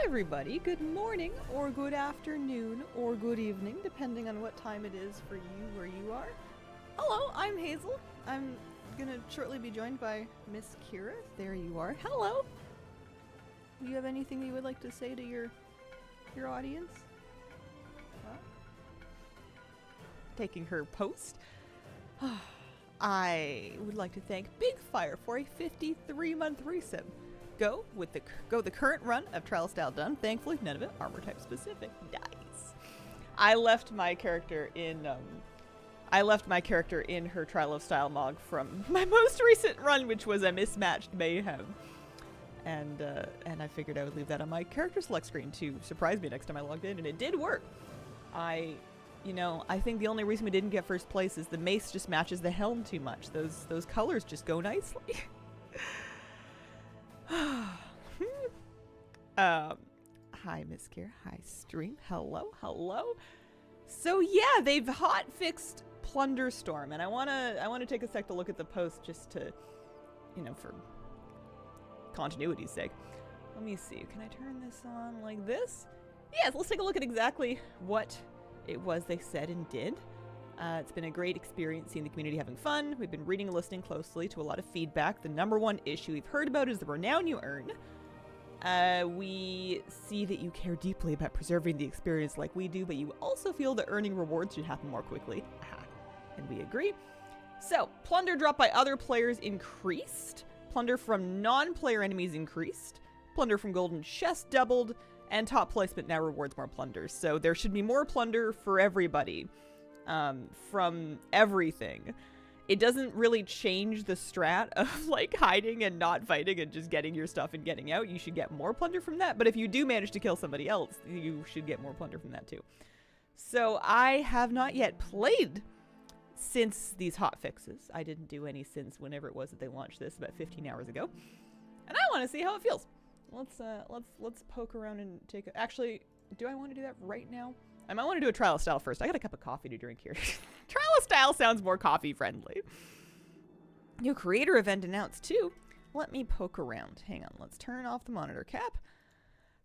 everybody, good morning, or good afternoon, or good evening, depending on what time it is for you where you are. Hello, I'm Hazel. I'm gonna shortly be joined by Miss Kira. There you are. Hello! Do you have anything that you would like to say to your audience? Huh? Taking her post. I would like to thank Big Fire for a 53-month resub. Go the current run of Trial Style done. Thankfully, none of it armor type specific. Nice. I left my character in her Trial of Style mog from my most recent run, which was a mismatched mayhem. And I figured I would leave that on my character select screen to surprise me next time I logged in, and it did work. I think the only reason we didn't get first place is the mace just matches the helm too much. Those colors just go nicely. Hi, Miss Kier. Hi, stream. Hello. So yeah, they've hot fixed Plunderstorm, and I wanna take a sec to look at the post just to, for continuity's sake. Let me see. Can I turn this on like this? Yes. Let's take a look at exactly what it was they said and did. It's been a great experience seeing the community having fun. We've been reading and listening closely to a lot of feedback. The number one issue we've heard about is the renown you earn. We see that you care deeply about preserving the experience like we do, but you also feel that earning rewards should happen more quickly. And we agree. So, plunder dropped by other players increased. Plunder from non-player enemies increased. Plunder from golden chests doubled. And top placement now rewards more plunders. So there should be more plunder for everybody. From everything. It doesn't really change the strat of like hiding and not fighting and just getting your stuff and getting out. You should get more plunder from that, but if you do manage to kill somebody else, you should get more plunder from that too. So I have not yet played since these hot fixes. I didn't do any since whenever it was that they launched this about 15 hours ago. And I want to see how it feels. Let's poke around and take a, actually, do I want to do that right now? I might want to do a Trial of Style first. I got a cup of coffee to drink here. Trial of Style sounds more coffee friendly. New creator event announced too. Let me poke around. Hang on, let's turn off the monitor cap.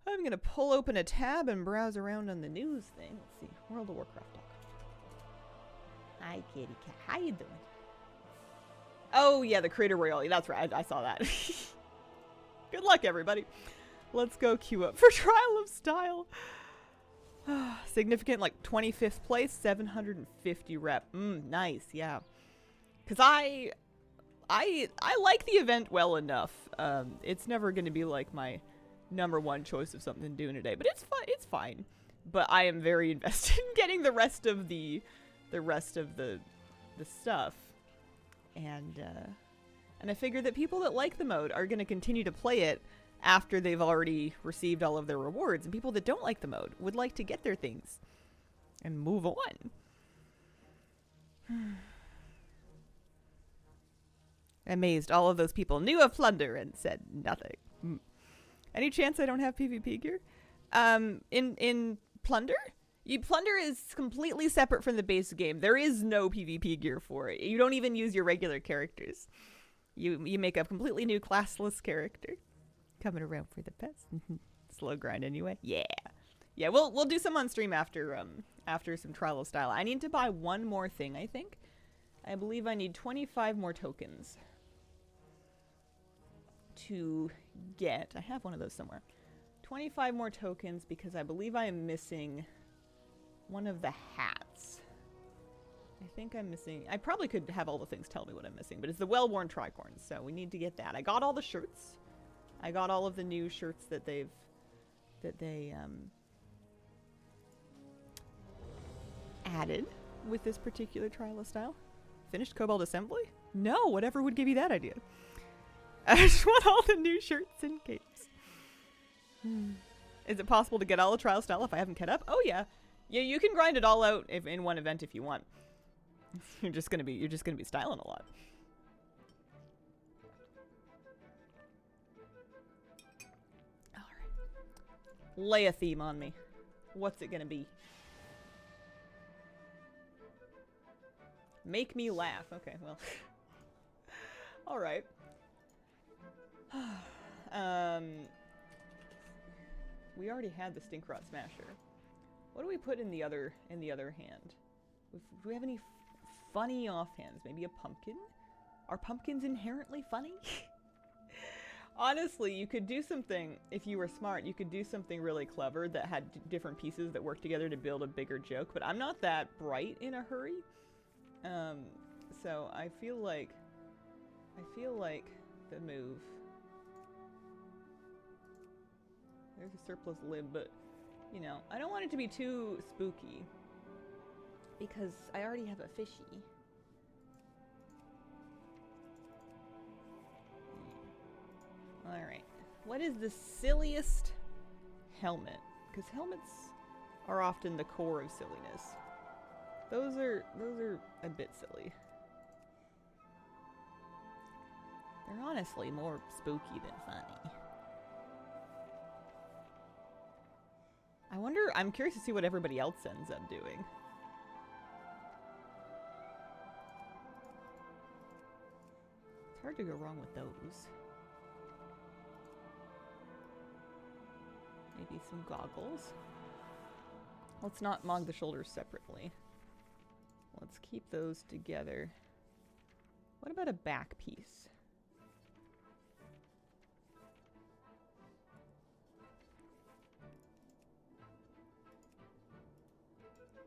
I'm going to pull open a tab and browse around on the news thing. Let's see, World of Warcraft talk. Hi, kitty cat. How you doing? Oh yeah, the creator royalty. That's right, I saw that. Good luck, everybody. Let's go queue up for Trial of Style. Significant, like 25th place, 750 rep. Nice, yeah. Cause I like the event well enough. It's never gonna be like my number one choice of something to do in a day, but it's fun. It's fine. But I am very invested in getting the rest of the stuff, and I figure that people that like the mode are gonna continue to play it after they've already received all of their rewards, and people that don't like the mode would like to get their things and move on. Amazed all of those people knew of plunder and said nothing. Any chance I don't have PvP gear? In plunder? Plunder is completely separate from the base game. There is no PvP gear for it. You don't even use your regular characters. You make a completely new classless character. Coming around for the pets. Slow grind anyway. Yeah. We'll do some on stream after some Trial of Style. I need to buy one more thing, I think. I believe I need 25 more tokens to get. I have one of those somewhere. 25 more tokens because I believe I am missing one of the hats. I think I'm missing. I probably could have all the things tell me what I'm missing, but it's the well-worn tricorns, so we need to get that. I got all the shirts. I got all of the new shirts that they added with this particular Trial of Style. Finished Cobalt Assembly? No, whatever would give you that idea. I just want all the new shirts and capes. Is it possible to get all the Trial Style if I haven't kept up? Oh yeah. Yeah, you can grind it all out in one event if you want. You're just gonna be styling a lot. Lay a theme on me. What's it gonna be? Make me laugh. Okay, well. Alright. We already had the Stinkrot Smasher. What do we put in the other hand? Do we have any funny offhands? Maybe a pumpkin? Are pumpkins inherently funny? Honestly, you could do something, if you were smart, you could do something really clever that had different pieces that work together to build a bigger joke, but I'm not that bright in a hurry. So I feel like the move. There's a surplus lib, but you know, I don't want it to be too spooky because I already have a fishy. Alright. What is the silliest helmet? Because helmets are often the core of silliness. Those are a bit silly. They're honestly more spooky than funny. I'm curious to see what everybody else ends up doing. It's hard to go wrong with those. Maybe some goggles. Let's not mog the shoulders separately. Let's keep those together. What about a back piece?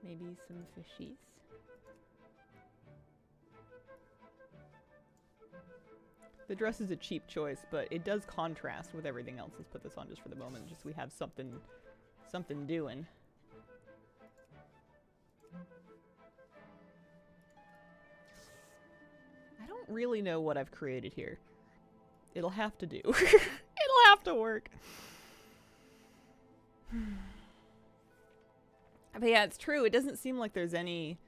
Maybe some fishies. The dress is a cheap choice, but it does contrast with everything else. Let's put this on just for the moment, just so we have something doing. I don't really know what I've created here. It'll have to do. It'll have to work. But yeah, it's true. It doesn't seem like there's any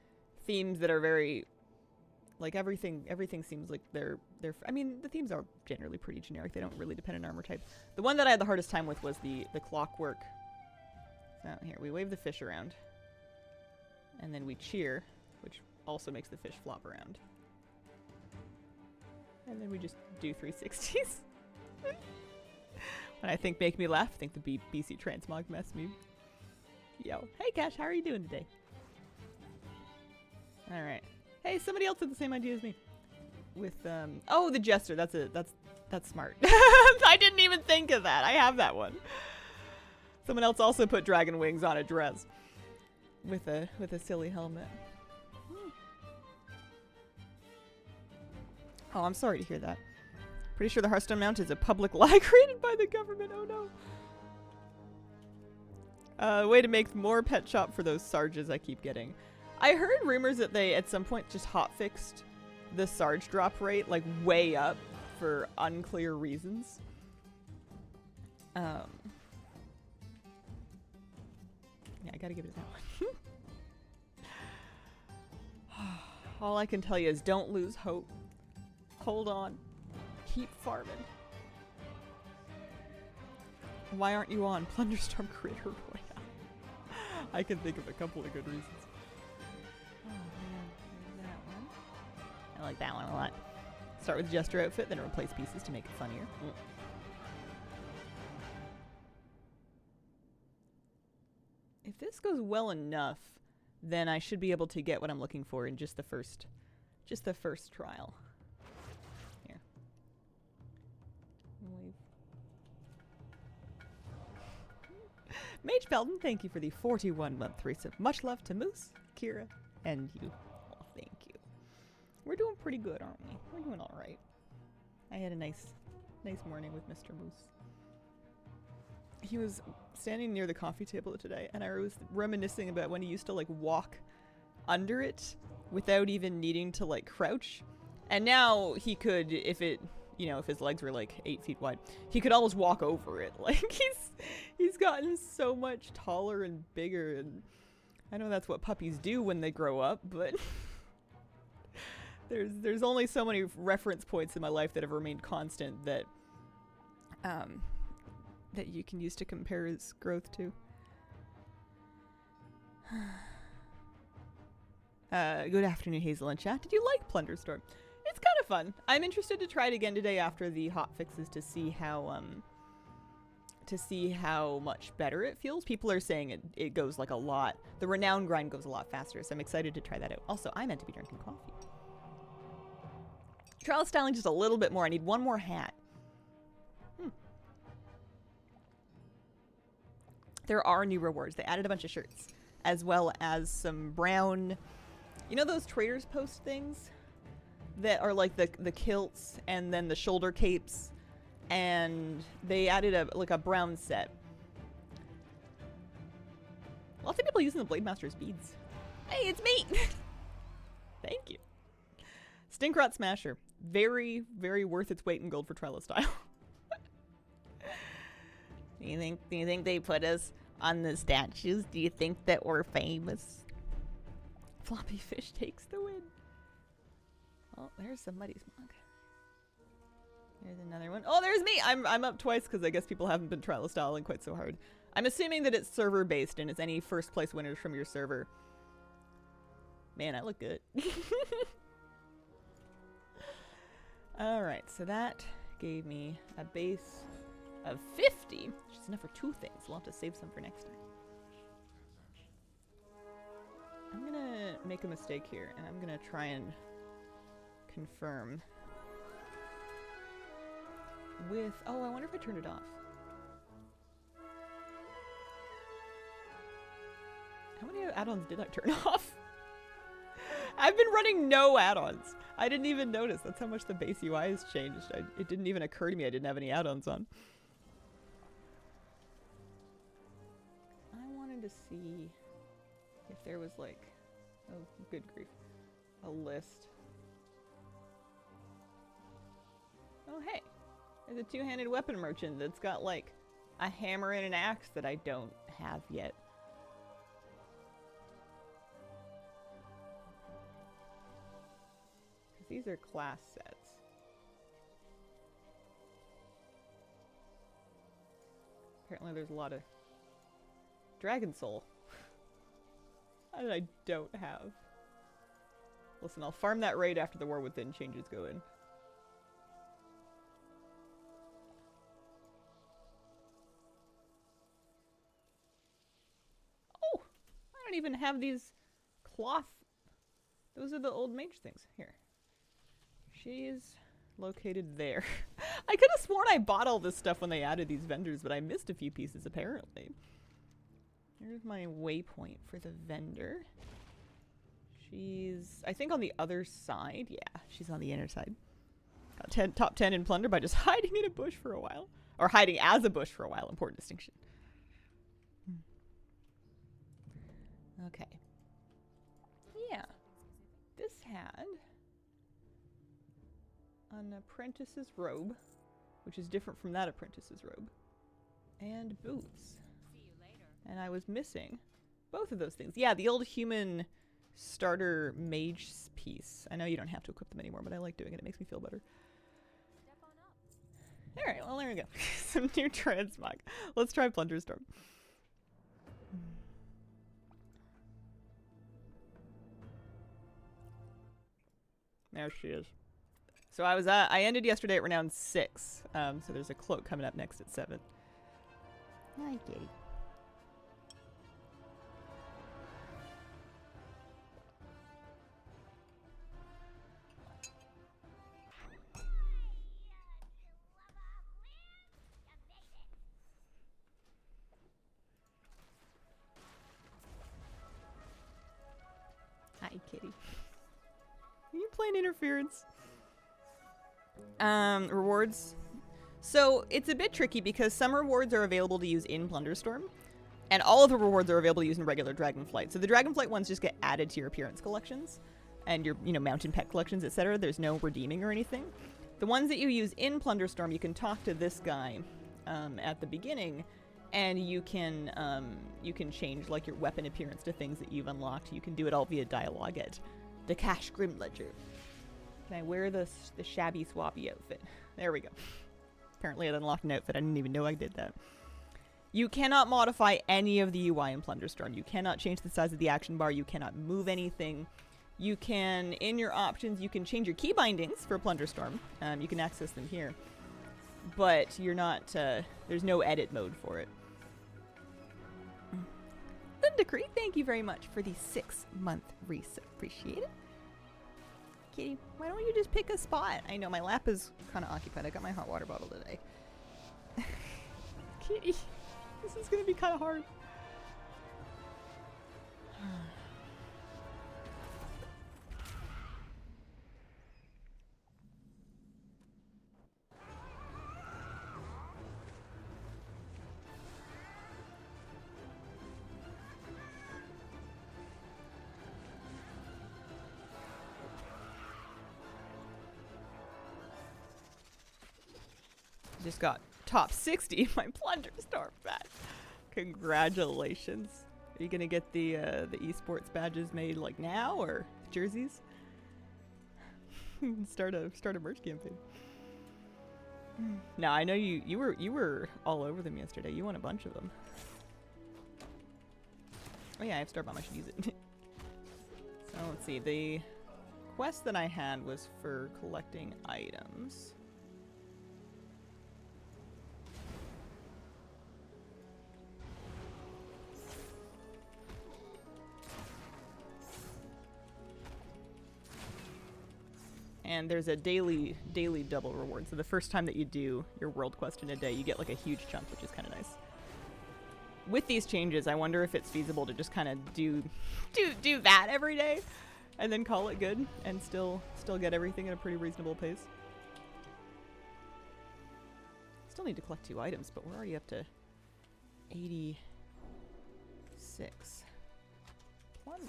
themes that are very, like everything seems like they're I mean, the themes are generally pretty generic. They don't really depend on armor type. The one that I had the hardest time with was the clockwork. So here, we wave the fish around. And then we cheer, which also makes the fish flop around. And then we just do 360s. When I think make me laugh, think the BC Transmog mess me. Yo. Hey Cash, how are you doing today? Alright. Hey, somebody else had the same idea as me. With oh, the jester. That's smart. I didn't even think of that. I have that one. Someone else also put dragon wings on a dress. With a silly helmet. Oh, I'm sorry to hear that. Pretty sure the Hearthstone Mount is a public lie created by the government. Oh no. Way to make more pet shop for those Sarges I keep getting. I heard rumors that they at some point just hotfixed the Sarge drop rate like way up for unclear reasons. Yeah, I gotta give it that one. All I can tell you is don't lose hope. Hold on. Keep farming. Why aren't you on Plunderstorm Creator Royale? I can think of a couple of good reasons. Oh man, there's that one. I like that one a lot. Start with Jester outfit, then replace pieces to make it funnier. If this goes well enough, then I should be able to get what I'm looking for in just the first trial. Here. Mage Pelton, thank you for the 41-month resub. Much love to Moose, Kira, and you. Oh, thank you. We're doing pretty good, aren't we? We're doing all right. I had a nice morning with Mr. Moose. He was standing near the coffee table today, and I was reminiscing about when he used to like walk under it without even needing to like crouch. And now he could, if his legs were like 8 feet wide, he could almost walk over it. Like he's gotten so much taller and bigger, and I know that's what puppies do when they grow up, but there's only so many reference points in my life that have remained constant that that you can use to compare his growth to. Good afternoon, Hazel and chat. Did you like Plunderstorm? It's kind of fun. I'm interested to try it again today after the hot fixes to see how to see how much better it feels. People are saying it goes like a lot. The renown grind goes a lot faster, so I'm excited to try that out. Also, I meant to be drinking coffee. Trial styling just a little bit more. I need one more hat. There are new rewards. They added a bunch of shirts, as well as some brown, you know those Traders Post things that are like the kilts and then the shoulder capes, and they added a brown set. Lots of people using the Blade Master's beads. Hey, it's me. Thank you. Stinkrot Smasher, very, very worth its weight in gold for Trello style. Do you think they put us on the statues? Do you think that we're famous? Floppy Fish takes the win. Oh, there's somebody's mug. There's another one. Oh, there's me! I'm up twice because I guess people haven't been Trello styling quite so hard. I'm assuming that it's server based and it's any first place winners from your server. Man, I look good. Alright, so that gave me a base of 50, which is enough for 2 things. We'll have to save some for next time. I'm gonna make a mistake here, and I'm gonna try and confirm with... Oh, I wonder if I turned it off. How many add-ons did I turn off? I've been running no add-ons. I didn't even notice. That's how much the base UI has changed. It didn't even occur to me I didn't have any add-ons on. I wanted to see if there was like, oh good grief, a list. Oh hey, there's a two-handed weapon merchant that's got like a hammer and an axe that I don't have yet. Because these are class sets. Apparently there's a lot of Dragon Soul that I don't have. Listen, I'll farm that raid after the War Within changes go in. Oh! I don't even have these cloth. Those are the old mage things. Here. She's located there. I could have sworn I bought all this stuff when they added these vendors, but I missed a few pieces apparently. Here's my waypoint for the vendor. She's, I think, on the other side. Yeah, she's on the inner side. Got top 10 in plunder by just hiding in a bush for a while. Or hiding as a bush for a while. Important distinction. Okay. Yeah. This had an apprentice's robe, which is different from that apprentice's robe. And boots. And I was missing both of those things. Yeah, the old human starter mage piece. I know you don't have to equip them anymore, but I like doing it. It makes me feel better. Alright, well there we go. Some new transmog. Let's try Plunderstorm. There she is. So I ended yesterday at renown 6. So there's a cloak coming up next at 7. Hi, kitty. Hi, kitty. Are you playing interference? Rewards. So it's a bit tricky because some rewards are available to use in Plunderstorm, and all of the rewards are available to use in regular Dragonflight. So the Dragonflight ones just get added to your appearance collections and your, mountain pet collections, etc. There's no redeeming or anything. The ones that you use in Plunderstorm, you can talk to this guy at the beginning, and you can change like your weapon appearance to things that you've unlocked. You can do it all via dialogue at the Cash Grim Ledger. Can I wear the shabby swappy outfit? There we go. Apparently it unlocked an outfit. I didn't even know I did that. You cannot modify any of the UI in Plunderstorm. You cannot change the size of the action bar. You cannot move anything. You can, in your options, you can change your key bindings for Plunderstorm. You can access them here. but you're not, there's no edit mode for it. Decree, thank you very much for the 6-month resub. Appreciate it. Kitty, why don't you just pick a spot? I know my lap is kind of occupied. I got my hot water bottle today. Kitty, this is going to be kind of hard. Just got top 60 in my Plunderstorm badge. Congratulations. Are you gonna get the esports badges made like now, or jerseys? start a merch campaign. No, I know you were all over them yesterday. You won a bunch of them. Oh yeah, I have Starbomb. I should use it. So let's see. The quest that I had was for collecting items. And there's a daily double reward. So the first time that you do your world quest in a day, you get like a huge chunk, which is kind of nice. With these changes, I wonder if it's feasible to just kind of do that every day, and then call it good, and still get everything at a pretty reasonable pace. Still need to collect 2 items, but we're already up to 86. Plunder.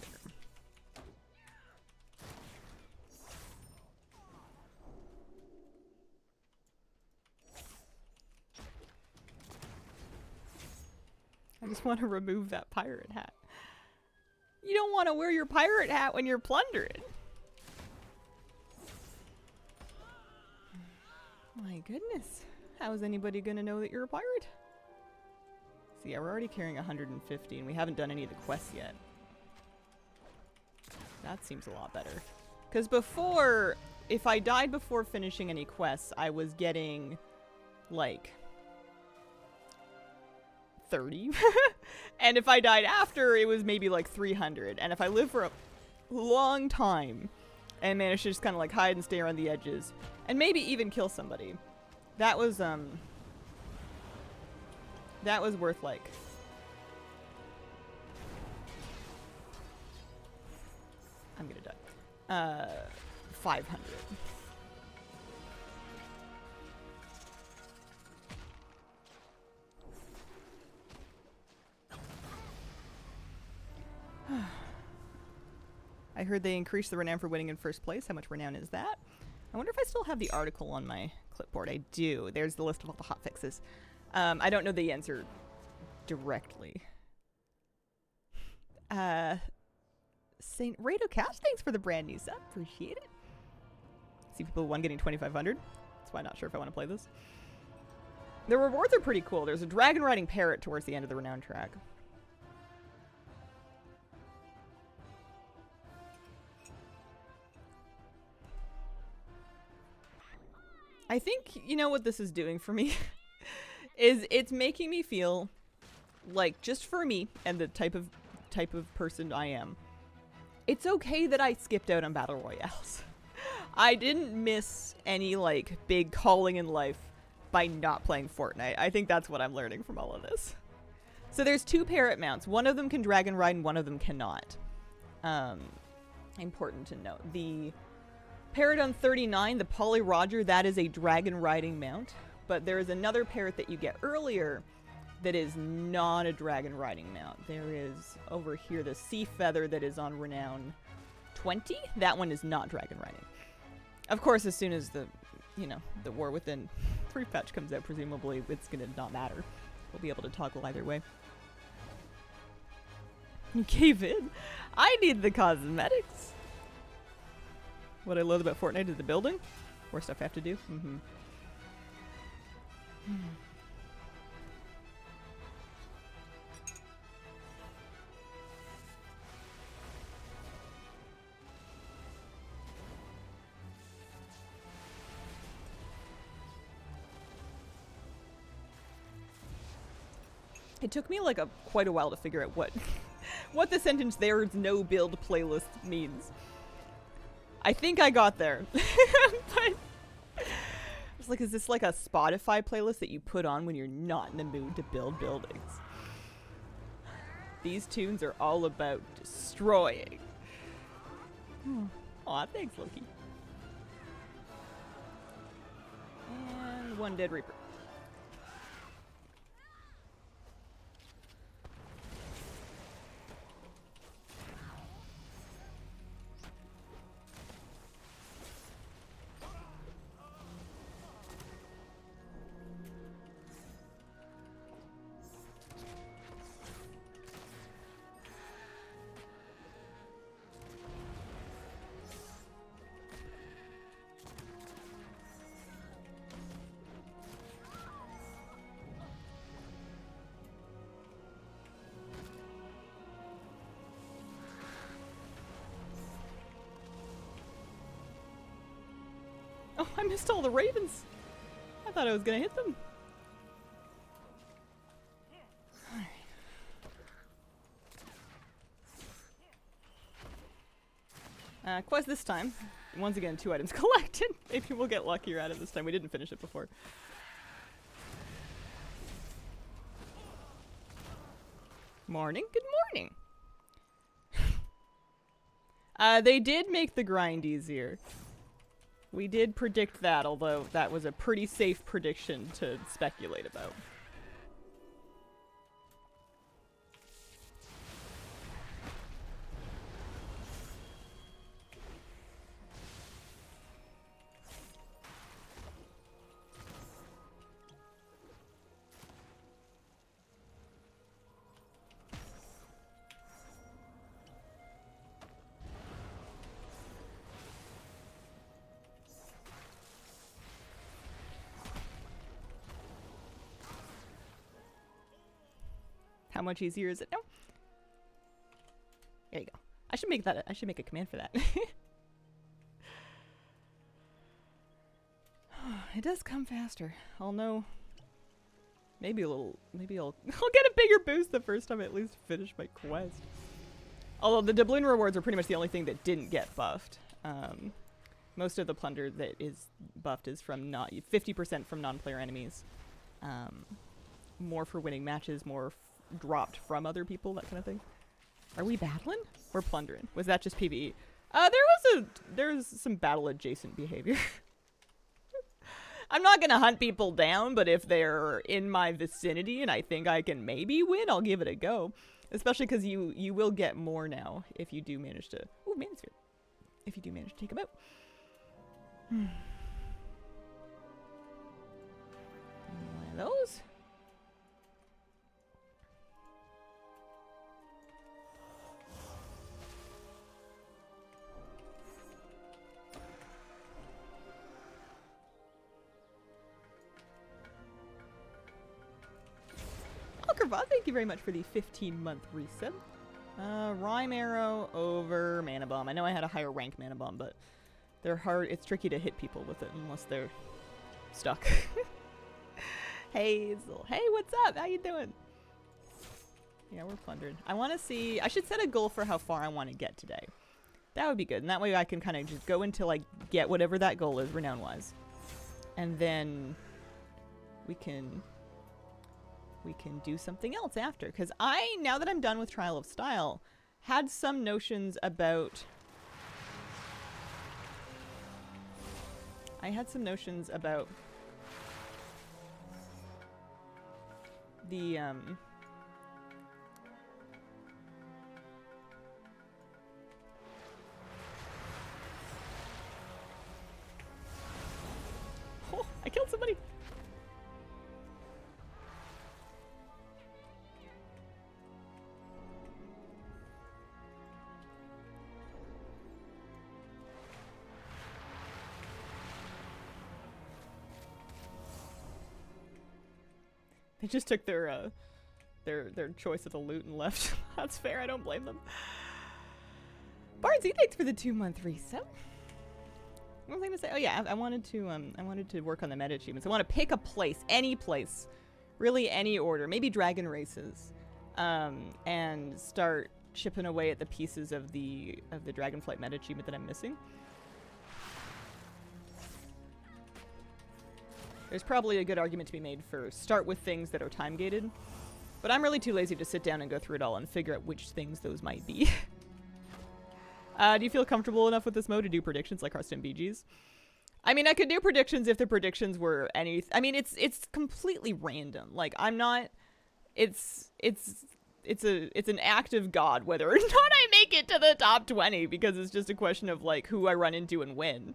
I just want to remove that pirate hat. You don't want to wear your pirate hat when you're plundering. My goodness. How is anybody going to know that you're a pirate? So yeah, we're already carrying 150 and we haven't done any of the quests yet. That seems a lot better. Because before, if I died before finishing any quests, I was getting like 30. And if I died after, it was maybe like 300. And if I live for a long time and managed to just kind of like hide and stay around the edges and maybe even kill somebody, that was worth like I'm gonna die. 500. I heard they increased the renown for winning in first place. How much renown is that? I wonder if I still have the article on my clipboard. I do. There's the list of all the hotfixes. I don't know the answer directly. Saint Rado Cash, thanks for the brand new sub. Appreciate it. See people one getting 2,500. That's why I'm not sure if I want to play this. The rewards are pretty cool. There's a dragon riding parrot towards the end of the renown track. I think, you know what this is doing for me? is it's making me feel like, just for me and the type of person I am, it's okay that I skipped out on battle royales. I didn't miss any like big calling in life by not playing Fortnite. I think that's what I'm learning from all of this. So there's 2 parrot mounts. One of them can dragon ride and one of them cannot. Important to note. The parrot on 39, the Polly Roger, that is a dragon riding mount. But there is another parrot that you get earlier that is not a dragon riding mount. There is over here the Sea Feather that is on renown 20. That one is not dragon riding. Of course, as soon as the War Within 3 patch comes out, presumably it's gonna not matter. We'll be able to toggle either way. You gave in. I need the cosmetics. What I love about Fortnite is the building. More stuff I have to do. It took me like quite a while to figure out what the sentence "there's no build playlist" means. I think I got there. But it's like, is this like a Spotify playlist that you put on when you're not in the mood to build buildings? These tunes are all about destroying. Aw, thanks, Loki. And one dead Reaper. Oh, I missed all the ravens. I thought I was gonna hit them. Alright. Quest this time. Once again, 2 items collected. Maybe we'll get luckier at it this time. We didn't finish it before. Morning. Good morning. They did make the grind easier. We did predict that, although that was a pretty safe prediction to speculate about. How much easier is it now? There you go. I should make that. I should make a command for that. It does come faster. I'll know. Maybe a little. Maybe I'll get a bigger boost the first time I at least finish my quest. Although the doubloon rewards are pretty much the only thing that didn't get buffed. Most of the plunder that is buffed is from 50% from non-player enemies. More for winning matches. More dropped from other people, that kind of thing. Are we battling? We're plundering. Was that just PvE? There was some battle adjacent behavior. I'm not gonna hunt people down, but if they're in my vicinity and I think I can maybe win, I'll give it a go. Especially because you will get more now if you do manage to. Ooh, Manosphere. If you do manage to take them out. One of those. Thank you very much for the 15-month resub. Rhyme Arrow over Mana Bomb. I know I had a higher rank Mana Bomb, but they're hard. It's tricky to hit people with it unless they're stuck. Hazel. Hey, what's up? How you doing? Yeah, we're plundered. I want to see. I should set a goal for how far I want to get today. That would be good. And that way I can kind of just go into, like, get whatever that goal is, renown-wise. And then we can do something else after. Because now that I'm done with Trial of Style, had some notions about... the, Oh, I killed somebody! They just took their choice of the loot and left. That's fair, I don't blame them. Bardsy, thanks for the 2-month resub. What was I gonna say? Oh yeah, I wanted to work on the meta achievements. I want to pick a place, any place, Really any order. Maybe dragon races. And start chipping away at the pieces of the Dragonflight meta achievement that I'm missing. There's probably a good argument to be made for start with things that are time gated, but I'm really too lazy to sit down and go through it all and figure out which things those might be. Do you feel comfortable enough with this mode to do predictions like Hearthstone BGs? I mean, I could do predictions if the predictions were any. I mean, it's completely random. Like, I'm not. It's an act of God whether or not I make it to the top 20, because it's just a question of like who I run into and when.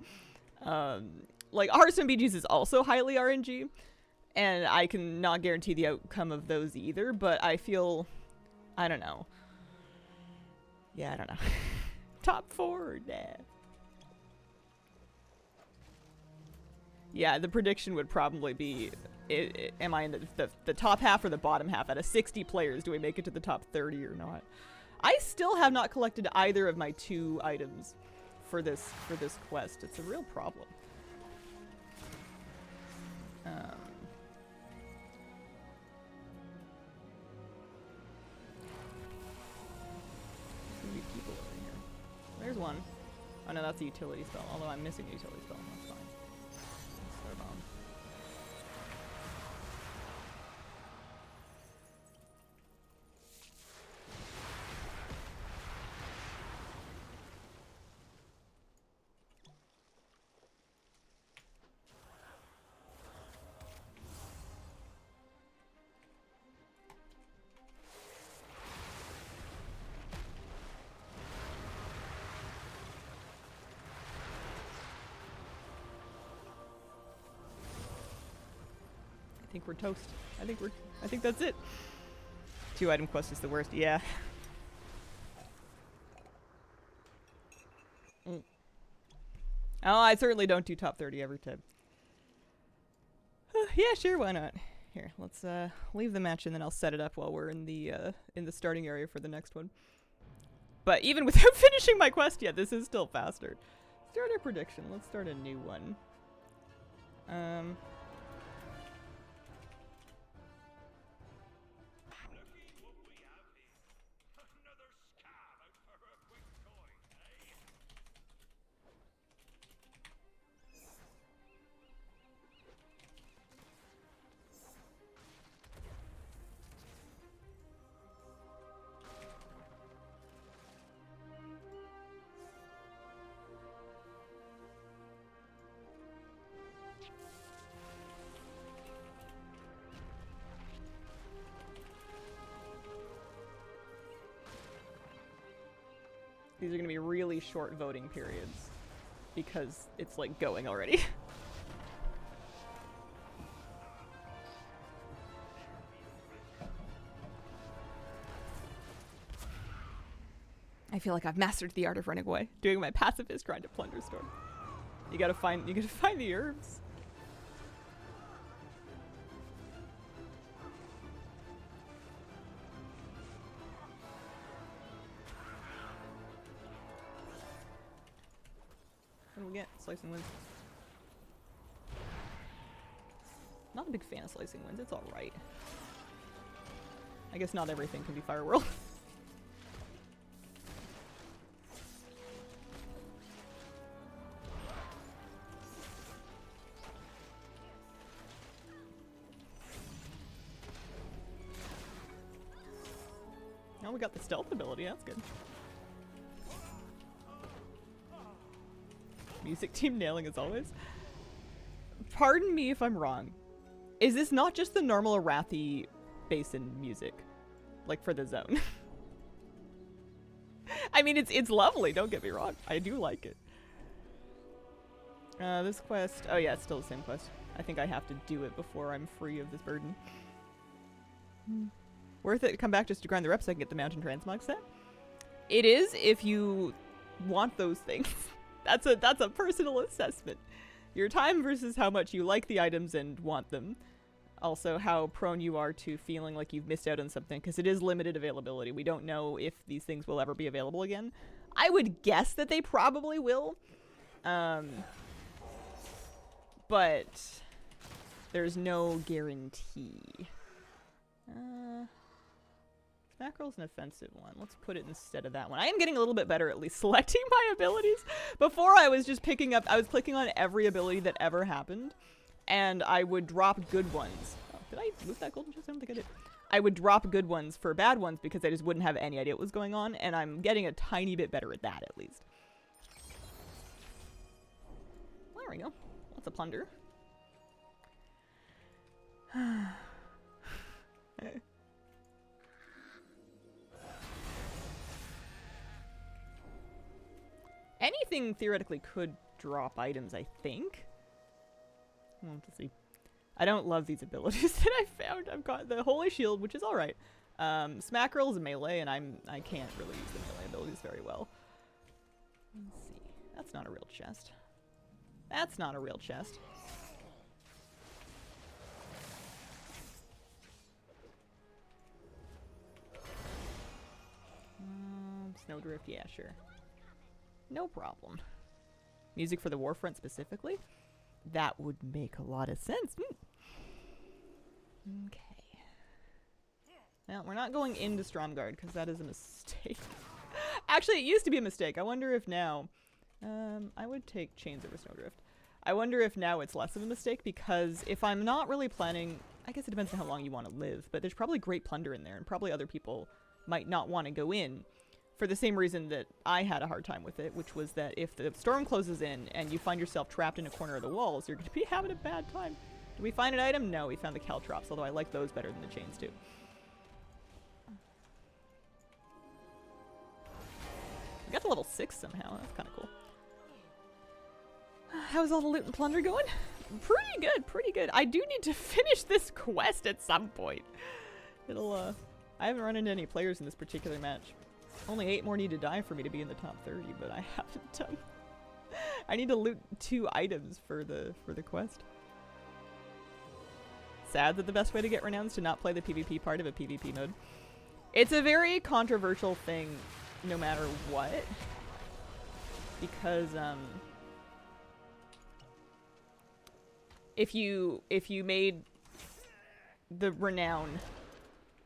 Like Hearthstone BGs is also highly RNG, and I can not guarantee the outcome of those either, but I feel, I don't know. Yeah, I don't know. Top 4, nah. Yeah, the prediction would probably be, am I in the top half or the bottom half? Out of 60 players, do we make it to the top 30 or not? I still have not collected either of my 2 items for this quest. It's a real problem. People over here. There's one. Oh no, that's a utility spell. Although I'm missing a utility spell. That's fine. Star bomb. I think we're toast. I think that's it. 2 item quest is the worst. Yeah. Oh, I certainly don't do top 30 every time. Yeah, sure, why not? Here, let's leave the match and then I'll set it up while we're in the starting area for the next one. But even without finishing my quest yet, this is still faster. Start a prediction. Let's start a new one. These are going to be really short voting periods because it's like going already. I feel like I've mastered the art of running away, doing my pacifist grind to Plunderstorm. You gotta find the herbs. What do we get? Slicing winds. Not a big fan of slicing winds. It's alright. I guess not everything can be Fire World. Now we got the stealth ability. That's good. Music team nailing as always. Pardon me if I'm wrong. Is this not just the normal Arathi basin music? Like for the zone? I mean, it's lovely, don't get me wrong. I do like it. This quest... Oh yeah, it's still the same quest. I think I have to do it before I'm free of this burden. Worth it to come back just to grind the reps so I can get the Mountain Transmog set? It is if you want those things. That's a personal assessment. Your time versus how much you like the items and want them. Also, how prone you are to feeling like you've missed out on something, because it is limited availability. We don't know if these things will ever be available again. I would guess that they probably will. But there's no guarantee. Mackerel's an offensive one. Let's put it instead of that one. I am getting a little bit better at least selecting my abilities. Before I was just picking up, I was clicking on every ability that ever happened, and I would drop good ones. Oh, did I move that golden chest? I don't think I did. I would drop good ones for bad ones because I just wouldn't have any idea what was going on, and I'm getting a tiny bit better at that at least. There we go. Lots of plunder. Anything theoretically could drop items, I think. We'll have to see. I don't love these abilities that I found. I've got the Holy Shield, which is alright. Smackerel is a melee, and I can't really use the melee abilities very well. Let's see. That's not a real chest. That's not a real chest. Snowdrift, yeah, sure. No problem. Music for the Warfront specifically? That would make a lot of sense. Okay. Now, we're not going into Stromgarde because that is a mistake. Actually, it used to be a mistake. I wonder if now... I would take Chains over Snowdrift. I wonder if now it's less of a mistake because if I'm not really planning... I guess it depends on how long you want to live, but there's probably great plunder in there and probably other people might not want to go in. For the same reason that I had a hard time with it, which was that if the storm closes in and you find yourself trapped in a corner of the walls, you're going to be having a bad time. Did we find an item? No, we found the caltrops, although I like those better than the chains too. We got to level 6 somehow. That's kind of cool. How's all the loot and plunder going? Pretty good, pretty good. I do need to finish this quest at some point. It'll, I haven't run into any players in this particular match. Only 8 more need to die for me to be in the top 30, but I haven't done. I need to loot 2 items for the quest. Sad that the best way to get renown is to not play the PvP part of a PvP mode. It's a very controversial thing, no matter what, because if you made the renown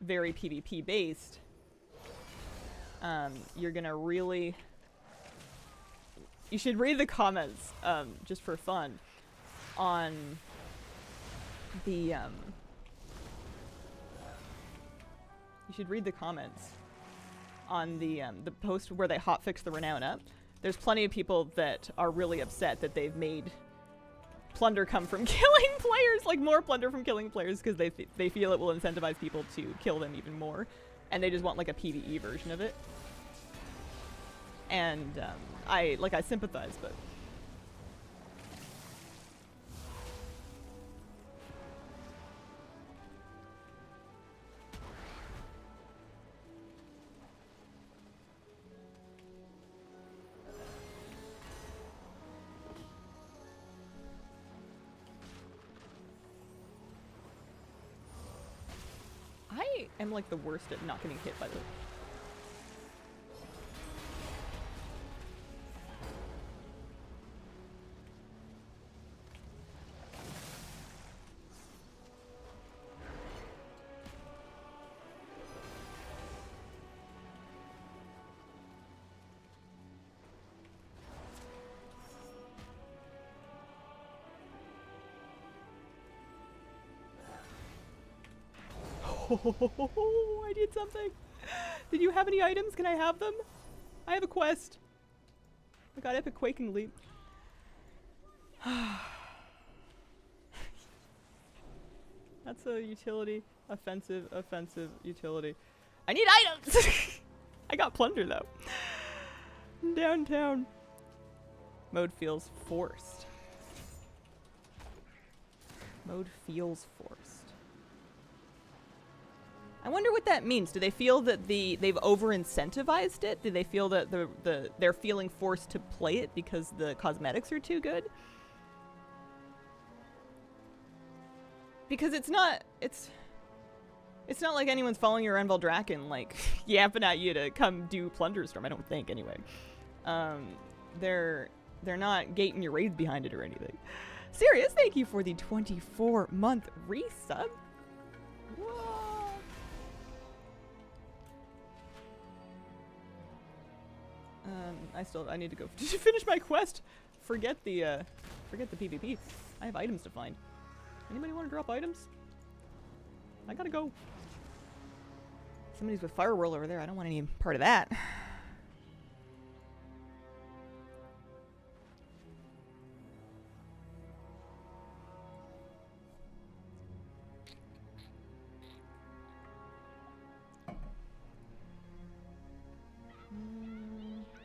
very PvP based. You're gonna really... You should read the comments, just for fun, on the, You should read the comments on the post where they hotfix the renown up. There's plenty of people that are really upset that they've made plunder come from killing players, like more plunder from killing players, because they feel it will incentivize people to kill them even more. And they just want like a PvE version of it. And I sympathize, but I am like the worst at not getting hit by the... Oh, I did something. Did you have any items? Can I have them? I have a quest. I got Epic Quaking Leap. That's a utility. Offensive, offensive, utility. I need items! I got plunder though. Downtown. Mode feels forced. Mode feels forced. I wonder what that means. Do they feel that they've over-incentivized it? Do they feel that they're feeling forced to play it because the cosmetics are too good? Because it's not like anyone's following your Enval Draken, like yapping at you to come do Plunderstorm. I don't think anyway. They're not gating your raids behind it or anything. Sirius, thank you for the 24-month resub. Whoa. I need to go finish my quest. Forget the PvP. I have items to find. Anybody want to drop items? I gotta go. Somebody's with Fire Whirl over there. I don't want any part of that.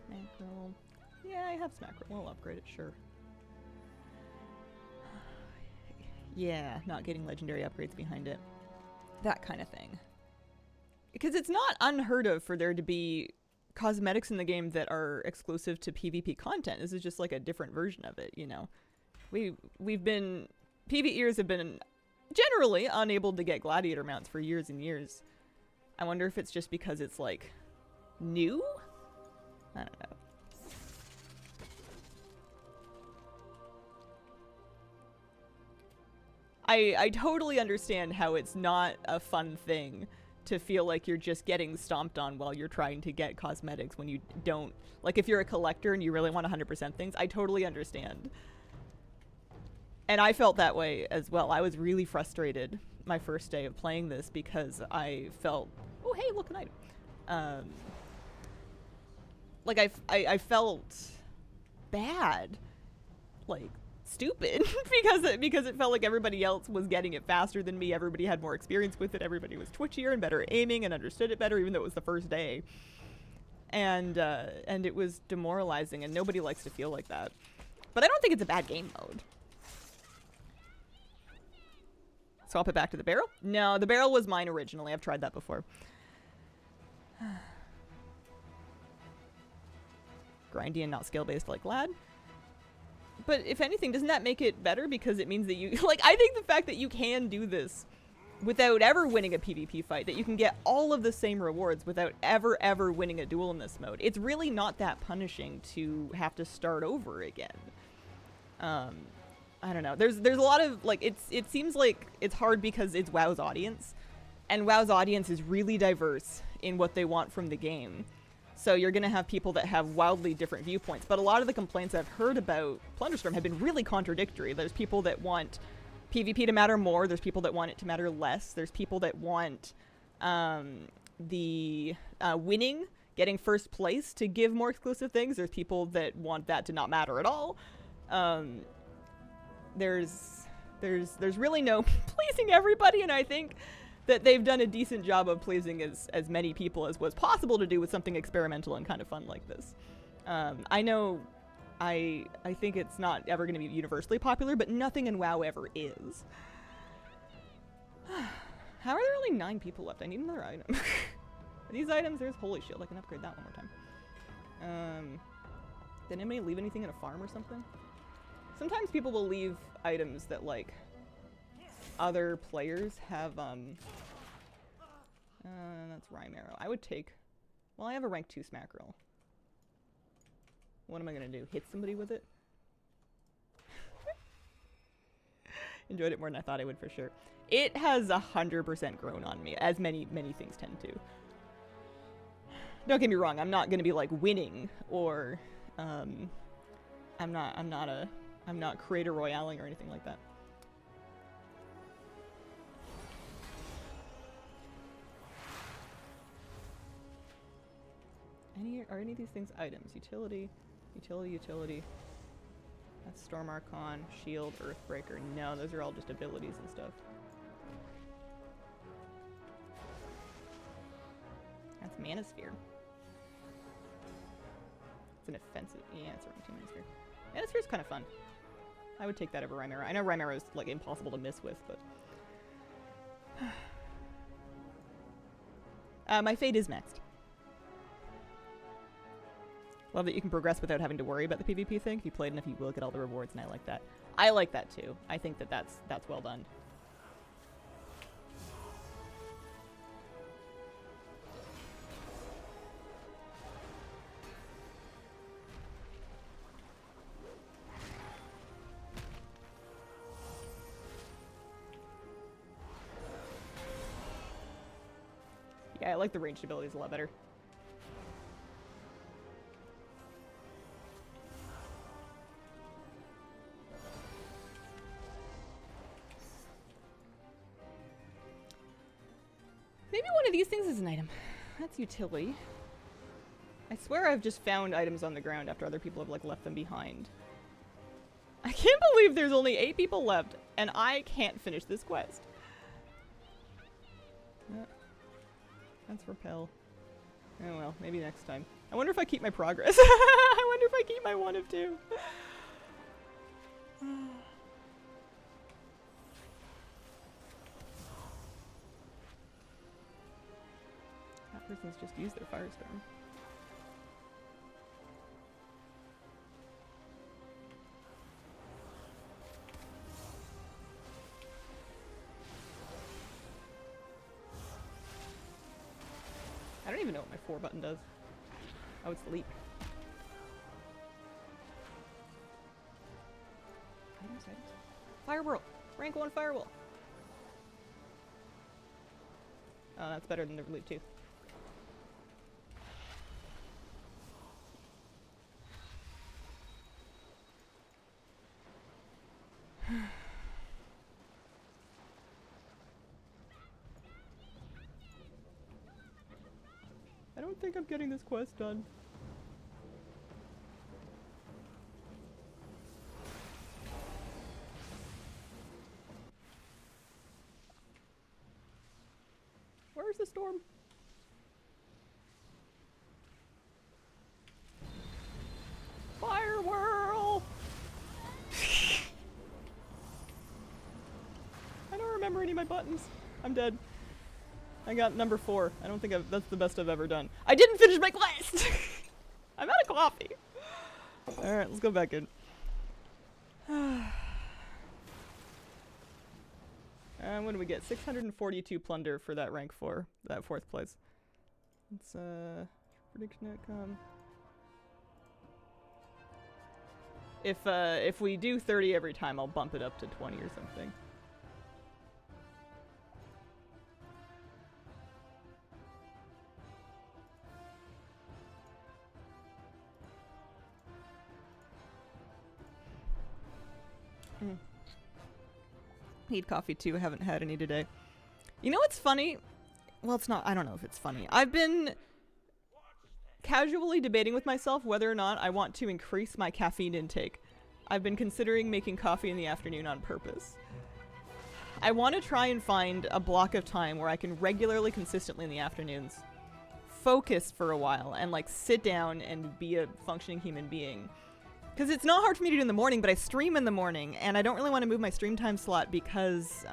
Mackerel. Yeah, I have Smackerel. I'll upgrade it, sure. Yeah, not getting legendary upgrades behind it. That kind of thing. Because it's not unheard of for there to be cosmetics in the game that are exclusive to PvP content. This is just like a different version of it, you know. PvEers have been generally unable to get gladiator mounts for years and years. I wonder if it's just because it's like new? I don't know. I totally understand how it's not a fun thing to feel like you're just getting stomped on while you're trying to get cosmetics when you don't. Like, if you're a collector and you really want 100% things, I totally understand. And I felt that way as well. I was really frustrated my first day of playing this because I felt, oh, hey, look, an item. Like, I felt bad. Like, stupid because it felt like everybody else was getting it faster than me. Everybody had more experience with it. Everybody was twitchier and better at aiming and understood it better, even though it was the first day. And it was demoralizing, and nobody likes to feel like that. But I don't think it's a bad game mode. Swap it back to the barrel? No, the barrel was mine originally. I've tried that before. Grindy and not skill-based like Glad. But if anything, doesn't that make it better? Because it means that you... Like, I think the fact that you can do this without ever winning a PvP fight, that you can get all of the same rewards without ever winning a duel in this mode, it's really not that punishing to have to start over again. I don't know. There's a lot of... Like, it seems like it's hard because it's WoW's audience. And WoW's audience is really diverse in what they want from the game. So you're going to have people that have wildly different viewpoints. But a lot of the complaints I've heard about Plunderstorm have been really contradictory. There's people that want PvP to matter more. There's people that want it to matter less. There's people that want the winning, getting first place to give more exclusive things. There's people that want that to not matter at all. There's really no pleasing everybody, and I think that they've done a decent job of pleasing as many people as was possible to do with something experimental and kind of fun like this. I know I think it's not ever going to be universally popular, but nothing in WoW ever is. How are there only 9 people left? I need another item. Are these items? There's Holy Shield. I can upgrade that one more time. Did anybody leave anything in a farm or something? Sometimes people will leave items that, like, other players have, that's Rhyme Arrow. I would take, well, I have a rank 2 Smackerel. What am I gonna do? Hit somebody with it? Enjoyed it more than I thought I would, for sure. It has 100% grown on me, as many things tend to. Don't get me wrong, I'm not gonna be, like, winning, or, I'm not creator royaling or anything like that. Are any of these things items? Utility. That's Storm Archon, Shield, Earthbreaker. No, those are all just abilities and stuff. That's Manosphere. It's an offensive. Yeah, it's a Manosphere. Manosphere's kind of fun. I would take that over Rhyme Arrow. I know Rhyme Arrow is, like, impossible to miss with, but... my fate is next. Love that you can progress without having to worry about the PvP thing. If you played enough, you will look at all the rewards, and I like that. I like that too. I think that that's well done. Yeah, I like the ranged abilities a lot better. Maybe one of these things is an item. That's utility. I swear I've just found items on the ground after other people have like left them behind. I can't believe there's only 8 people left and I can't finish this quest. That's repel. Oh well, maybe next time. I wonder if I keep my progress. I wonder if I keep my 1 of 2. That person's just used their firestorm. I don't even know what my 4 button does. Oh, it's leap. Items, items. Firewhirl! Rank 1 firewhirl! Oh, that's better than the leap too. I don't think I'm getting this quest done. Where's the storm? Fire whirl! I don't remember any of my buttons. I'm dead. I got number 4. I don't think that's the best I've ever done. I didn't finish my quest! I'm out of coffee. Alright, let's go back in. What do we get? 642 plunder for that rank 4, that 4th place. It's prediction outcome. If we do 30 every time, I'll bump it up to 20 or something. Need coffee too. I haven't had any today. You know what's funny? Well, it's not. I don't know if it's funny. I've been casually debating with myself whether or not I want to increase my caffeine intake. I've been considering making coffee in the afternoon on purpose. I want to try and find a block of time where I can regularly, consistently in the afternoons focus for a while and like sit down and be a functioning human being. Because it's not hard for me to do in the morning, but I stream in the morning, and I don't really want to move my stream time slot because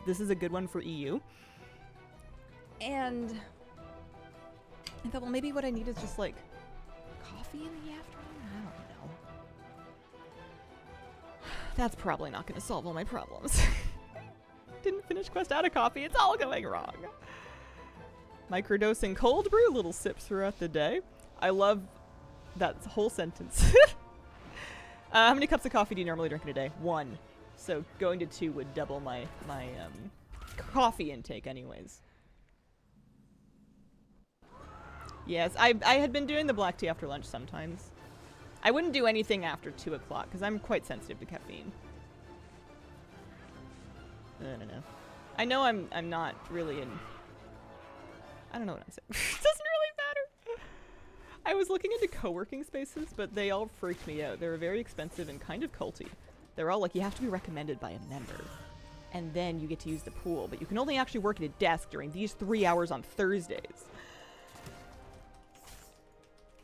this is a good one for EU. And I thought, well, maybe what I need is just, like, coffee in the afternoon? I don't know. That's probably not going to solve all my problems. Didn't finish quest out of coffee. It's all going wrong. Microdosing cold brew, little sips throughout the day. I love that whole sentence. How many cups of coffee do you normally drink in a day? 1. So going to 2 would double my coffee intake anyways. Yes, I had been doing the black tea after lunch sometimes. I wouldn't do anything after 2 o'clock because I'm quite sensitive to caffeine. I don't know. I know I'm not really in... I don't know what I'm saying. It doesn't really matter. I was looking into co-working spaces, but they all freaked me out. They were very expensive and kind of culty. They're all like, you have to be recommended by a member. And then you get to use the pool, but you can only actually work at a desk during these 3 hours on Thursdays.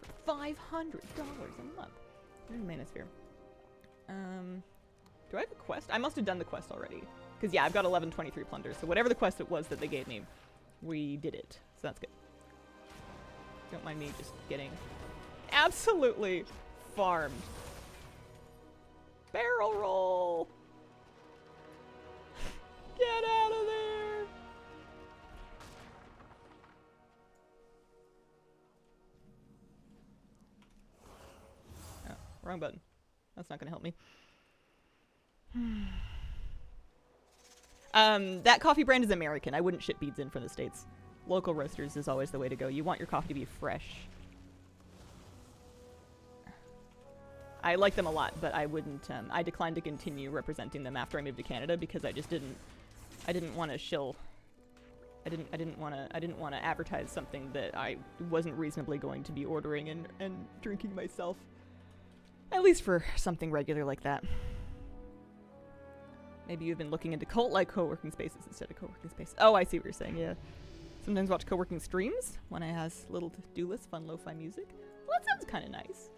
For $500 a month. There's a manosphere. Do I have a quest? I must have done the quest already. Because yeah, I've got 1123 plunder, so whatever the quest it was that they gave me, we did it. So that's good. Don't mind me just getting absolutely farmed. Barrel roll! Get out of there! Oh, wrong button. That's not gonna help me. That coffee brand is American. I wouldn't ship beads in from the States. Local roasters is always the way to go. You want your coffee to be fresh. I like them a lot, but I wouldn't, I declined to continue representing them after I moved to Canada because I just didn't want to shill I didn't want to advertise something that I wasn't reasonably going to be ordering and drinking myself. At least for something regular like that. Maybe you've been looking into cult-like co-working spaces instead of co-working spaces. Oh, I see what you're saying, yeah. Sometimes watch co-working streams when it has little to-do lists, fun lo-fi music. Well, that sounds kind of nice.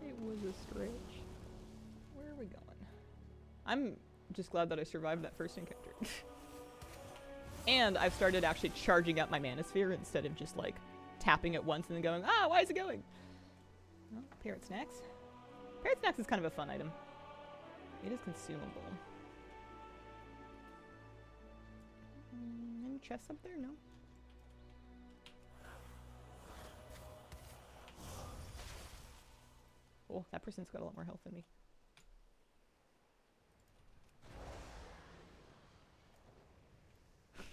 It was a stretch. Where are we going? I'm just glad that I survived that first encounter. And I've started actually charging up my manosphere instead of just like tapping it once and then going, ah, why is it going? Well, parrot snacks. Parrot snacks is kind of a fun item. It is consumable. Any chests up there? No. Oh, that person's got a lot more health than me.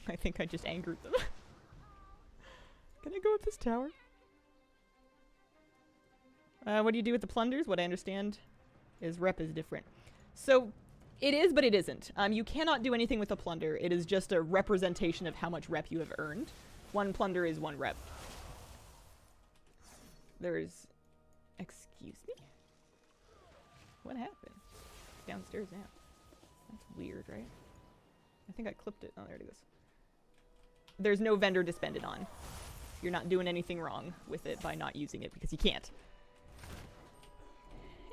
I think I just angered them. Can I go up this tower? What do you do with the plunders? What I understand is rep is different. So, it is, but it isn't. You cannot do anything with the plunder. It is just a representation of how much rep you have earned. One plunder is one rep. There's... Excuse me? What happened? Downstairs now. That's weird, right? I think I clipped it. Oh, there it goes. There's no vendor to spend it on. You're not doing anything wrong with it by not using it because you can't.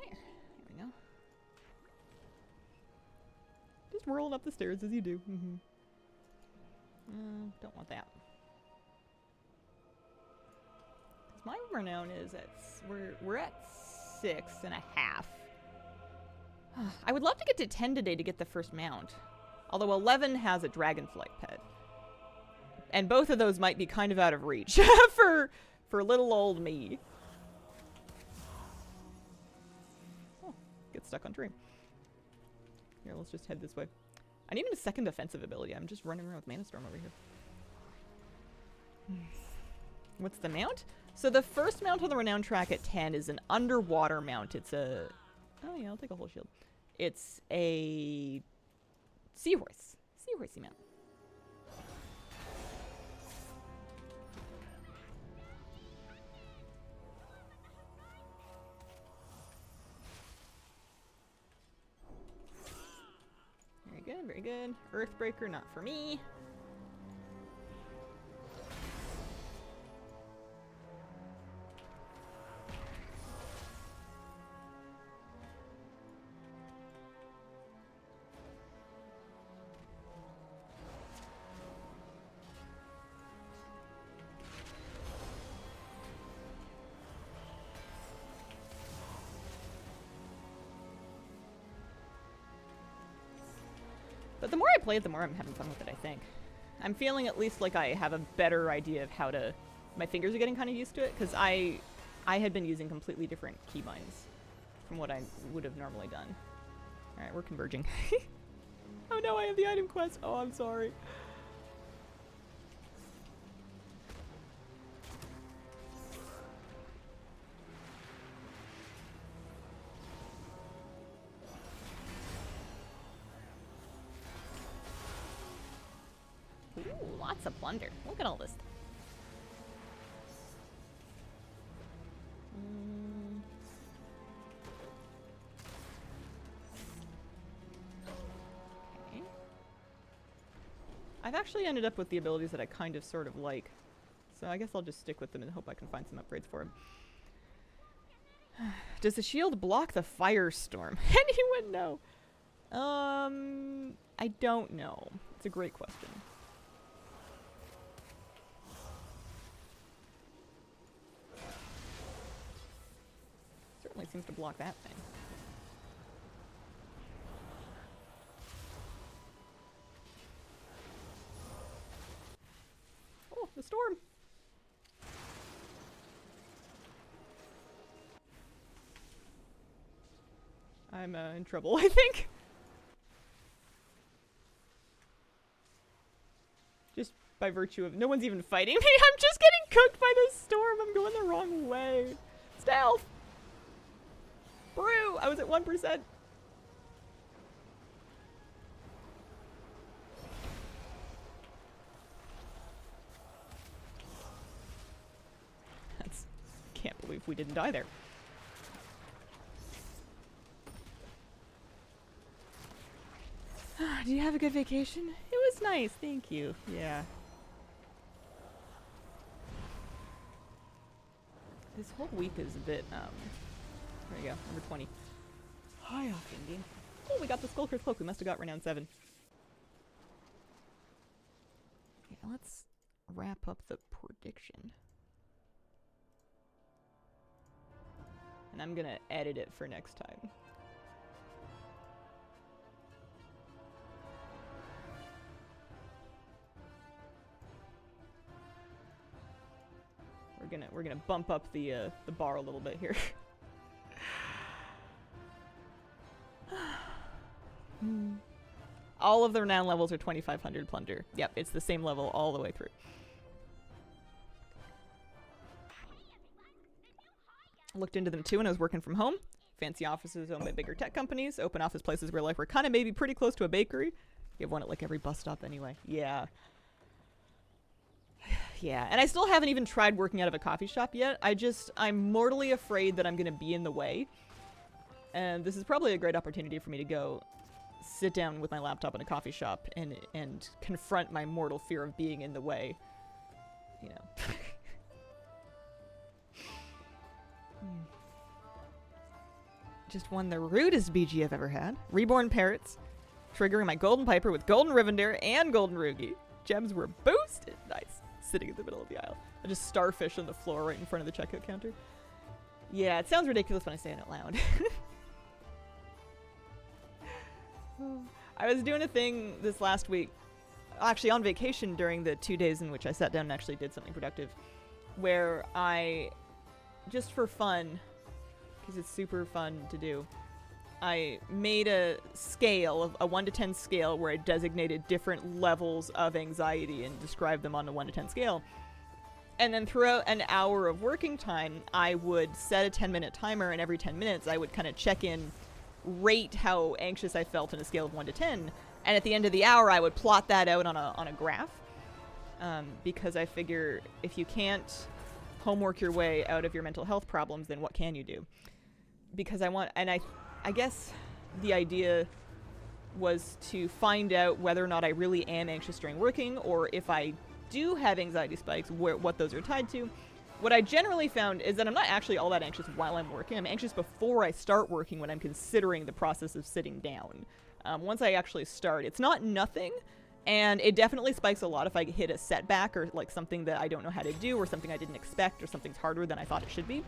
There we go. Just rolling up the stairs as you do. Don't want that. My renown is at... We're at 6.5. I would love to get to 10 today to get the first mount. Although 11 has a dragonflight pet. And both of those might be kind of out of reach for little old me. Oh, get stuck on tree. Here, let's just head this way. I need a second offensive ability. I'm just running around with Plunderstorm over here. What's the mount? So the first mount on the renown track at 10 is an underwater mount. It's a... Oh yeah, I'll take a whole shield. It's a... Seahorse. Seahorsey mount. Very good, very good. Earthbreaker, not for me. But the more I play it, the more I'm having fun with it, I think. I'm feeling at least like I have a better idea of how to... My fingers are getting kind of used to it, because I had been using completely different keybinds from what I would have normally done. Alright, we're converging. Oh no, I have the item quest! Oh, I'm sorry. Ooh, lots of plunder. Look at all this. Okay. I've actually ended up with the abilities that I kind of sort of like. So I guess I'll just stick with them and hope I can find some upgrades for him. Does the shield block the firestorm? Anyone know? I don't know. It's a great question. Certainly seems to block that thing. Oh, the storm! I'm in trouble, I think. by virtue of no one's even fighting me. I'm just getting cooked by this storm. I'm going the wrong way. Stealth. Brew. I was at 1%. Can't believe we didn't die there. Did you have a good vacation? It was nice, thank you. Yeah. This whole week is a bit, there we go, number 20. High octane game. Oh, we got the Skulker's Cloak. We must have got renown 7. Okay, let's wrap up the prediction. And I'm gonna edit it for next time. We're gonna bump up the bar a little bit here. All of the renown levels are 2500 plunder. Yep, it's the same level all the way through. Looked into them too when I was working from home. Fancy offices owned by bigger tech companies. Open office places where like we're kind of maybe pretty close to a bakery. You have one at like every bus stop anyway. Yeah. Yeah, and I still haven't even tried working out of a coffee shop yet. I'm mortally afraid that I'm going to be in the way. And this is probably a great opportunity for me to go sit down with my laptop in a coffee shop and confront my mortal fear of being in the way. You know. Just won the rudest BG I've ever had. Reborn Parrots. Triggering my Golden Piper with Golden Rivendare and Golden Rugi. Gems were boosted. Nice. Sitting in the middle of the aisle. I just starfish on the floor right in front of the checkout counter. Yeah, it sounds ridiculous when I say it out loud. I was doing a thing this last week, actually on vacation during the 2 days in which I sat down and actually did something productive, where I, just for fun, because it's super fun to do, I made a scale, a 1 to 10 scale, where I designated different levels of anxiety and described them on a 1 to 10 scale. And then throughout an hour of working time, I would set a 10-minute timer, and every 10 minutes I would kind of check in, rate how anxious I felt on a scale of 1 to 10. And at the end of the hour, I would plot that out on a graph. Because I figure if you can't homework your way out of your mental health problems, then what can you do? Because I guess the idea was to find out whether or not I really am anxious during working, or if I do have anxiety spikes, what those are tied to. What I generally found is that I'm not actually all that anxious while I'm working. I'm anxious before I start working when I'm considering the process of sitting down. Once I actually start, it's not nothing, and it definitely spikes a lot if I hit a setback or like something that I don't know how to do, or something I didn't expect, or something's harder than I thought it should be.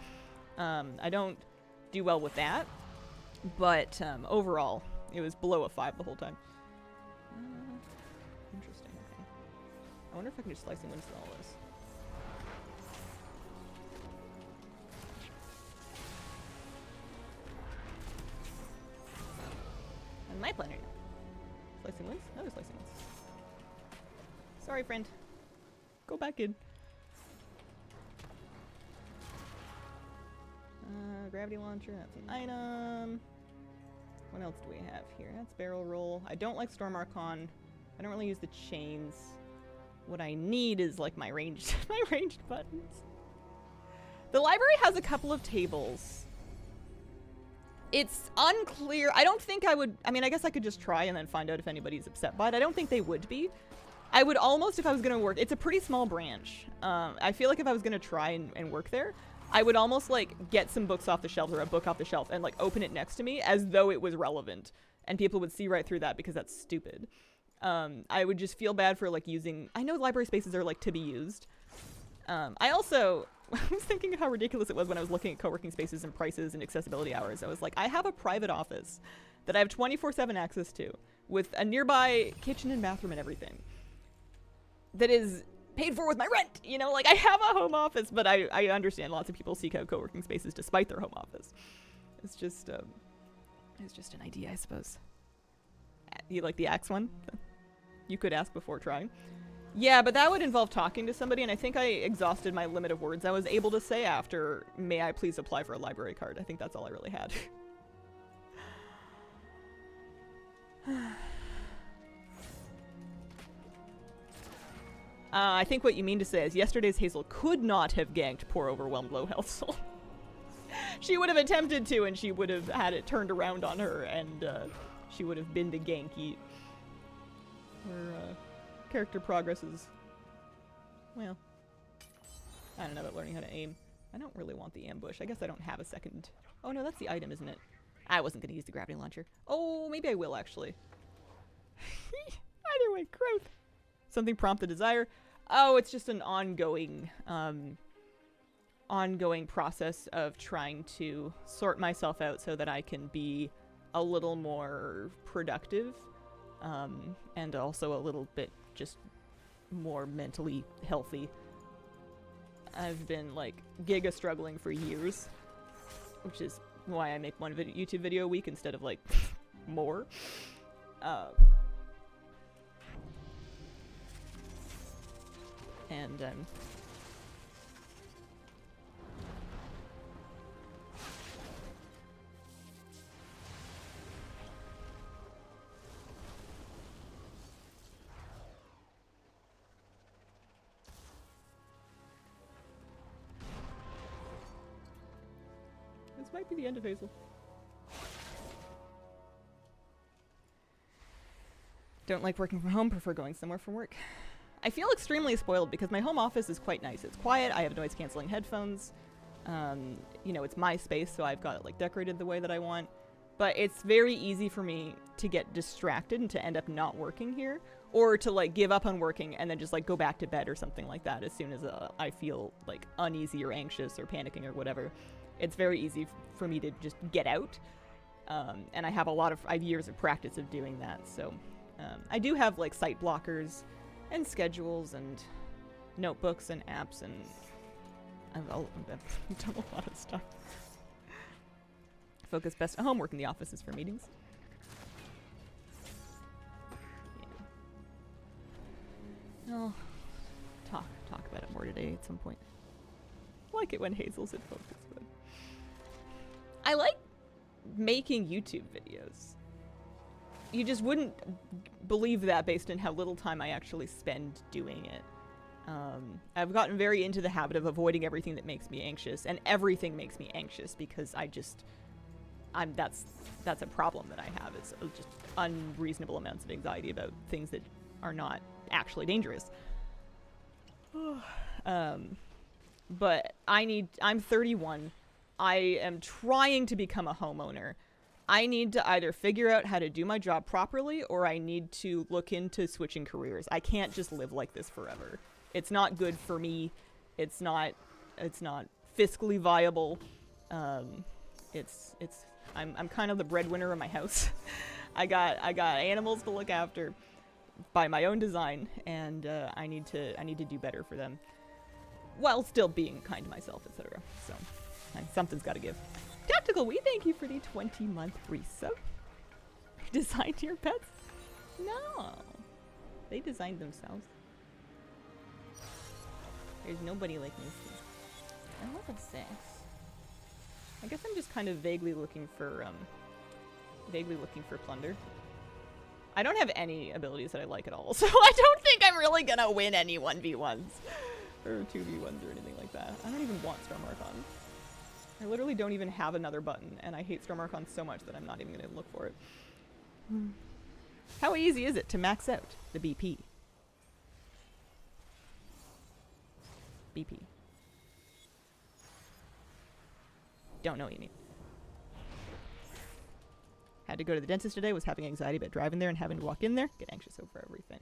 I don't do well with that. But overall, it was below a 5 the whole time. Interesting. Okay. I wonder if I can just slicing winds through all this. And my planner. Slicing winds? Another slicing winds. Sorry, friend. Go back in. Gravity launcher, that's an item. What else do we have here? That's barrel roll. I don't like Storm Archon. I don't really use the chains. What I need is like my ranged buttons. The library has a couple of tables. It's unclear. I don't think I would, I mean, I guess I could just try and then find out if anybody's upset by it. I don't think they would be. I would almost, if I was going to work, it's a pretty small branch. I feel like if I was going to try and work there, I would almost like get some books off the shelves or a book off the shelf and like open it next to me as though it was relevant, and people would see right through that because that's stupid. I would just feel bad for like using, I know library spaces are like to be used. I also, I was thinking of how ridiculous it was when I was looking at co-working spaces and prices and accessibility hours. I was like, I have a private office that I have 24/7 access to with a nearby kitchen and bathroom and everything that is paid for with my rent, you know, like I have a home office, but I understand lots of people seek out co-working spaces despite their home office. It's just an idea, I suppose. You like the axe one? You could ask before trying. Yeah, but that would involve talking to somebody, and I think I exhausted my limit of words I was able to say after, may I please apply for a library card. I think that's all I really had. I think what you mean to say is yesterday's Hazel could not have ganked poor overwhelmed low health soul. She would have attempted to, and she would have had it turned around on her, and she would have been the ganky. Her character progress is, well, I don't know about learning how to aim. I don't really want the ambush. I guess I don't have a second. Oh no, that's the item, isn't it? I wasn't going to use the gravity launcher. Oh, maybe I will actually. Either way, growth. Something prompt the desire. Oh, it's just an ongoing process of trying to sort myself out so that I can be a little more productive, and also a little bit just more mentally healthy. I've been like giga struggling for years, which is why I make one YouTube video a week instead of like more. And this might be the end of Hazel. Don't like working from home, prefer going somewhere from work. I feel extremely spoiled because my home office is quite nice. It's quiet, I have noise cancelling headphones. You know, it's my space, so I've got it like decorated the way that I want. But it's very easy for me to get distracted and to end up not working here, or to like give up on working and then just like go back to bed or something like that as soon as I feel like uneasy or anxious or panicking or whatever. It's very easy for me to just get out. And I have I have years of practice of doing that, so I do have like site blockers and schedules and notebooks and apps, and I've done a lot of stuff. Focus best at home, work in the offices for meetings. Yeah. I'll talk about it more today at some point. I like it when Hazel's in focus mode. I like making YouTube videos. You just wouldn't believe that based on how little time I actually spend doing it. I've gotten very into the habit of avoiding everything that makes me anxious, and everything makes me anxious because that's a problem that I have. It's just unreasonable amounts of anxiety about things that are not actually dangerous. But I'm 31. I am trying to become a homeowner. I need to either figure out how to do my job properly, or I need to look into switching careers. I can't just live like this forever. It's not good for me. It's not fiscally viable. I'm kind of the breadwinner of my house. I got animals to look after by my own design, and I need to do better for them while still being kind to myself, etc. So something's got to give. Tactical, we thank you for the 20-month resub. Designed your pets? No. They designed themselves. There's nobody like Misty. And what is this? I guess I'm just kind of vaguely looking for plunder. I don't have any abilities that I like at all, so I don't think I'm really gonna win any 1v1s. Or 2v1s or anything like that. I don't even want Storm Archon. I literally don't even have another button, and I hate Storm Archon so much that I'm not even going to look for it. How easy is it to max out the BP? BP. Don't know what you mean. Had to go to the dentist today, was having anxiety about driving there and having to walk in there. Get anxious over everything.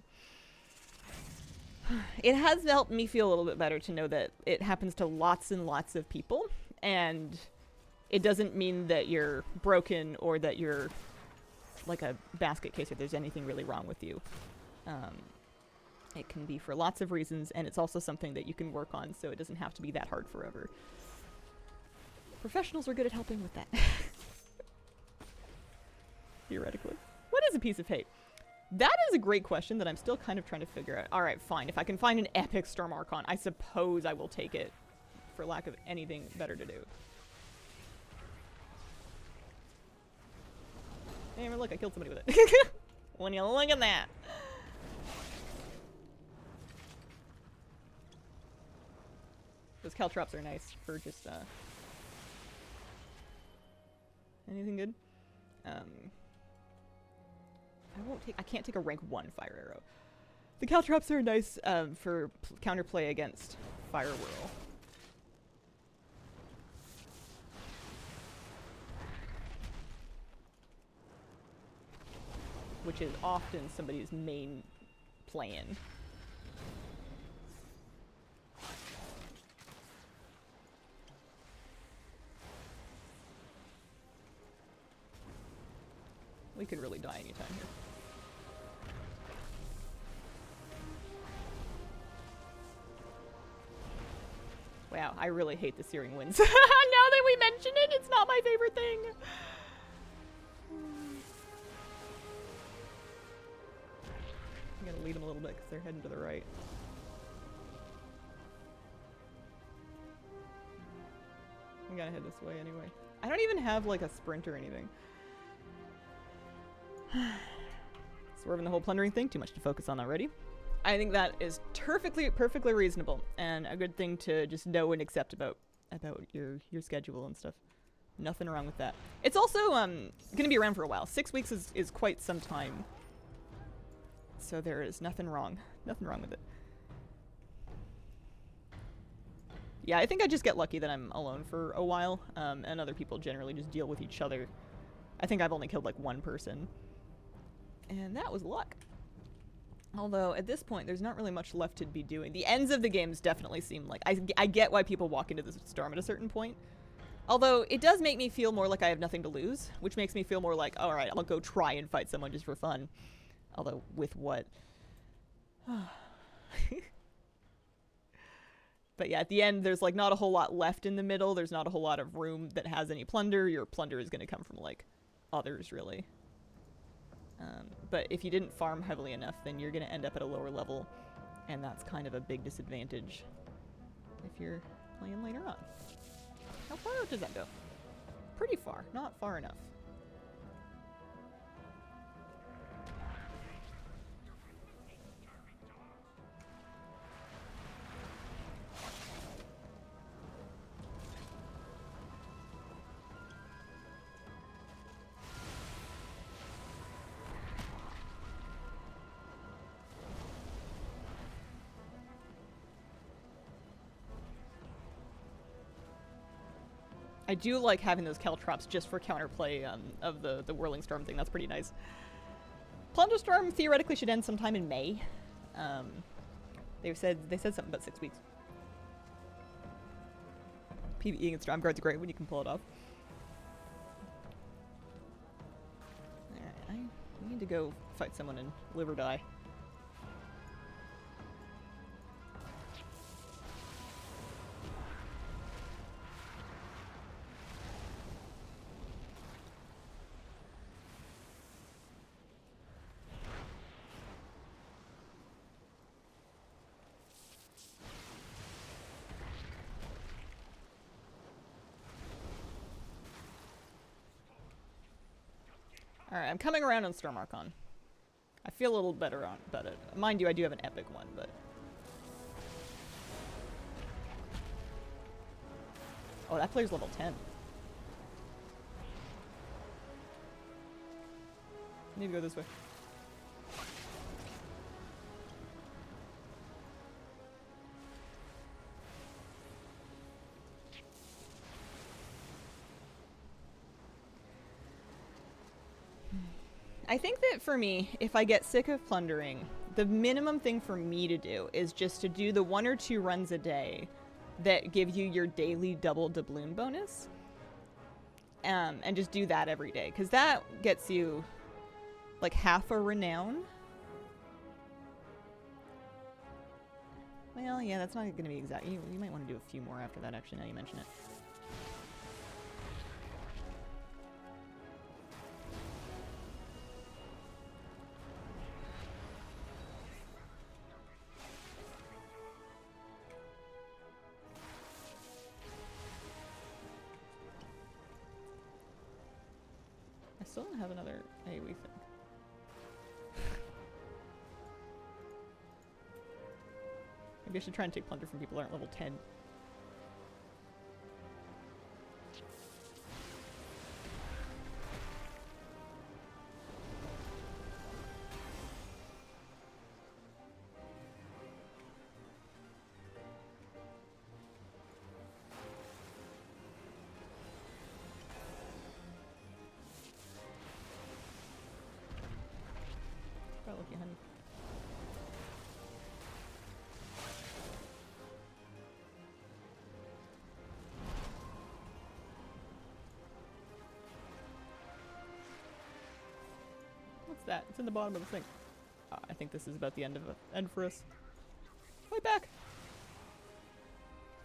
It has helped me feel a little bit better to know that it happens to lots and lots of people. And it doesn't mean that you're broken or that you're like a basket case or there's anything really wrong with you. It can be for lots of reasons, and it's also something that you can work on, so it doesn't have to be that hard forever. Professionals are good at helping with that. Theoretically. What is a piece of hate? That is a great question that I'm still kind of trying to figure out. Alright, fine. If I can find an epic Storm Archon, I suppose I will take it for lack of anything better to do. Hey, look, I killed somebody with it. When you look at that. Those caltrops are nice for just, anything good? I can't take a rank 1 fire arrow. The caltrops are nice, for counterplay against Fire Whirl. Which is often somebody's main plan. We could really die anytime here. Wow, I really hate the Searing Winds. Now that we mention it, it's not my favorite thing. I'm gonna lead them a little bit because they're heading to the right. I'm gonna head this way anyway. I don't even have like a sprint or anything. Swerving the whole plundering thing, too much to focus on already. I think that is perfectly reasonable and a good thing to just know and accept about your schedule and stuff. Nothing wrong with that. It's also gonna be around for a while. 6 weeks is quite some time. So there is nothing wrong. Nothing wrong with it. Yeah, I think I just get lucky that I'm alone for a while, and other people generally just deal with each other. I think I've only killed like 1 person. And that was luck. Although, at this point, there's not really much left to be doing. The ends of the games definitely seem like... I get why people walk into this storm at a certain point. Although, it does make me feel more like I have nothing to lose, which makes me feel more like, alright, I'll go try and fight someone just for fun. Although, with what? But yeah, at the end, there's like not a whole lot left in the middle. There's not a whole lot of room that has any plunder. Your plunder is going to come from like others, really. But if you didn't farm heavily enough, then you're going to end up at a lower level. And that's kind of a big disadvantage if you're playing later on. How far out does that go? Pretty far, not far enough. I do like having those caltrops just for counterplay of the Whirling Storm thing. That's pretty nice. Plunderstorm theoretically should end sometime in May. They said something about 6 weeks. PvE against Storm Guard's great when you can pull it off. Alright, I need to go fight someone and live or die. Alright, I'm coming around on Storm Archon. I feel a little better about it. Mind you, I do have an epic one, but... Oh, that player's level 10. I need to go this way. I think that for me, if I get sick of plundering, the minimum thing for me to do is just to do the 1 or 2 runs a day that give you your daily double doubloon bonus. And just do that every day, because that gets you like half a renown. Well, yeah, that's not going to be exact. You might want to do a few more after that, actually, now you mention it. still don't have another AoE thing. Maybe I should try and take plunder from people who aren't level 10. Lucky honey. What's that? It's in the bottom of the thing. I think this is about the end for us. Fight back!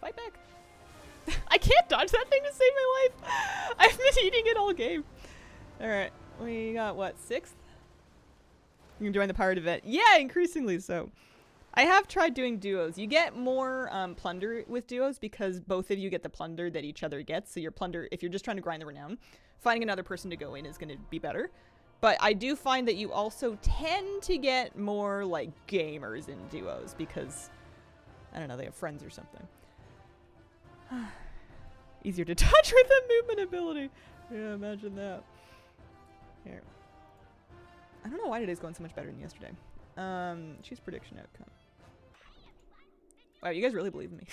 Fight back! I can't dodge that thing to save my life! I've been eating it all game. Alright, we got what, 6th? You can join the pirate event. Yeah, increasingly so. I have tried doing duos. You get more plunder with duos because both of you get the plunder that each other gets. So your plunder, if you're just trying to grind the renown, finding another person to go in is going to be better. But I do find that you also tend to get more like gamers in duos because, I don't know, they have friends or something. Easier to touch with a movement ability. Yeah, imagine that. Here. I don't know why today's going so much better than yesterday. Choose prediction outcome. Wow, you guys really believe in me.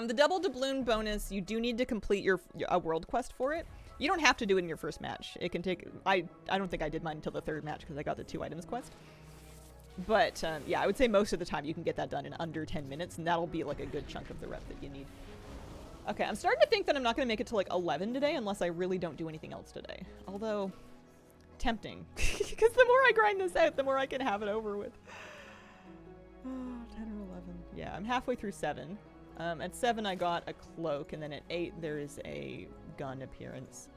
The double doubloon bonus, you do need to complete a world quest for it. You don't have to do it in your first match. It can take... I don't think I did mine until the 3rd match because I got the 2 items quest. But, yeah, I would say most of the time you can get that done in under 10 minutes, and that'll be like a good chunk of the rep that you need. Okay, I'm starting to think that I'm not going to make it to like 11 today unless I really don't do anything else today. Although, tempting. Because the more I grind this out, the more I can have it over with. Oh, 10 or 11. Yeah, I'm halfway through 7. At 7 I got a cloak, and then at 8 there is a gun appearance.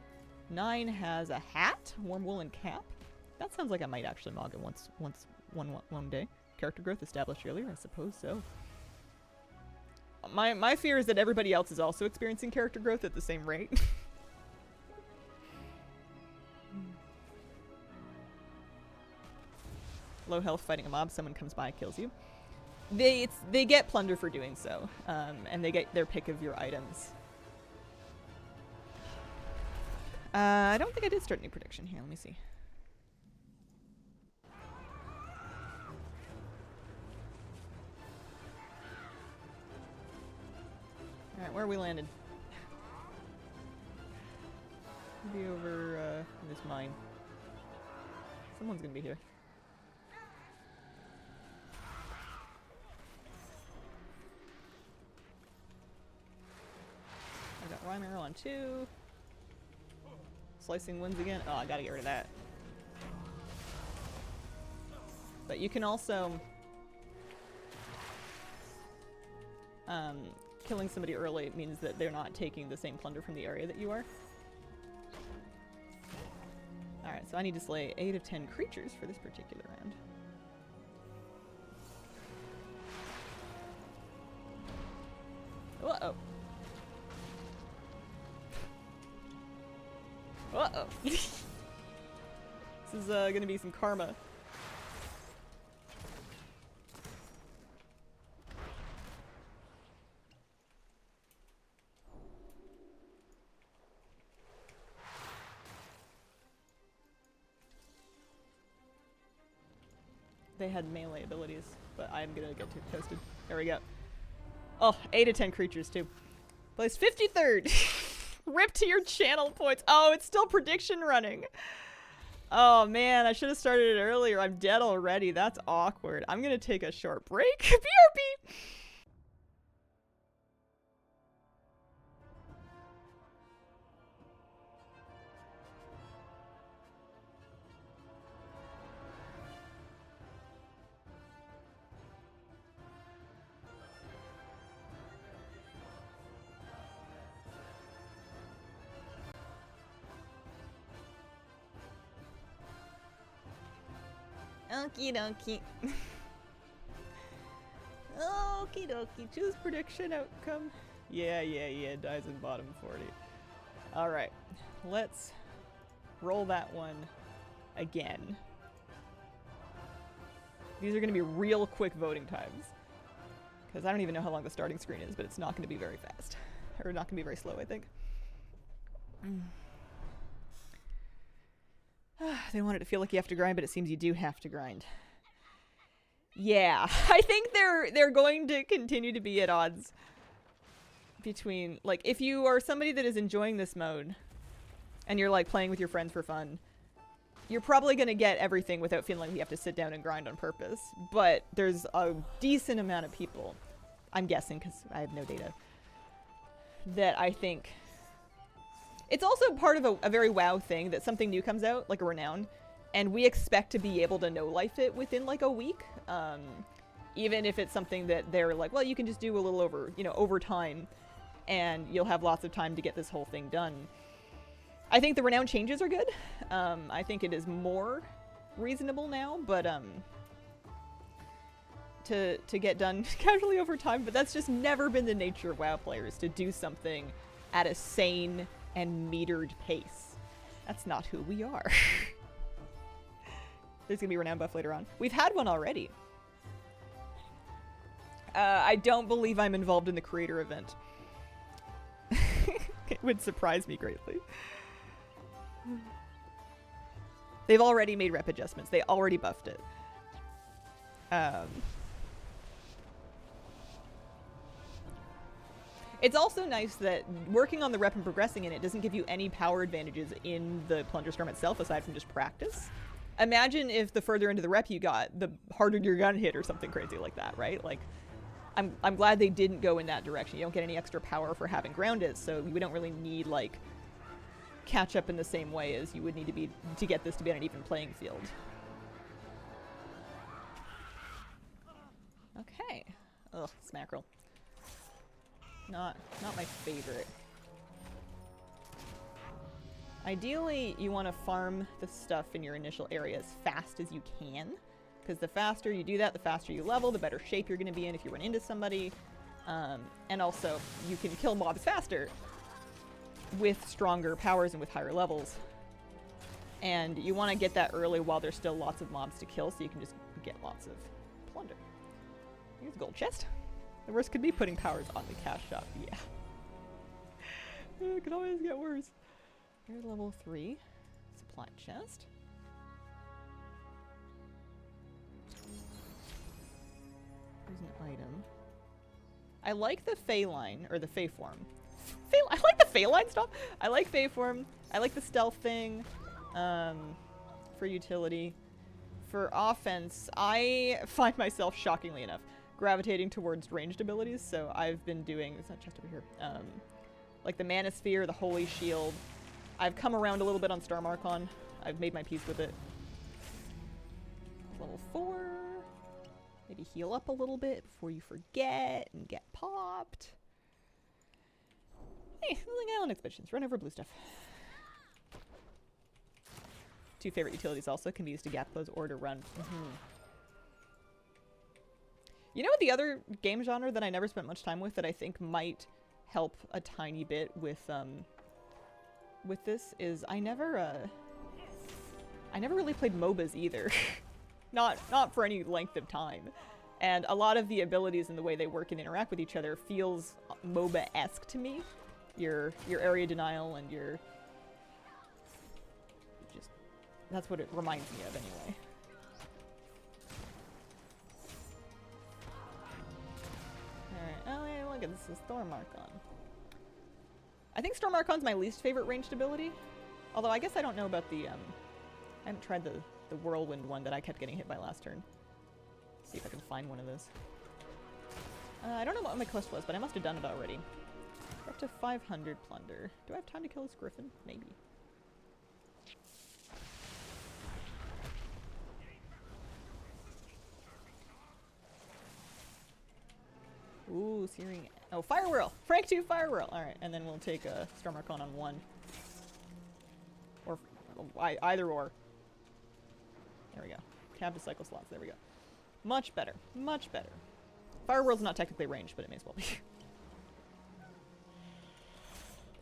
9 has a hat, warm woolen cap. That sounds like I might actually mog it one day. Character growth established earlier? I suppose so. My fear is that everybody else is also experiencing character growth at the same rate. Low health fighting a mob, someone comes by, kills you. They get plunder for doing so, and they get their pick of your items. I don't think I did start a new prediction here. Let me see. Alright, where are we landed? Be over in this mine. Someone's gonna be here. I got Rhyme Arrow on 2. Slicing wins again. Oh, I gotta get rid of that. But you can also... killing somebody early means that they're not taking the same plunder from the area that you are. Alright, so I need to slay 8 of 10 creatures for this particular round. Uh-oh. Uh-oh. This is gonna be some karma. They had melee abilities, but I'm gonna get too toasted. There we go. Oh, 8 of 10 creatures too. Place 53rd. Rip to your channel points. Oh, it's still prediction running. Oh man, I should have started it earlier. I'm dead already. That's awkward. I'm gonna take a short break. BRB! Okie dokie. Okie dokie. Choose prediction outcome. Yeah. Dies in bottom 40. Alright. Let's roll that one again. These are going to be real quick voting times. Because I don't even know how long the starting screen is, but it's not going to be very fast. Or not going to be very slow, I think. They want it to feel like you have to grind, but it seems you do have to grind. Yeah, I think they're going to continue to be at odds between, like, if you are somebody that is enjoying this mode and you're like playing with your friends for fun, you're probably going to get everything without feeling like you have to sit down and grind on purpose. But there's a decent amount of people, I'm guessing because I have no data, that I think it's also part of a very WoW thing that something new comes out, like a renown, and we expect to be able to know life it within like a week. Even if it's something that they're like, well, you can just do a little over time, and you'll have lots of time to get this whole thing done. I think the renown changes are good. I think it is more reasonable now, but to get done casually over time, but that's just never been the nature of WoW players, to do something at a sane and metered pace. That's not who we are. There's gonna be a renown buff later on. We've had one already. I don't believe I'm involved in the creator event. It would surprise me greatly. They've already made rep adjustments. They already buffed it. It's also nice that working on the rep and progressing in it doesn't give you any power advantages in the Plunderstorm itself aside from just practice. Imagine if the further into the rep you got, the harder your gun hit or something crazy like that, right? Like, I'm glad they didn't go in that direction. You don't get any extra power for having grounded, so we don't really need, like, catch up in the same way as you would need to be to get this to be on an even playing field. Okay. Ugh, smackerel. Not my favorite. Ideally, you want to farm the stuff in your initial area as fast as you can, because the faster you do that, the faster you level, the better shape you're going to be in if you run into somebody. And also, you can kill mobs faster with stronger powers and with higher levels. And you want to get that early while there's still lots of mobs to kill, so you can just get lots of plunder. Here's a gold chest. The worst could be putting powers on the cash shop. Yeah. It could always get worse. Here's level 3. Supply chest. Here's an item. I like the Fey line, or the Fey form. I like the Fey line stuff. I like Fey form. I like the stealth thing. For utility. For offense, I find myself, shockingly enough, gravitating towards ranged abilities, so I've been doing, there's that chest over here, like the Manosphere, the Holy Shield. I've come around a little bit on Star Marcon. I've made my peace with it. Level 4. Maybe heal up a little bit before you forget and get popped. Hey, Lilling Island expeditions. Run over blue stuff. 2 favorite utilities also can be used to gap close or to run. You know what the other game genre that I never spent much time with that I think might help a tiny bit with this is I never really played MOBAs either. not for any length of time. And a lot of the abilities and the way they work and interact with each other feels MOBA-esque to me. Your area denial and your just that's what it reminds me of anyway. Oh, yeah, look at this is Storm Archon. I think Storm Archon's my least favorite ranged ability. Although I guess I don't know about the, I haven't tried the Whirlwind one that I kept getting hit by last turn. Let's see if I can find one of those. I don't know what my quest was, but I must have done it already. We're up to 500 plunder. Do I have time to kill this griffin? Maybe. Ooh, Searing. Oh, Fire Whirl! Frank 2 Fire Whirl! Alright, and then we'll take a Storm Archon on 1. Or either or. There we go. Tab to cycle slots. There we go. Much better. Much better. Fire World's not technically ranged, but it may as well be.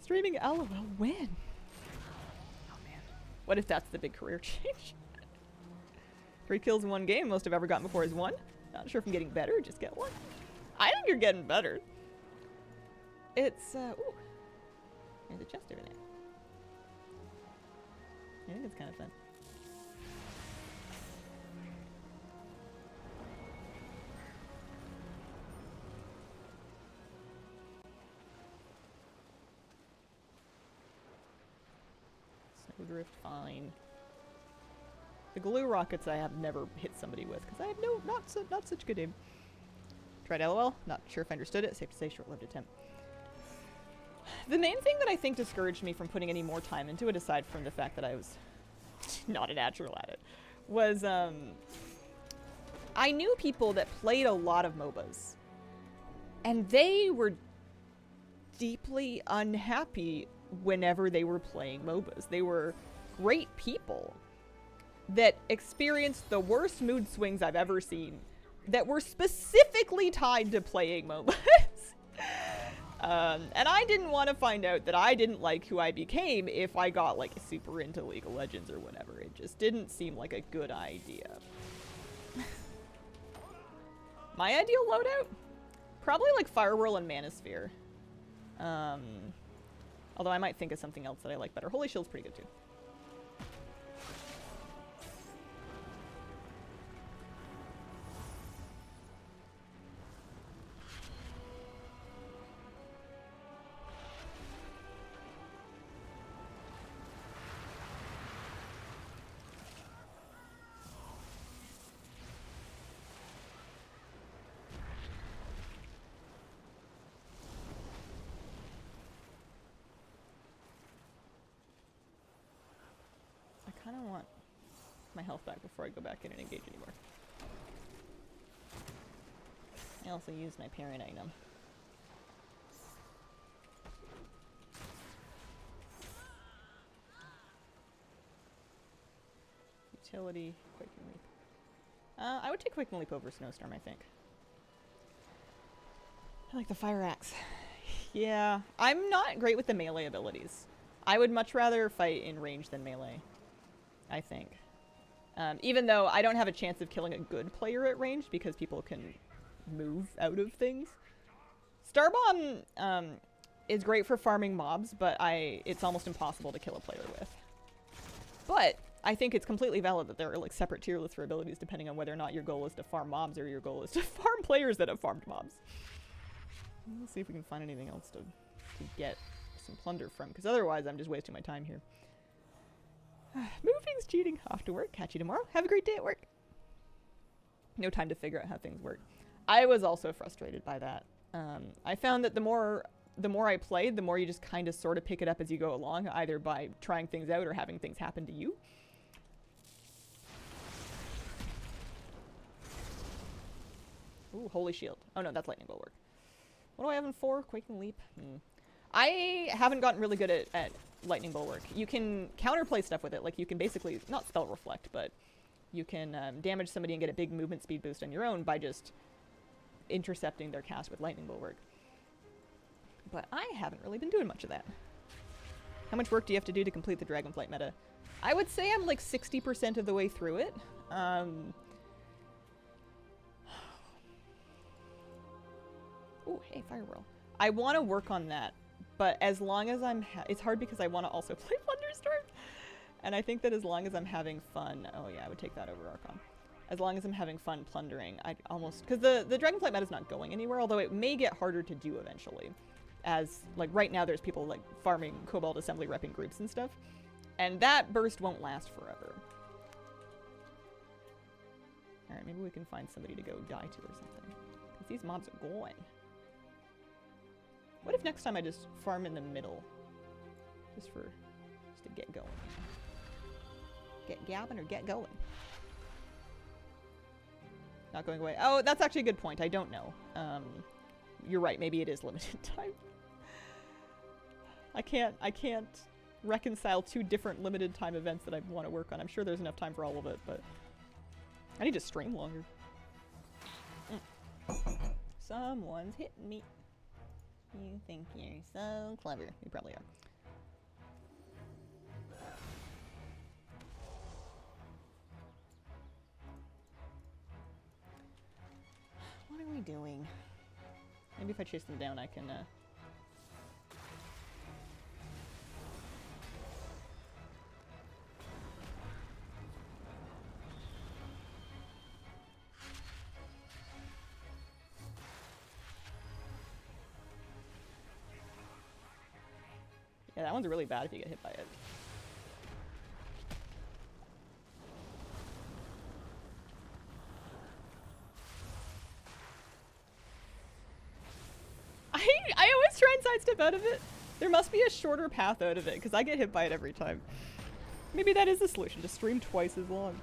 Streaming LOL when? Oh man. What if that's the big career change? 3 kills in 1 game, most I've ever gotten before is 1. Not sure if I'm getting better, just get 1. I think you're getting better. It's, ooh. There's a chest over there. I think it's kind of fun. Snowdrift, fine. The glue rockets I have never hit somebody with because I have not such good aim. Tried LOL. Not sure if I understood it. Safe to say, short-lived attempt. The main thing that I think discouraged me from putting any more time into it, aside from the fact that I was not a natural at it, was I knew people that played a lot of MOBAs, and they were deeply unhappy whenever they were playing MOBAs. They were great people that experienced the worst mood swings I've ever seen that were specifically tied to playing MOBAs. And I didn't want to find out that I didn't like who I became if I got like super into League of Legends or whatever. It just didn't seem like a good idea. My ideal loadout? Probably like Firewhirl and Manosphere. Although I might think of something else that I like better. Holy Shield's pretty good too. I kind of want my health back before I go back in and engage anymore. I also used my parent item. Utility, Quick and Leap. I would take Quick and Leap over Snowstorm, I think. I like the Fire Axe. Yeah, I'm not great with the melee abilities. I would much rather fight in range than melee, I think. Even though I don't have a chance of killing a good player at range because people can move out of things. Starbomb is great for farming mobs, but it's almost impossible to kill a player with. But I think it's completely valid that there are like separate tier lists for abilities depending on whether or not your goal is to farm mobs or your goal is to farm players that have farmed mobs. Let's see if we can find anything else to get some plunder from, because otherwise I'm just wasting my time here. Moving's cheating. Off to work. Catch you tomorrow. Have a great day at work. No time to figure out how things work. I was also frustrated by that. I found that the more I played, the more you just kind of sort of pick it up as you go along, either by trying things out or having things happen to you. Ooh, Holy Shield. Oh no, that's Lightning Bulwark. What do I have in 4? Quake and Leap? I haven't gotten really good at Lightning Bulwark. You can counterplay stuff with it. Like, you can basically, not spell reflect, but you can damage somebody and get a big movement speed boost on your own by just intercepting their cast with Lightning Bulwark. But I haven't really been doing much of that. How much work do you have to do to complete the Dragonflight meta? I would say I'm like 60% of the way through it. Oh, hey, Firewhirl. I want to work on that, but as long as I'm... it's hard because I want to also play Plunderstorm. And I think that as long as I'm having fun... oh yeah, I would take that over Archon. As long as I'm having fun plundering, I'd almost... because the Dragonflight meta is not going anywhere, although it may get harder to do eventually. As, like, right now there's people, like, farming Cobalt Assembly repping groups and stuff. And that burst won't last forever. Alright, maybe we can find somebody to go die to or something. Because these mobs are going. What if next time I just farm in the middle? Just to get going. Get gabbing or get going? Not going away. Oh, that's actually a good point. I don't know. You're right. Maybe it is limited time. I can't reconcile 2 different limited time events that I want to work on. I'm sure there's enough time for all of it, but I need to stream longer. Someone's hitting me. You think you're so clever. You probably are. What are we doing? Maybe if I chase them down, I can, Yeah, that one's really bad if you get hit by it. I always try and sidestep out of it. There must be a shorter path out of it, because I get hit by it every time. Maybe that is the solution, to stream twice as long.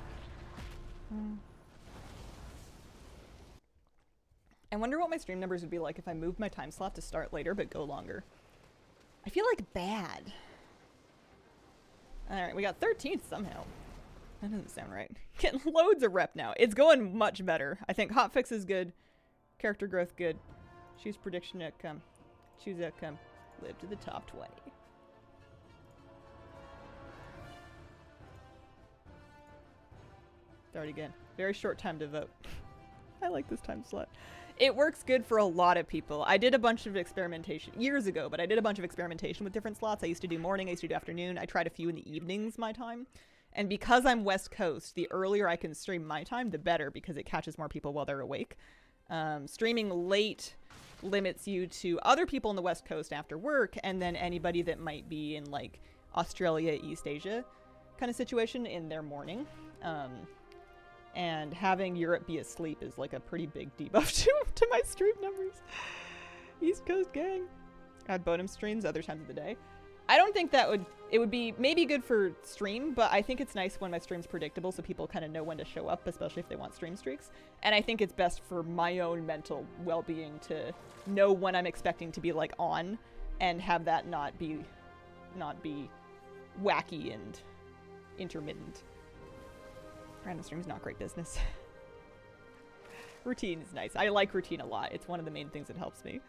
I wonder what my stream numbers would be like if I moved my time slot to start later but go longer. I feel like bad. Alright, we got 13th somehow. That doesn't sound right. Getting loads of rep now. It's going much better. I think hotfix is good. Character growth good. Choose prediction outcome. Choose outcome. Live to the top 20. Start again. Very short time to vote. I like this time slot. It works good for a lot of people. I did a bunch of experimentation years ago, but I did a bunch of experimentation with different slots. I used to do morning, I used to do afternoon. I tried a few in the evenings my time. And because I'm West Coast, the earlier I can stream my time, the better, because it catches more people while they're awake. Streaming late limits you to other people in the West Coast after work, and then anybody that might be in like Australia, East Asia kind of situation in their morning. And having Europe be asleep is like a pretty big debuff to my stream numbers. East Coast gang. Add bonus streams other times of the day. I don't think that it would be maybe good for stream, but I think it's nice when my stream's predictable so people kind of know when to show up, especially if they want stream streaks. And I think it's best for my own mental well-being to know when I'm expecting to be like on and have that not be wacky and intermittent. Random stream's not great business. Routine is nice. I like routine a lot. It's one of the main things that helps me.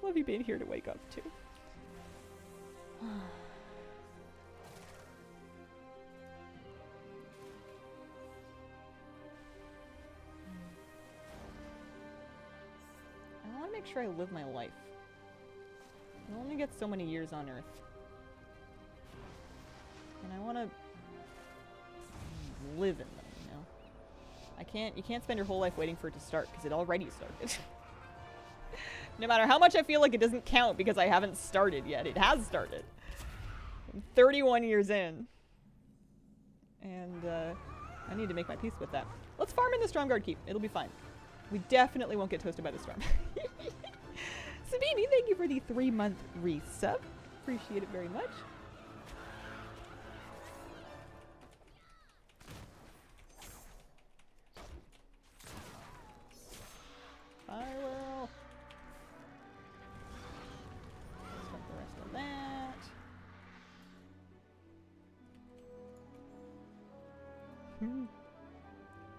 Love you being here to wake up too. I want to make sure I live my life. I only get so many years on Earth. And I want to live in them, you know? You can't spend your whole life waiting for it to start, because it already started. No matter how much I feel like it doesn't count because I haven't started yet, it has started. I'm 31 years in. And, I need to make my peace with that. Let's farm in the Stromguard Keep. It'll be fine. We definitely won't get toasted by the storm. Sabini, thank you for the 3-month resub. Appreciate it very much. Firewall. Start the rest of that.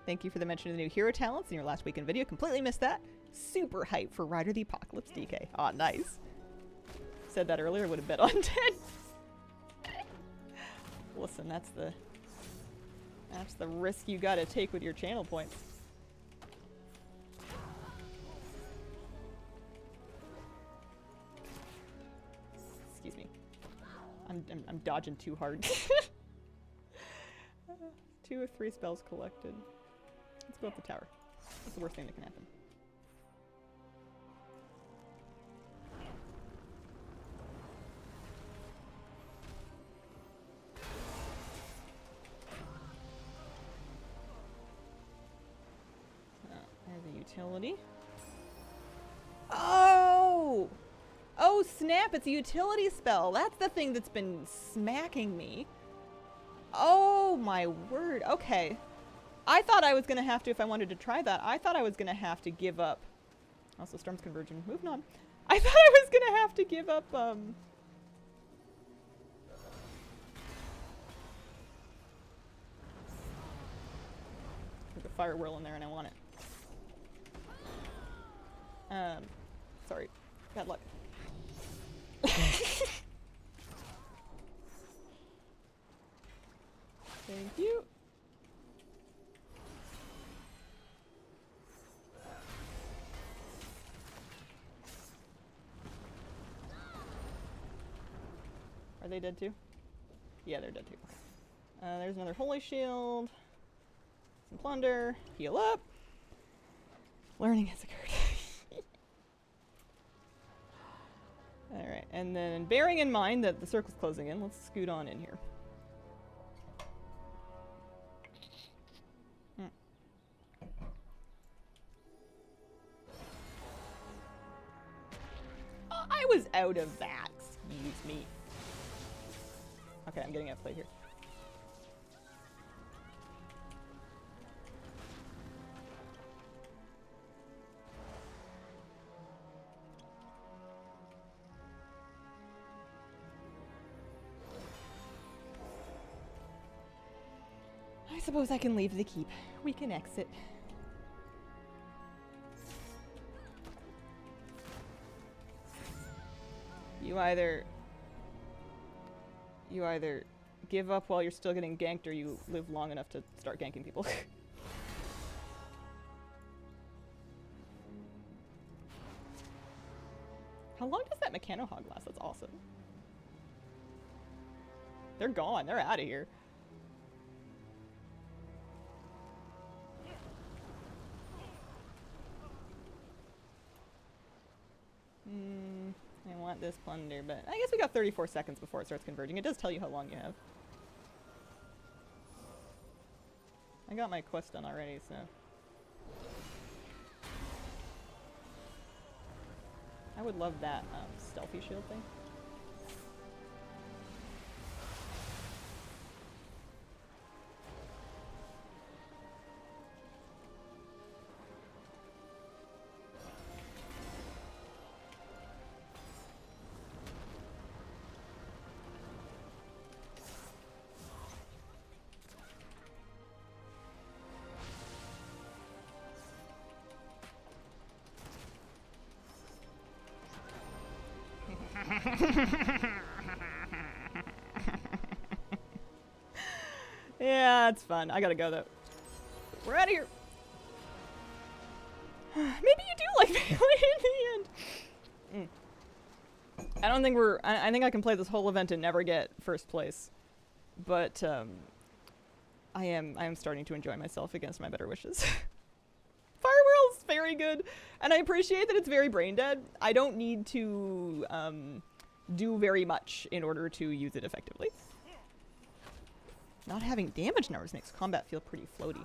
Thank you for the mention of the new hero talents in your last weekend video. Completely missed that. Super hype for Rider the Apocalypse DK. Aw, nice. Said that earlier, would have bet on 10. Listen, that's the risk you gotta take with your channel points. Excuse me. I'm dodging too hard. 2 of 3 spells collected. Let's go up the tower. That's the worst thing that can happen. There's a utility. Oh! Oh, snap! It's a utility spell. That's the thing that's been smacking me. Oh, my word. Okay. I thought I was going to have to, if I wanted to try that, I thought I was going to have to give up. Also, Storm's Converging. Moving on. I thought I was going to have to give up, the Fire Whirl in there, and I want it. Sorry. Bad luck. Thank you. Are they dead too? Yeah, they're dead too. There's another holy shield. Some plunder. Heal up. Learning has occurred. Alright, and then bearing in mind that the circle's closing in, let's scoot on in here. Oh, I was out of that. Excuse me. Okay, I'm getting outplayed here. I suppose I can leave the keep. We can exit. You either give up while you're still getting ganked, or you live long enough to start ganking people. How long does that Mechano Hog last? That's awesome. They're gone. They're out of here. I want this plunder, but I guess we got 34 seconds before it starts converging. It does tell you how long you have. I got my quest done already, so... I would love that stealthy shield thing. Yeah, it's fun. I gotta go though. We're out of here. Maybe you do like Melee in the end. I don't think we're... I think I can play this whole event and never get first place. But I am starting to enjoy myself against my better wishes. Firewhirl's very good, and I appreciate that it's very brain dead. I don't need to do very much in order to use it effectively. Not having damage numbers makes combat feel pretty floaty.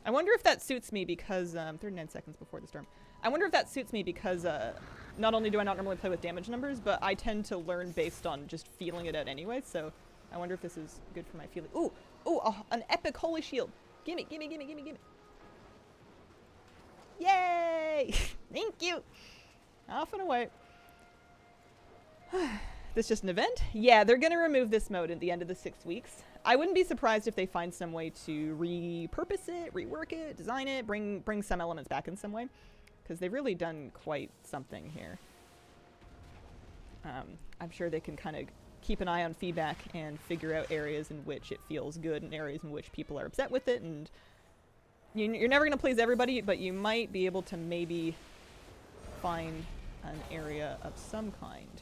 I wonder if that suits me because 39 seconds before the storm. I wonder if that suits me because not only do I not normally play with damage numbers, but I tend to learn based on just feeling it out anyway. So I wonder if this is good for my feeling. Ooh, an epic holy shield. Gimme, gimme, gimme, gimme, gimme. Yay! Thank you. Off and away. This just an event? Yeah, they're gonna remove this mode at the end of the 6 weeks. I wouldn't be surprised if they find some way to repurpose it, rework it, design it, bring some elements back in some way. Because they've really done quite something here. I'm sure they can kind of keep an eye on feedback and figure out areas in which it feels good and areas in which people are upset with it. And you're never going to please everybody, but you might be able to maybe find an area of some kind.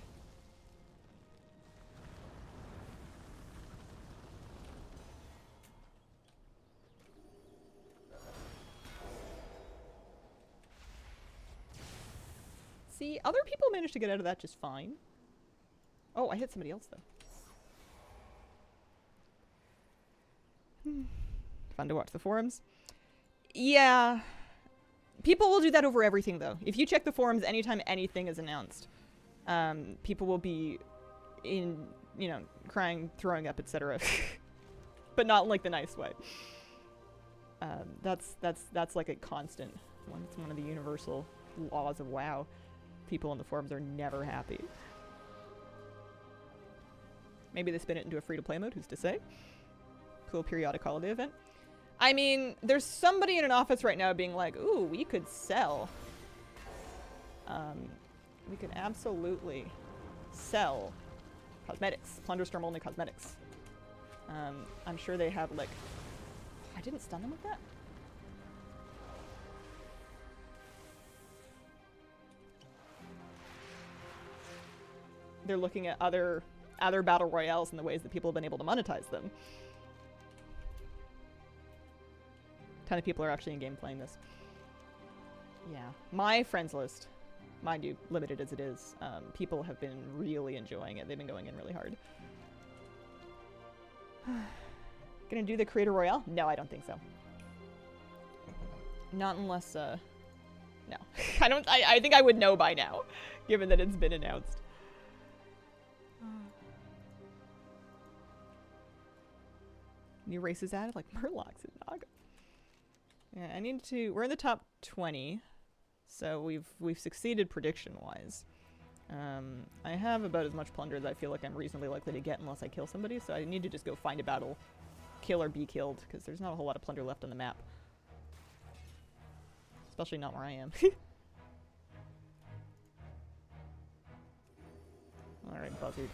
See, other people managed to get out of that just fine. Oh, I hit somebody else, though. Fun to watch the forums. Yeah. People will do that over everything, though. If you check the forums anytime anything is announced, people will be crying, throwing up, etc. But not in, like, the nice way. That's like a constant one. It's one of the universal laws of WoW. People on the forums are never happy. Maybe they spin it into a free-to-play mode, who's to say? Cool periodic holiday event. I mean, there's somebody in an office right now being like, ooh, we could sell. We could absolutely sell cosmetics. Plunderstorm only cosmetics. I'm sure they have, like... I didn't stun them with that? They're looking at other battle royales and the ways that people have been able to monetize them. A ton of people are actually in game playing this. Yeah. My friends list, mind you, limited as it is, people have been really enjoying it. They've been going in really hard. Gonna do the Creator Royale? No, I don't think so. Not unless, no. I think I would know by now, given that it's been announced. New races added, like Murlocs and Naga. Yeah, I need to... We're in the top 20, so we've succeeded prediction-wise. I have about as much plunder as I feel like I'm reasonably likely to get unless I kill somebody, so I need to just go find a battle, kill or be killed, because there's not a whole lot of plunder left on the map. Especially not where I am. Alright, buzzard.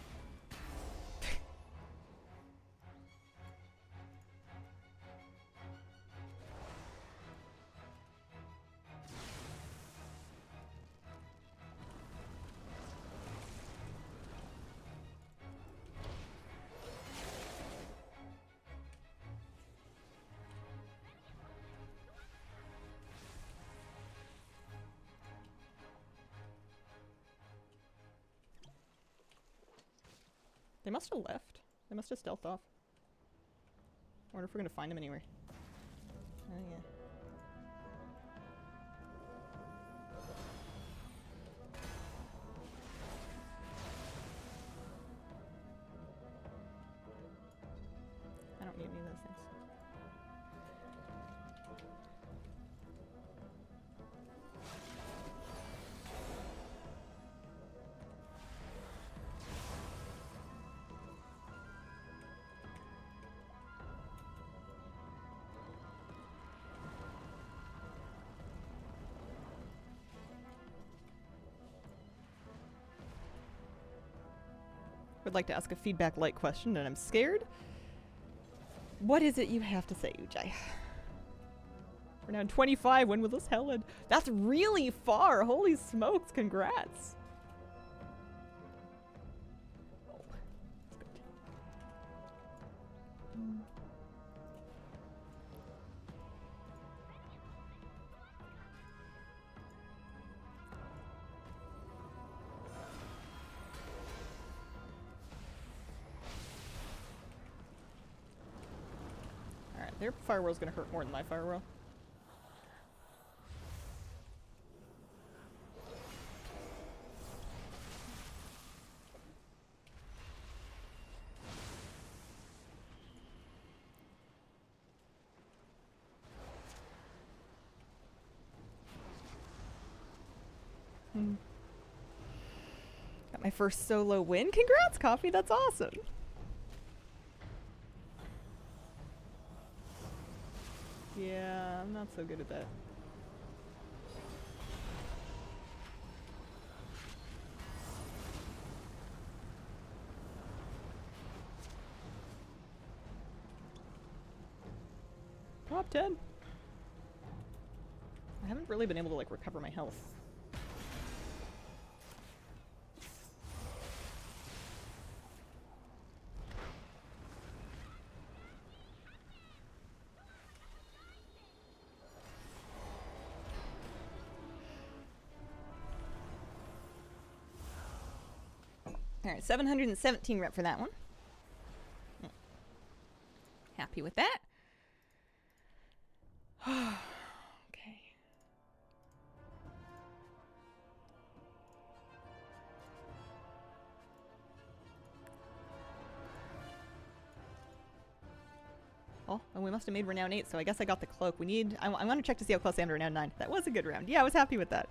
They must have left. They must have stealthed off. I wonder if we're gonna find them anywhere. Oh yeah. I don't need any of those things. Would like to ask a feedback-like question, and I'm scared. What is it you have to say, Ujai? We're now 25. When will this hell end? That's really far. Holy smokes! Congrats. Oh, that's good. Their firewall's gonna hurt more than my firewall. Got my first solo win. Congrats, Coffee. That's awesome. Yeah, I'm not so good at that. Top 10. I haven't really been able to, like, recover my health. Alright, 717 rep for that one. Happy with that. Okay. Oh, and we must have made renown 8, so I guess I got the cloak. We need... I want to check to see how close I am to renown 9. That was a good round. Yeah, I was happy with that.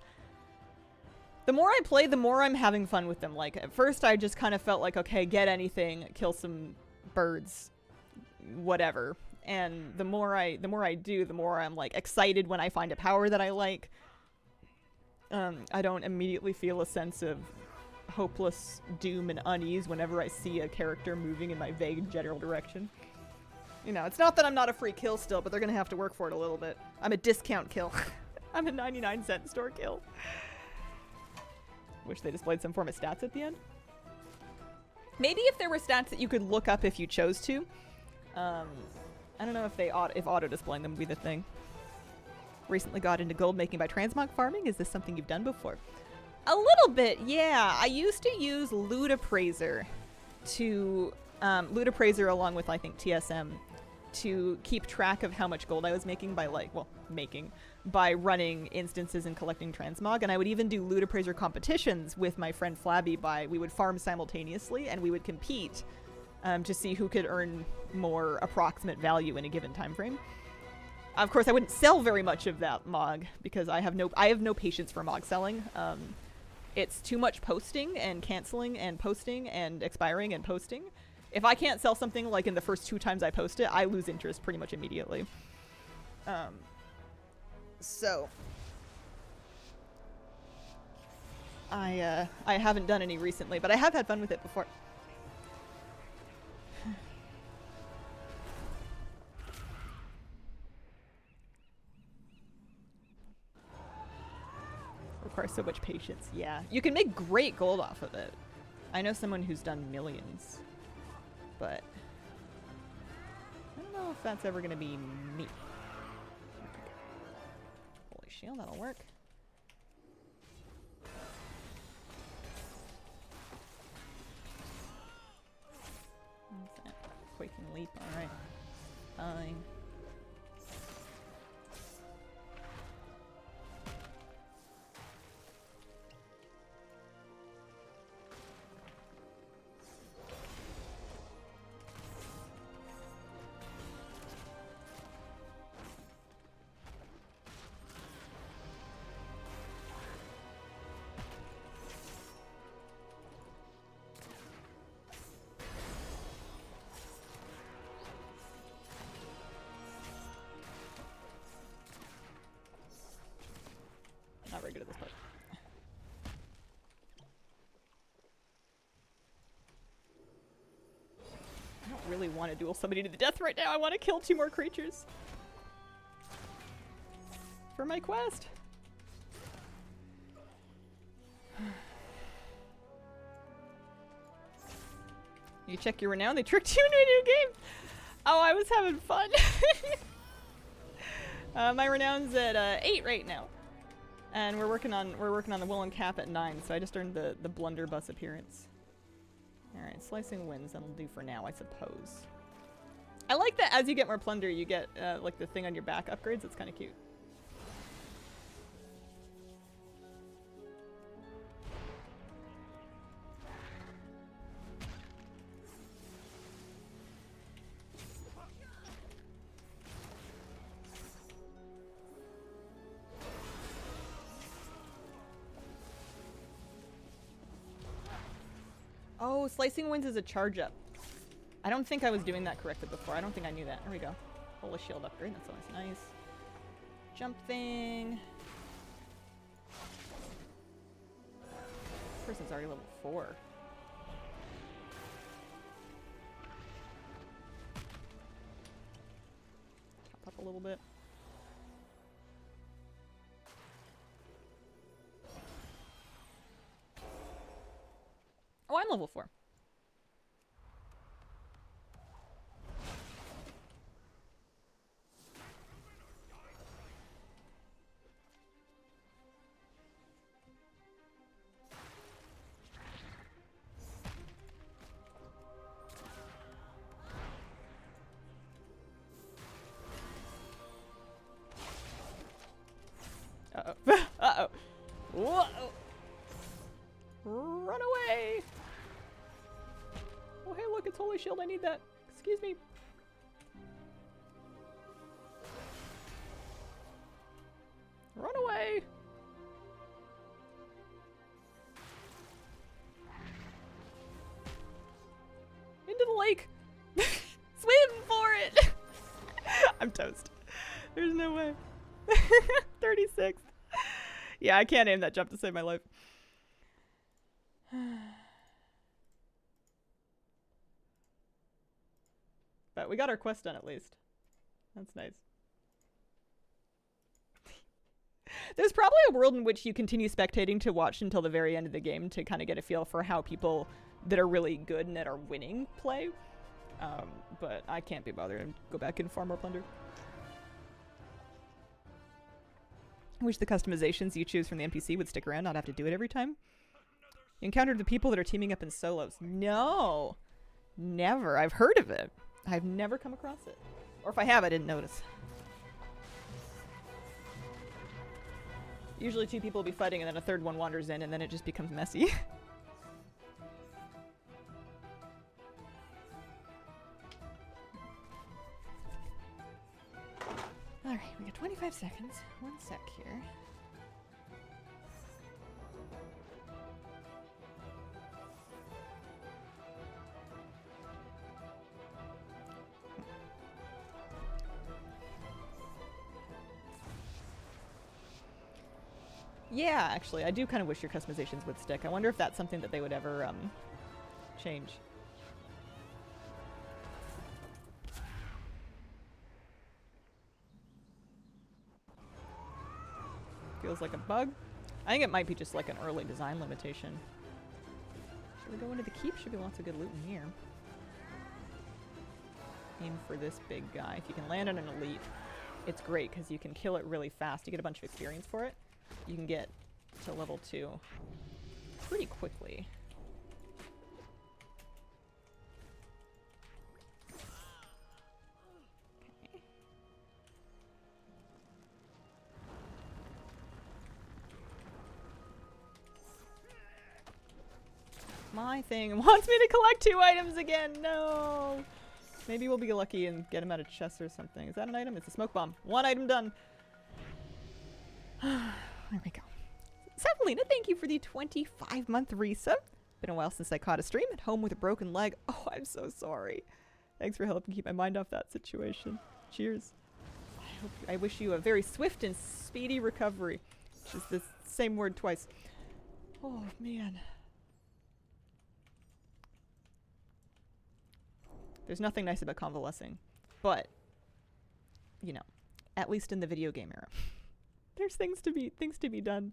The more I play, the more I'm having fun with them. Like, at first I just kind of felt like, okay, get anything, kill some birds, whatever. and the more I do, the more I'm like excited when I find a power that I like. I don't immediately feel a sense of hopeless doom and unease whenever I see a character moving in my vague general direction. You know, it's not that I'm not a free kill still, but they're gonna have to work for it a little bit. I'm a discount kill. I'm a 99-cent store kill. Wish they displayed some form of stats at the end. Maybe if there were stats that you could look up if you chose to. I don't know if auto-displaying them would be the thing. Recently got into gold making by transmog farming. Is this something you've done before? A little bit, yeah. I used to use Loot Appraiser to Loot Appraiser along with I think TSM to keep track of how much gold I was making by by running instances and collecting transmog, and I would even do Loot Appraiser competitions with my friend Flabby. We would farm simultaneously and we would compete to see who could earn more approximate value in a given time frame. Of course, I wouldn't sell very much of that mog because I have no patience for mog selling. It's too much posting and canceling and posting and expiring and posting. If I can't sell something like in the first 2 times I post it, I lose interest pretty much immediately. So I haven't done any recently, but I have had fun with it before. Requires so much patience. Yeah, you can make great gold off of it. I know someone who's done millions, but I don't know if that's ever gonna be me. Holy shield, that'll work. What's that? Quaking leap. All right, fine. Not very good at this part. I don't really want to duel somebody to the death right now. I want to kill 2 more creatures for my quest. You check your renown. They tricked you into a new game. Oh, I was having fun. My renown's at 8 right now. And we're working on the Woolen Cap at 9, so I just earned the blunderbuss appearance. Alright, slicing winds, that'll do for now, I suppose. I like that as you get more plunder, you get like the thing on your back upgrades. It's kind of cute. Oh, slicing winds is a charge up. I don't think I was doing that correctly before. I don't think I knew that. There we go. Pull a shield upgrade. That's always nice. Jump thing. This person's already level 4. Top up a little bit. Oh, I'm level 4. Uh-oh. Uh-oh. Whoa! Run away! Oh, hey, look, it's Holy Shield. I need that. Excuse me. Run away! Into the lake! Swim for it! I'm toast. There's no way. 36. Yeah, I can't aim that jump to save my life. But we got our quest done at least. That's nice. There's probably a world in which you continue spectating to watch until the very end of the game to kind of get a feel for how people that are really good and that are winning play. But I can't be bothered and go back and farm more plunder. I wish the customizations you choose from the NPC would stick around, not have to do it every time. You encountered the people that are teaming up in solos. No! Never. I've heard of it. I've never come across it. Or if I have, I didn't notice. Usually 2 people will be fighting and then a third one wanders in and then it just becomes messy. Alright, we got 25 seconds. 1 sec here. Yeah, actually, I do kind of wish your customizations would stick. I wonder if that's something that they would ever change. Feels like a bug. I think it might be just like an early design limitation. Should we go into the keep? Should be lots of good loot in here. Aim for this big guy. If you can land on an elite, it's great because you can kill it really fast. You get a bunch of experience for it. You can get to level 2 pretty quickly. Okay. My thing wants me to collect 2 items again. No. Maybe we'll be lucky and get him out of chests or something. Is that an item? It's a smoke bomb. 1 item done. There we go. Savalina, thank you for the 25-month resub. Been a while since I caught a stream at home with a broken leg. Oh, I'm so sorry. Thanks for helping keep my mind off that situation. Cheers. I wish you a very swift and speedy recovery. Which is the same word twice. Oh, man. There's nothing nice about convalescing. But, you know, at least in the video game era. There's things to be done.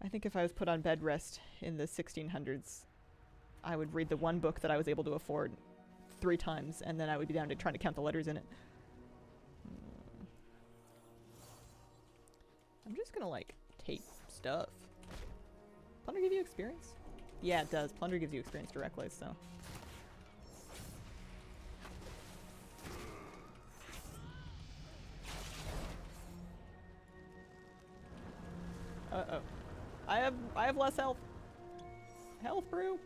I think if I was put on bed rest in the 1600s, I would read the one book that I was able to afford 3 times, and then I would be down to trying to count the letters in it. I'm just gonna, like, take stuff. Plunder give you experience? Yeah, it does. Plunder gives you experience directly, so... Uh-oh. I have less health. Health brew.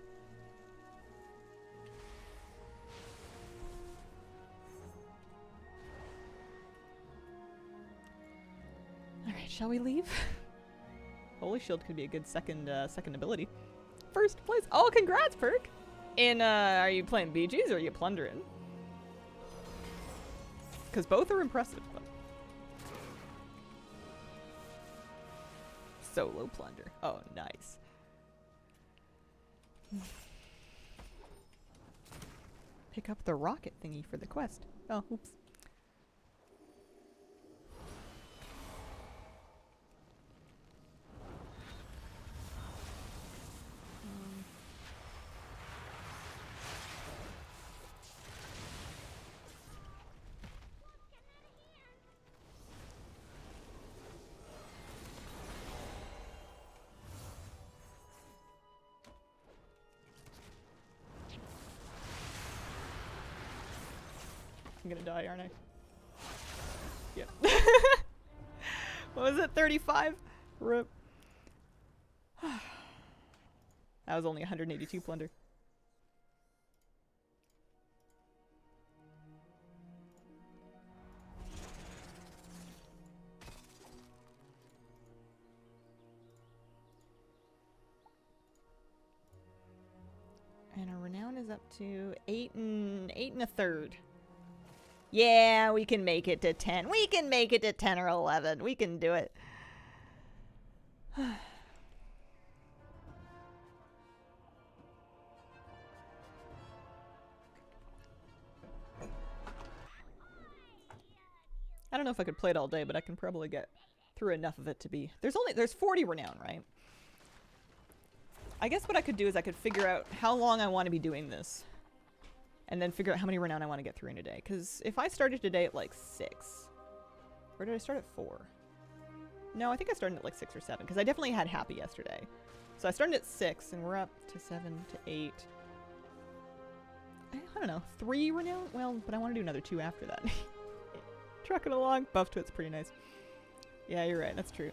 Alright, shall we leave? Holy Shield could be a good second ability. First place. Oh, congrats, Perk! And are you playing BGs or are you plundering? Because both are impressive, but... Solo plunder. Oh, nice. Pick up the rocket thingy for the quest. Oh, oops. I'm gonna die, aren't I? Yep. What was it? 35? RIP. That was only 182 plunder. And our renown is up to 8 and a third. Yeah, we can make it to 10. We can make it to 10 or 11. We can do it. I don't know if I could play it all day, but I can probably get through enough of it to be... There's 40 renown, right? I guess what I could do is I could figure out how long I want to be doing this. And then figure out how many renown I want to get through in a day. Because if I started today at like 6... Or did I start at 4? No, I think I started at like 6 or 7. Because I definitely had happy yesterday. So I started at 6 and we're up to 7 to 8. I don't know. 3 renown? Well, but I want to do another 2 after that. Trucking along. Buff to it's pretty nice. Yeah, you're right. That's true.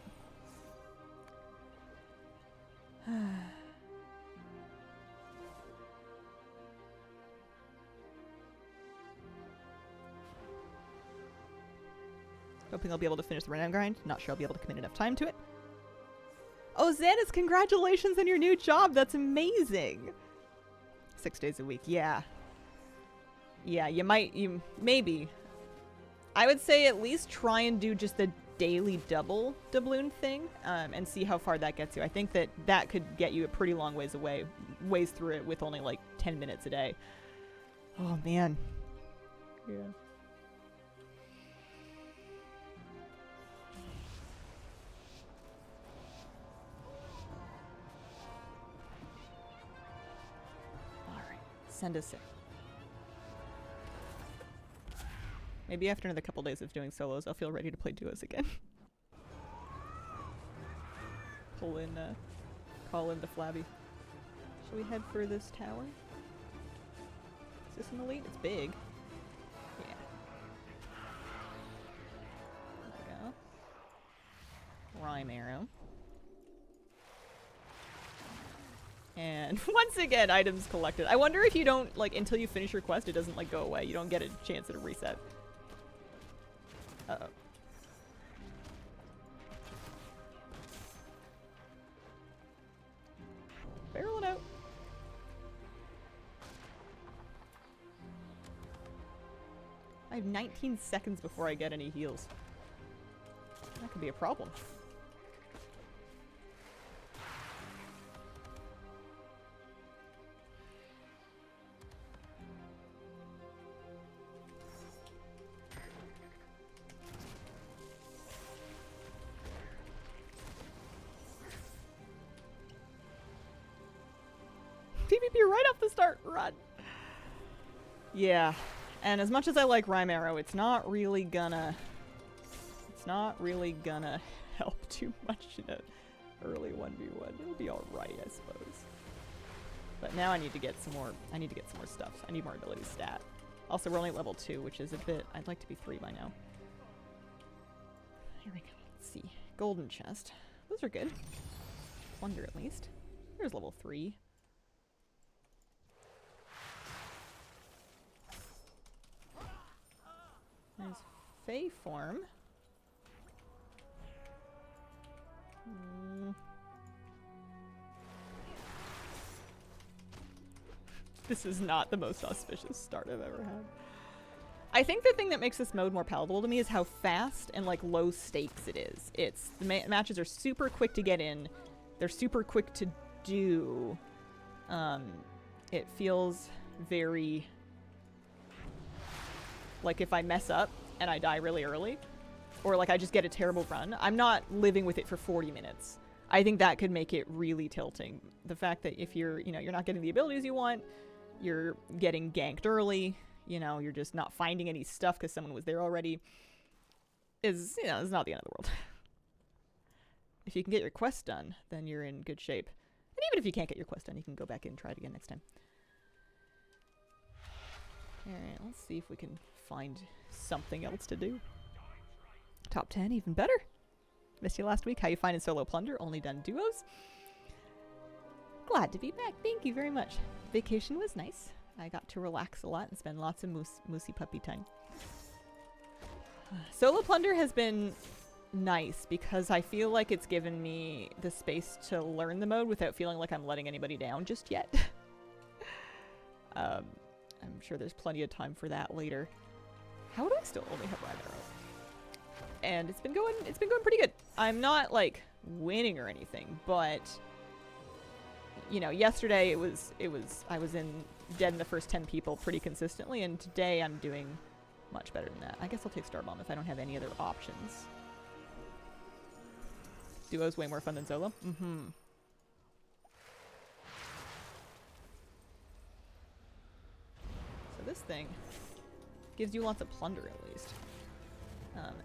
Hoping I'll be able to finish the renown grind. Not sure I'll be able to commit enough time to it. Oh, Xanis, congratulations on your new job. That's amazing. 6 days a week. Yeah. Yeah, maybe. I would say at least try and do just the daily double doubloon thing and see how far that gets you. I think that could get you a pretty long ways through it with only like 10 minutes a day. Oh, man. Yeah. Send us in. Maybe after another couple days of doing solos, I'll feel ready to play duos again. Call in the Flabby. Shall we head for this tower? Is this an elite? It's big. Yeah. There we go. Rhyme arrow. And once again, items collected. I wonder if you don't, like, until you finish your quest, it doesn't, like, go away. You don't get a chance at a reset. Uh-oh. Barreling out. I have 19 seconds before I get any heals. That could be a problem. PvP right off the start. Run. Yeah. And as much as I like Rhyme Arrow, it's not really gonna help too much in an early 1v1. It'll be alright, I suppose. But now I need to get some more stuff. I need more ability stat. Also, we're only at level 2, which is a bit... I'd like to be 3 by now. Here we go. Let's see. Golden chest. Those are good. Plunder, at least. There's level 3. There's Fey form. This is not the most auspicious start I've ever had. I think the thing that makes this mode more palatable to me is how fast and like low stakes it is. The matches are super quick to get in. They're super quick to do. It feels very... Like if I mess up and I die really early, or like I just get a terrible run, I'm not living with it for 40 minutes. I think that could make it really tilting. The fact that if you're not getting the abilities you want, you're getting ganked early, you're just not finding any stuff because someone was there already, is not the end of the world. If you can get your quest done, then you're in good shape. And even if you can't get your quest done, you can go back in and try it again next time. Alright, let's see if we can find something else to do. Top 10, even better. Missed you last week. How you finding solo plunder? Only done duos. Glad to be back. Thank you very much. Vacation was nice. I got to relax a lot and spend lots of moosey puppy time. Solo plunder has been nice because I feel like it's given me the space to learn the mode without feeling like I'm letting anybody down just yet. I'm sure there's plenty of time for that later. How do I still only have red arrow? And it's been going pretty good. I'm not like winning or anything, but you know, yesterday I was dead in the first 10 people pretty consistently, and today I'm doing much better than that. I guess I'll take Star Bomb if I don't have any other options. Duo's way more fun than solo. Mm-hmm. So this thing gives you lots of plunder at least,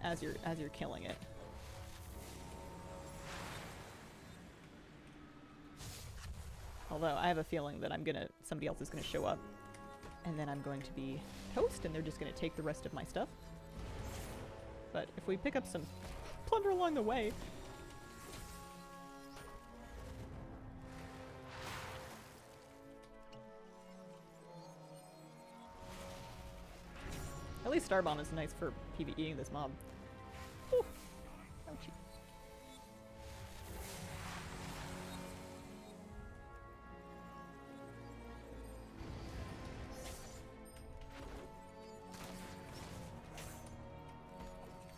as you're killing it. Although I have a feeling that somebody else is gonna show up, and then I'm going to be toast, and they're just gonna take the rest of my stuff. But if we pick up some plunder along the way. At least Star Bomb is nice for PvEing this mob. Ooh. Ouchie.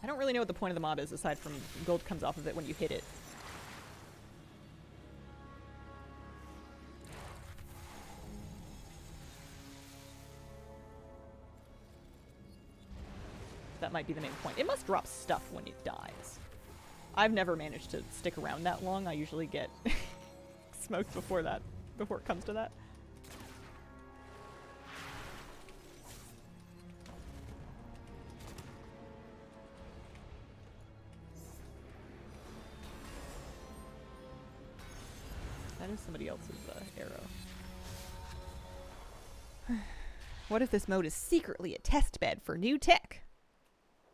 I don't really know what the point of the mob is aside from gold comes off of it when you hit it. That might be the main point. It must drop stuff when it dies. I've never managed to stick around that long. I usually get smoked before it comes to that. That is somebody else's arrow. What if this mode is secretly a test bed for new tech?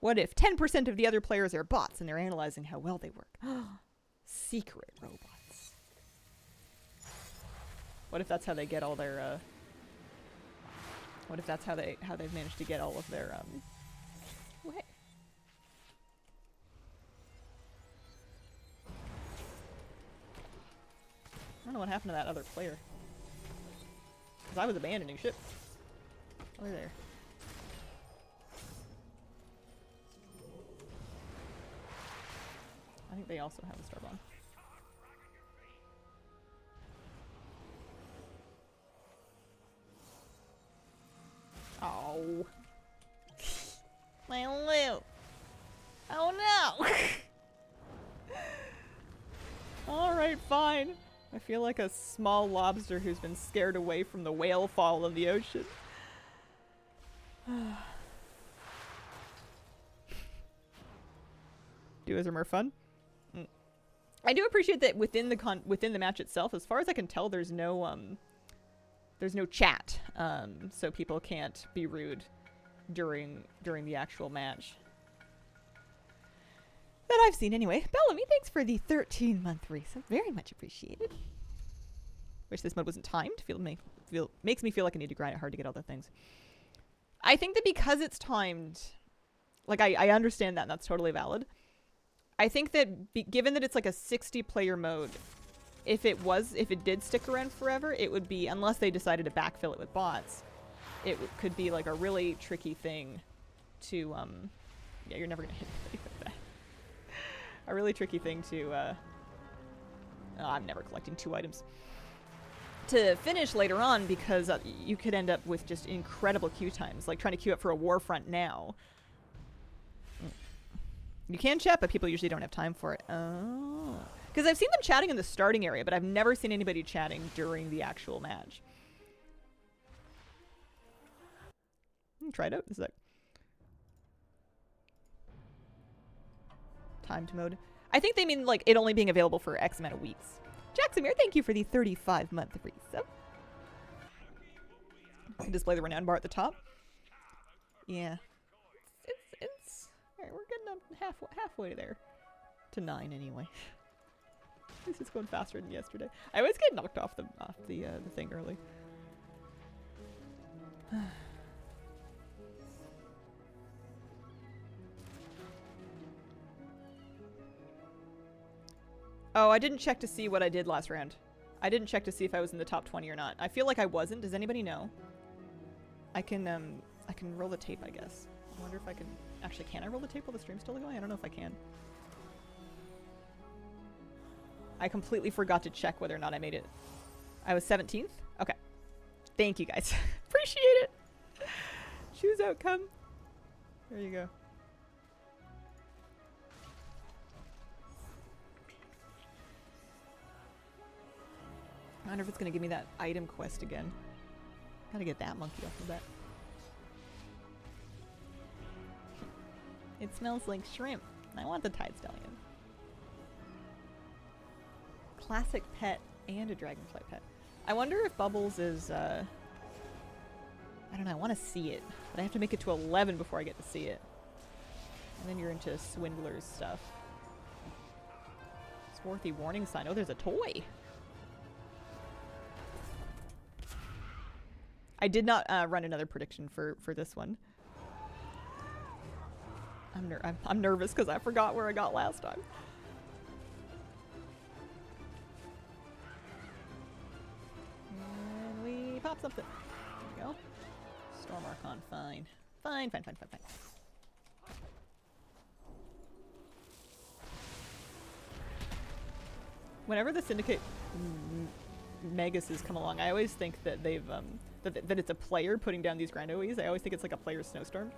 What if 10% of the other players are bots and they're analyzing how well they work? Secret robots. What if that's how they get all their what if that's how they've managed to get all of their oh, hey. I don't know what happened to that other player. Because I was abandoning ship. Oh, there. I think they also have a Star Bomb. Oh. My loot. Oh no. Alright, fine. I feel like a small lobster who's been scared away from the whale fall in the ocean. Duos are more fun. I do appreciate that within the match itself, as far as I can tell, there's no chat, so people can't be rude during the actual match. That I've seen anyway. Bellamy, thanks for the 13-month resub. Very much appreciated. Wish this mode wasn't timed. Makes me feel like I need to grind it hard to get all the things. I think that because it's timed, like I understand that, and that's totally valid. I think that given that it's like a 60-player mode, if it did stick around forever, it would be, unless they decided to backfill it with bots, it could be like a really tricky thing to, yeah, you're never gonna hit anybody with that. A really tricky thing to, oh, I'm never collecting 2 items. To finish later on, because you could end up with just incredible queue times, like trying to queue up for a Warfront now. You can chat, but people usually don't have time for it. Oh. Because I've seen them chatting in the starting area, but I've never seen anybody chatting during the actual match. Try it out. This is like timed mode. I think they mean like it only being available for X amount of weeks. Jacksamir, thank you for the 35-month resub. I can display the renown bar at the top. Yeah. It's alright, we're getting up halfway there. To 9 anyway. At least it's going faster than yesterday. I always get knocked off the thing early. Oh, I didn't check to see what I did last round. I didn't check to see if I was in the top 20 or not. I feel like I wasn't. Does anybody know? I can I can roll the tape, I guess. I wonder if I can... Actually, can I roll the tape while the stream's still going? I don't know if I can. I completely forgot to check whether or not I made it. I was 17th? Okay. Thank you, guys. Appreciate it. Choose outcome. There you go. I wonder if it's going to give me that item quest again. Gotta get that monkey off the bat. It smells like shrimp. I want the Tide Stallion. Classic pet and a dragonfly pet. I wonder if Bubbles is, I don't know, I want to see it. But I have to make it to 11 before I get to see it. And then you're into Swindler's stuff. Swarthy warning sign. Oh, there's a toy! I did not run another prediction for this one. I'm nervous because I forgot where I got last time. And we pop something. There we go. Storm Archon, fine. Fine. Whenever the Syndicate Megases come along, I always think that they've that it's a player putting down these Grand OEs. I always think it's like a player's snowstorm.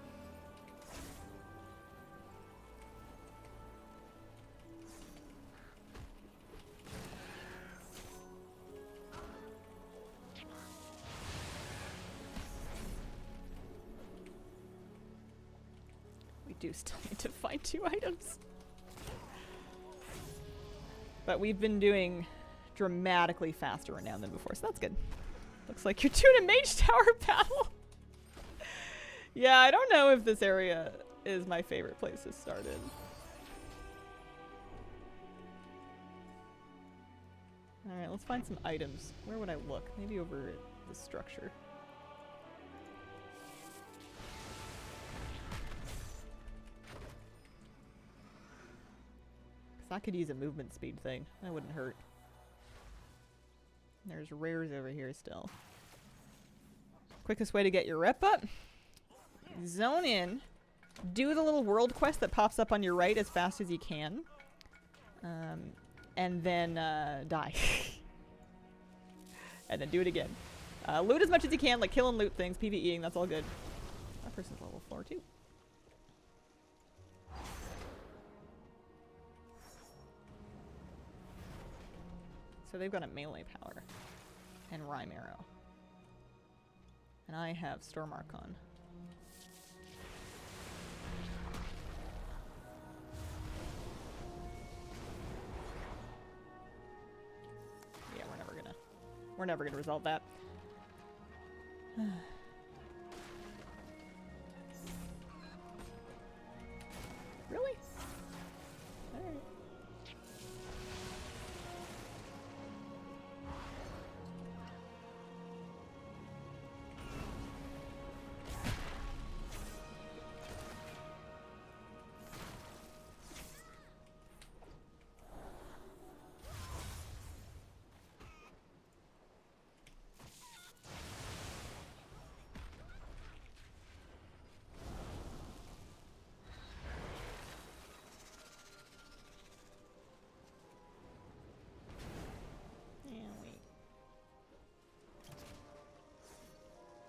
We do still need to find 2 items. But we've been doing dramatically faster renown than before, so that's good. Looks like you're doing a Mage Tower battle. Yeah, I don't know if this area is my favorite place to start in. Alright, let's find some items. Where would I look? Maybe over at the structure. Because I could use a movement speed thing. That wouldn't hurt. There's rares over here still. Quickest way to get your rep up? Zone in. Do the little world quest that pops up on your right as fast as you can. And then die. And then do it again. Loot as much as you can, like kill and loot things, PvEing, that's all good. That person's level 4 too. So they've got a melee power. And Rhyme Arrow. And I have Storm Archon. Yeah, we're never gonna resolve that. Really? Alright.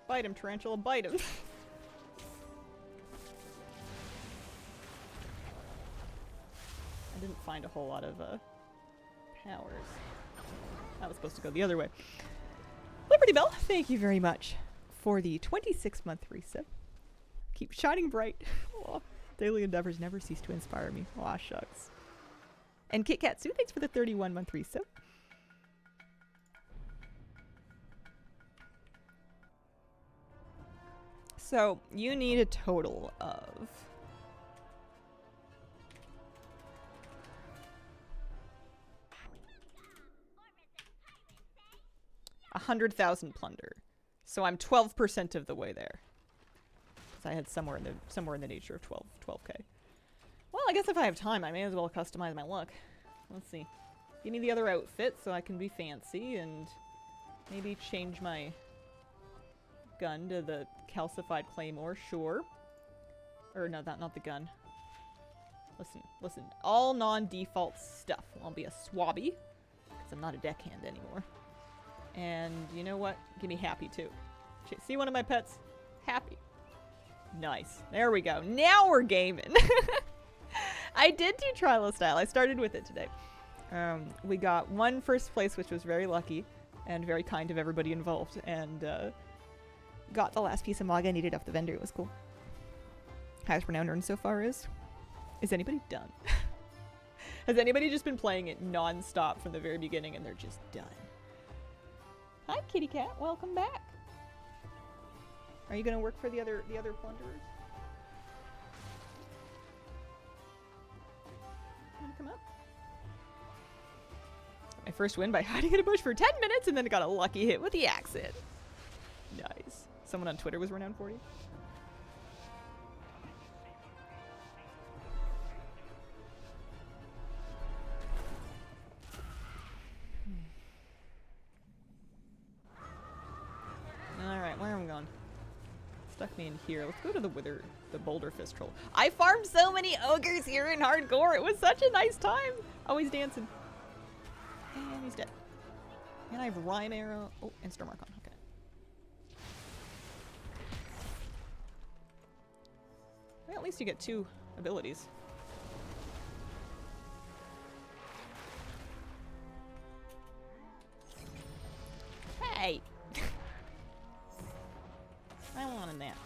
Bite him, Tarantula, bite him. I didn't find a whole lot of powers. That was supposed to go the other way. Liberty Bell, thank you very much for the 26-month resub. Keep shining bright. Aw, daily endeavors never cease to inspire me. Aw, shucks. And Kit Kat Sue, thanks for the 31-month resub. So, you need a total of 100,000 plunder. So I'm 12% of the way there. Because I had somewhere in the nature of 12k. Well, I guess if I have time, I may as well customize my look. Let's see. Give me the other outfit so I can be fancy and maybe change my gun to the calcified claymore, sure. Or no, not the gun. Listen. All non-default stuff. I'll be a swabby, because I'm not a deckhand anymore. And you know what? Give me happy too. See one of my pets? Happy. Nice. There we go. Now we're gaming. I did do Trilo style. I started with it today. We got one first place, which was very lucky and very kind of everybody involved, and got the last piece of Maga I needed off the vendor. It was cool. Highest renown earned so far is anybody done? Has anybody just been playing it non-stop from the very beginning and they're just done? Hi, kitty cat. Welcome back. Are you gonna work for the other plunderers? Wanna come up? My first win by hiding in a bush for 10 minutes and then got a lucky hit with the accent. Nice. Someone on Twitter was renowned 40. Alright, where am I going? Stuck me in here. Let's go to the Boulder Fist Troll. I farmed so many ogres here in hardcore. It was such a nice time. Always dancing. And he's dead. And I have Rhyme Arrow. Oh, and Storm Archon. Okay. Well, at least you get 2 abilities. Hey! I wanted that.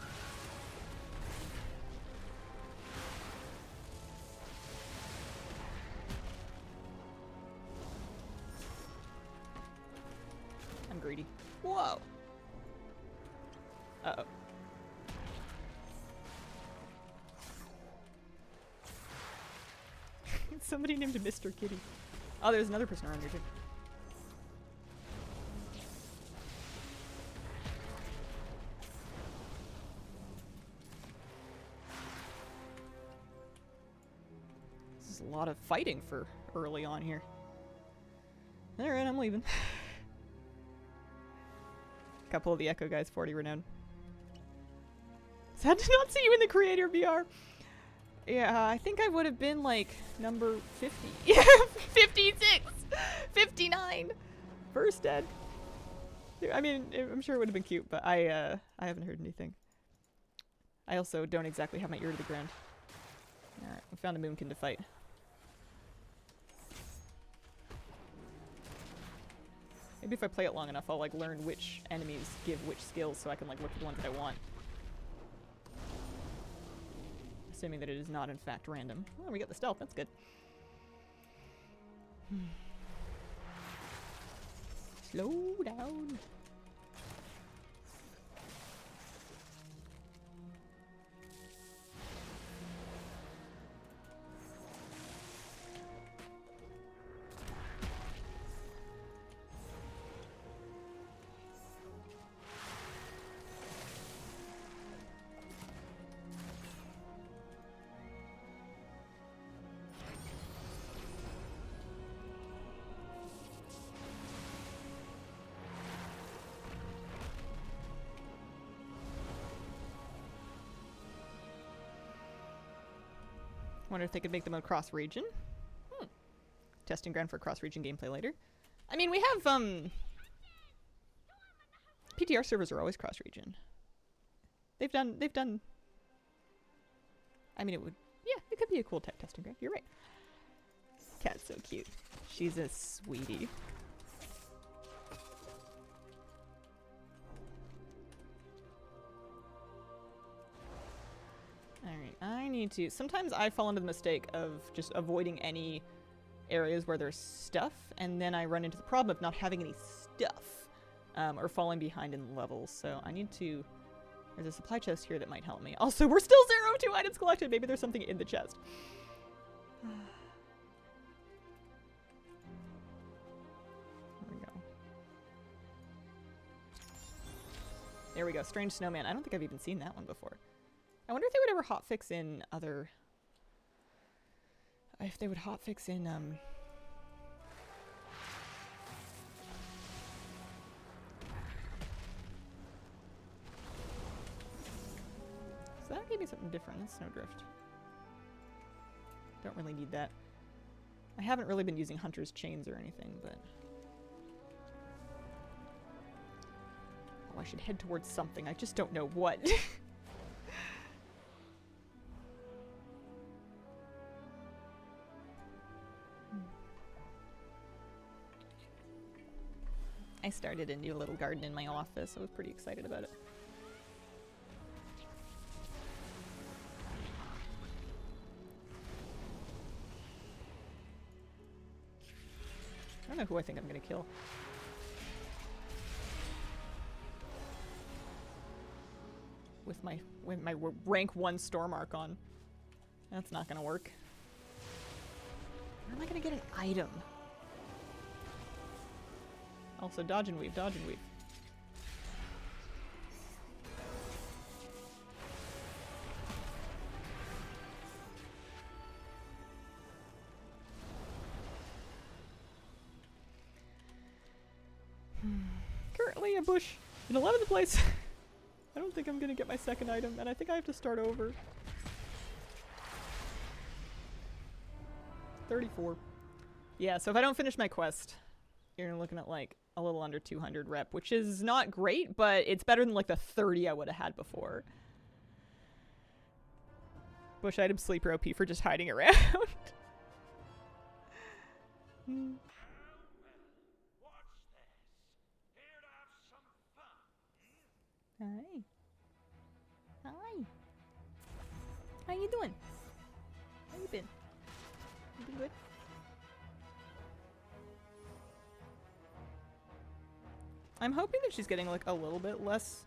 I'm greedy. Whoa! Uh-oh. Somebody named Mr. Kitty. Oh, there's another person around here too. This is a lot of fighting for early on here. Alright, I'm leaving. Couple of the Echo guys, 40 renown. Sad to not see you in the creator VR. Yeah, I think I would have been like number 50. Yeah, 56! 59! First dead. I mean, I'm sure it would have been cute, but I haven't heard anything. I also don't exactly have my ear to the ground. Alright, we found a Moonkin to fight. Maybe if I play it long enough, I'll like learn which enemies give which skills so I can like look for the ones that I want. Assuming that it is not in fact random. Oh, we got the stealth, that's good. Slow down. Wonder if they could make them a cross-region. Testing ground for cross-region gameplay later. I mean, we have, PTR servers are always cross-region. They've done... I mean, it would... Yeah, it could be a cool tech testing ground. You're right. Cat's so cute. She's a sweetie. Alright, I need to... Sometimes I fall into the mistake of just avoiding any areas where there's stuff, and then I run into the problem of not having any stuff, or falling behind in levels, so I need to... There's a supply chest here that might help me. Also, we're still 0-2 items collected! Maybe there's something in the chest. There we go. There we go, Strange Snowman. I don't think I've even seen that one before. I wonder if they would ever hotfix in other... If they would hotfix in, me something different. That's Snowdrift. Don't really need that. I haven't really been using Hunter's Chains or anything, but... Oh, I should head towards something. I just don't know what. I started a new little garden in my office. I was pretty excited about it. I don't know who I think I'm gonna kill. With my rank 1 Storm Archon. That's not gonna work. Where am I gonna get an item? Also, dodge and weave, dodge and weave. Currently a bush in 11th place. I don't think I'm gonna get my second item, and I think I have to start over. 34. Yeah, so if I don't finish my quest, you're looking at like a little under 200 rep, which is not great, but it's better than like the 30 I would have had before. Bush item sleeper OP for just hiding around. Hi. Hi. How you doing? How you been? You been good? I'm hoping that she's getting like a little bit less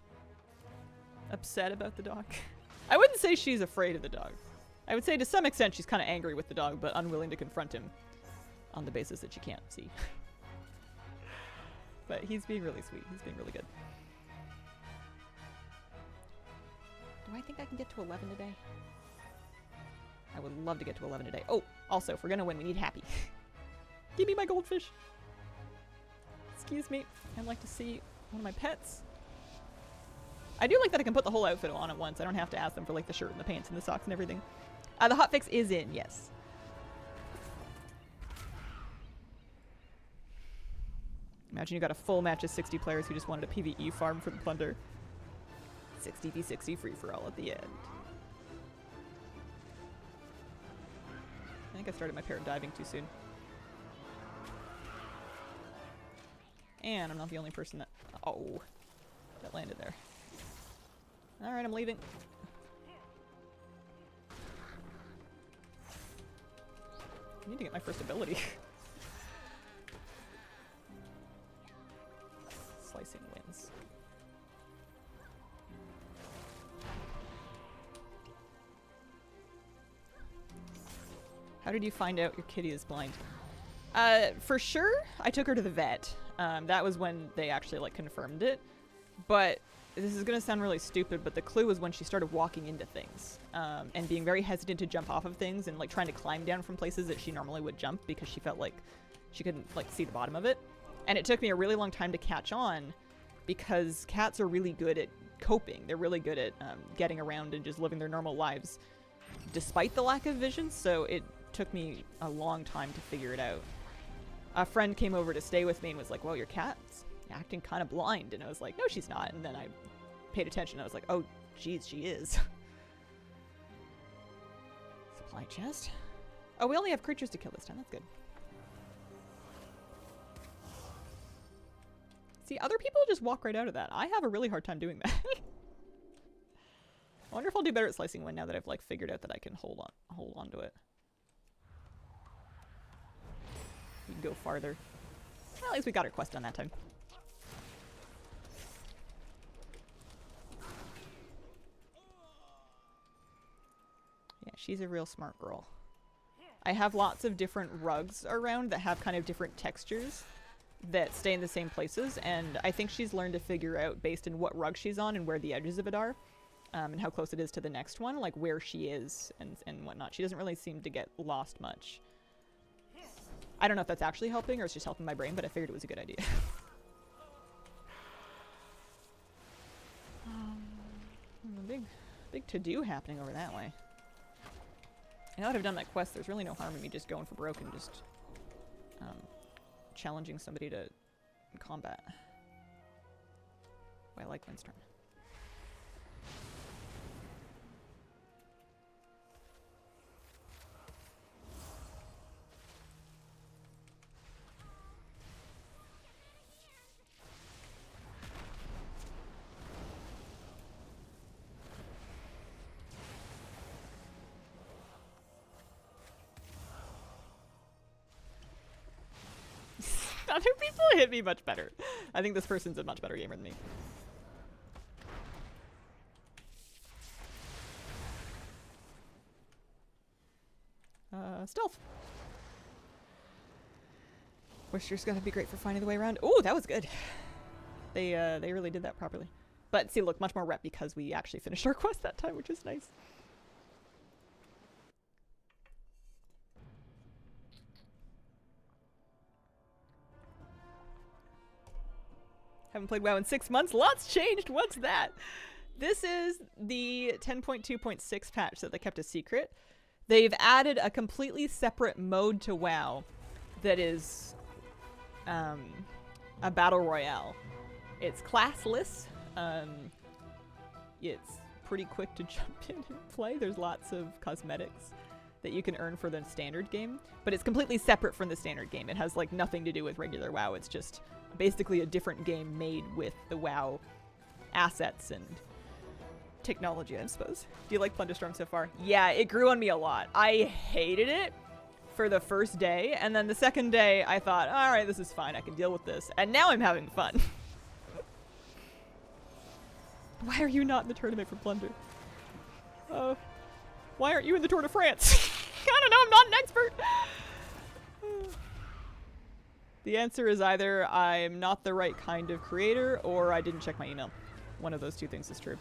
upset about the dog. I wouldn't say she's afraid of the dog. I would say to some extent she's kind of angry with the dog, but unwilling to confront him on the basis that she can't see. But he's being really sweet. He's being really good. Do I think I can get to 11 today? I would love to get to 11 today. Oh, also, if we're gonna win, we need happy. Give me my goldfish. Excuse me. I'd like to see one of my pets. I do like that I can put the whole outfit on at once. I don't have to ask them for like the shirt and the pants and the socks and everything. The hotfix is in, yes. Imagine you got a full match of 60 players who just wanted a PvE farm for the plunder. 60v60 free for all at the end. I think I started my parrot diving too soon. And I'm not the only person that... Oh. That landed there. Alright, I'm leaving. I need to get my first ability. Slicing wins. How did you find out your kitty is blind? For sure, I took her to the vet. That was when they actually like confirmed it. But this is gonna sound really stupid, but the clue was when she started walking into things and being very hesitant to jump off of things and like trying to climb down from places that she normally would jump because she felt like she couldn't like see the bottom of it. And it took me a really long time to catch on because cats are really good at coping. They're really good at getting around and just living their normal lives despite the lack of vision. So it took me a long time to figure it out. A friend came over to stay with me and was like, well, your cat's acting kind of blind. And I was like, no, she's not. And then I paid attention. I was like, oh, geez, she is. Supply chest. Oh, we only have creatures to kill this time. That's good. See, other people just walk right out of that. I have a really hard time doing that. I wonder if I'll do better at slicing wind now that I've like figured out that I can hold on to it. We can go farther. Well, at least we got our quest done that time. Yeah, she's a real smart girl. I have lots of different rugs around that have kind of different textures that stay in the same places, and I think she's learned to figure out based on what rug she's on and where the edges of it are, and how close it is to the next one, like where she is and whatnot. She doesn't really seem to get lost much. I don't know if that's actually helping or it's just helping my brain, but I figured it was a good idea. Big Big to-do happening over that way. Now that I've done that quest, there's really no harm in me just going for broke and just challenging somebody to combat. Oh, I like Windstorm. Other people hit me much better. I think this person's a much better gamer than me. Stealth. Wishers gonna be great for finding the way around. Oh, that was good. They really did that properly. But see, look, much more rep because we actually finished our quest that time, which is nice. Haven't played WoW in 6 months. Lots changed. What's that? This is the 10.2.6 patch that they kept a secret. They've added a completely separate mode to WoW that is a battle royale. It's classless. It's pretty quick to jump in and play. There's lots of cosmetics that you can earn for the standard game, but it's completely separate from the standard game. It has like nothing to do with regular WoW. It's just basically a different game made with the WoW assets and technology, I suppose. Do you like Plunderstorm so far? Yeah, it grew on me a lot. I hated it for the first day, and then the second day I thought, all right, this is fine. I can deal with this. And now I'm having fun. Why are you not in the tournament for Plunder? Why aren't you in the Tour de France? I don't know, I'm not an expert. The answer is either I'm not the right kind of creator or I didn't check my email. One of those two things is true.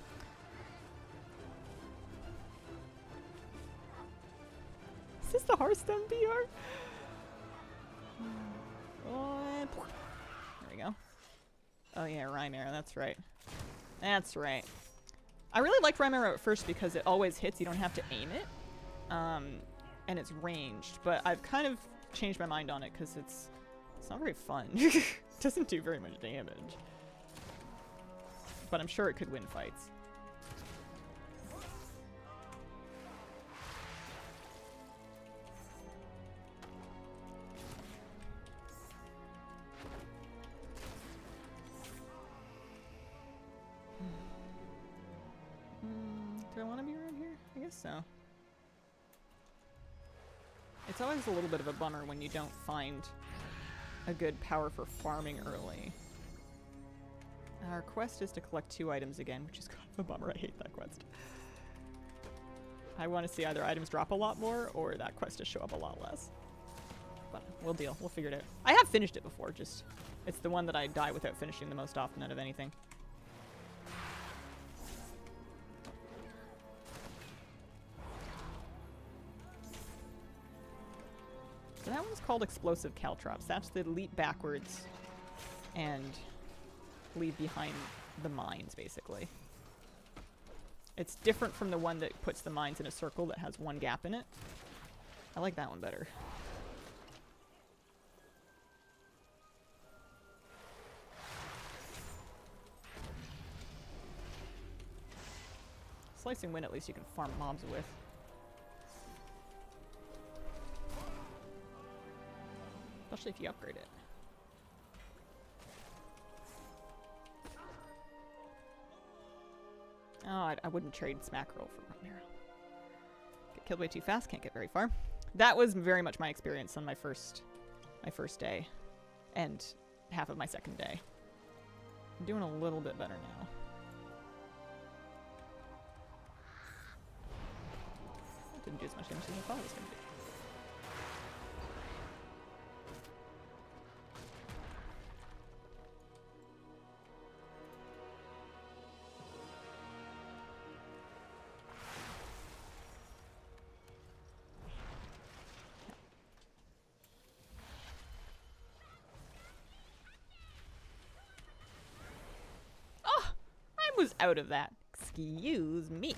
Is this the Hearthstone VR? There we go. Oh yeah, Rhyme Arrow, that's right. That's right. I really liked Rhyme Arrow at first because it always hits, you don't have to aim it. And it's ranged, but I've kind of changed my mind on it because it's not very fun. It doesn't do very much damage. But I'm sure it could win fights. Do I want to be around here? I guess so. It's always a little bit of a bummer when you don't find a good power for farming early. Our quest is to collect 2 items again, which is kind of a bummer. I hate that quest. I want to see either items drop a lot more or that quest to show up a lot less. But we'll deal. We'll figure it out. I have finished it before, just it's the one that I die without finishing the most often out of anything. So that one's called Explosive Caltrops. That's the leap backwards and leave behind the mines, basically. It's different from the one that puts the mines in a circle that has one gap in it. I like that one better. Slicing Wind, at least you can farm mobs with. Especially if you upgrade it. Oh, I wouldn't trade Smackerel for Romero. Get killed way too fast, can't get very far. That was very much my experience on my first day. And half of my second day. I'm doing a little bit better now. That didn't do as much damage as I thought it was going to do. Was out of that. Excuse me.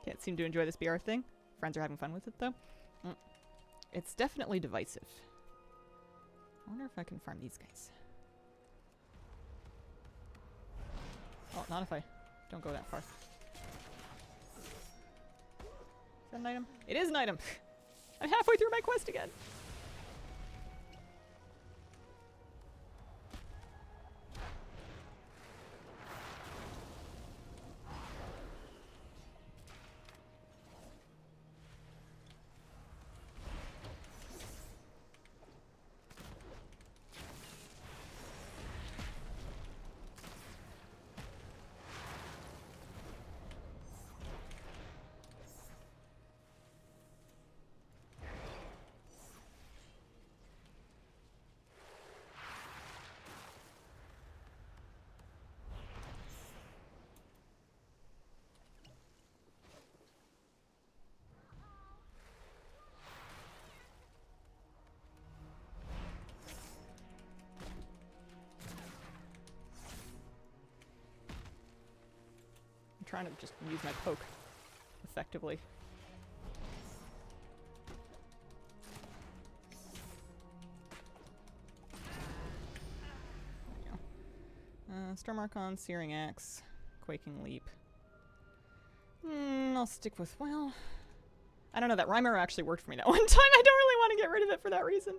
Can't seem to enjoy this BR thing. Friends are having fun with it, though. It's definitely divisive. I wonder if I can farm these guys. Oh, not if I don't go that far. Is that an item? It is an item! I'm halfway through my quest again! Trying to just use my poke effectively. There we go. Storm Archon, Searing Axe, Quaking Leap. I'll stick with, well, I don't know, that Rhymer actually worked for me that one time. I don't really want to get rid of it for that reason.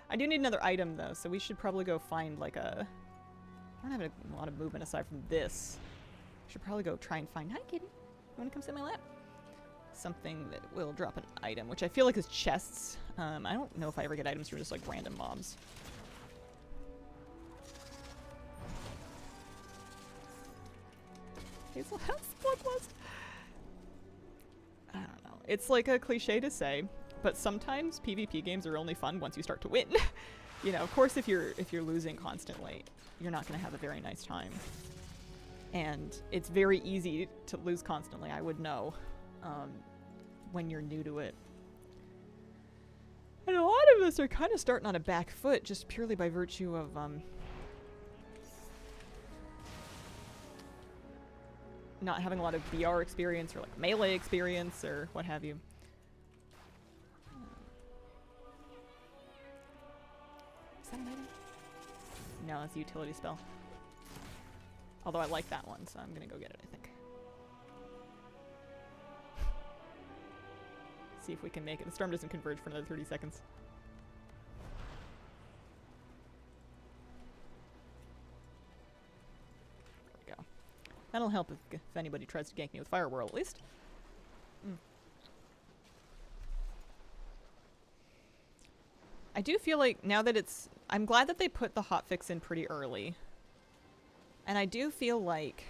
I do need another item though, so we should probably go find like a... I don't have a lot of movement aside from this. Should probably go try and find... Hi, kitty. You want to come sit in my lap? Something that will drop an item, which I feel like is chests. I don't know if I ever get items from just like random mobs. Hazel House Bloodlust. I don't know. It's like a cliche to say, but sometimes PvP games are only fun once you start to win. You know, of course, if you're losing constantly, you're not going to have a very nice time. And it's very easy to lose constantly, I would know, when you're new to it. And a lot of us are kind of starting on a back foot just purely by virtue of not having a lot of BR experience or like melee experience or what have you. Is that an item? No, that's a utility spell. Although I like that one, so I'm gonna go get it, I think. See if we can make it. The storm doesn't converge for another 30 seconds. There we go. That'll help if anybody tries to gank me with Fire Whirl, at least. I do feel like now that it's... I'm glad that they put the hotfix in pretty early. And I do feel like,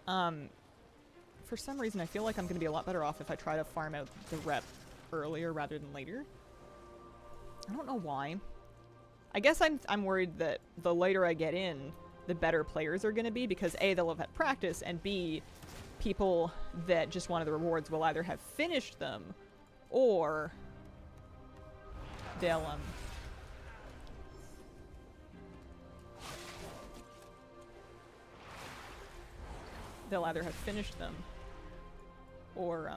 for some reason, I feel like I'm going to be a lot better off if I try to farm out the rep earlier rather than later. I don't know why. I guess I'm worried that the later I get in, the better players are going to be because A, they'll have had practice, and B, people that just wanted the rewards will either have finished them or they'll, they'll either have finished them or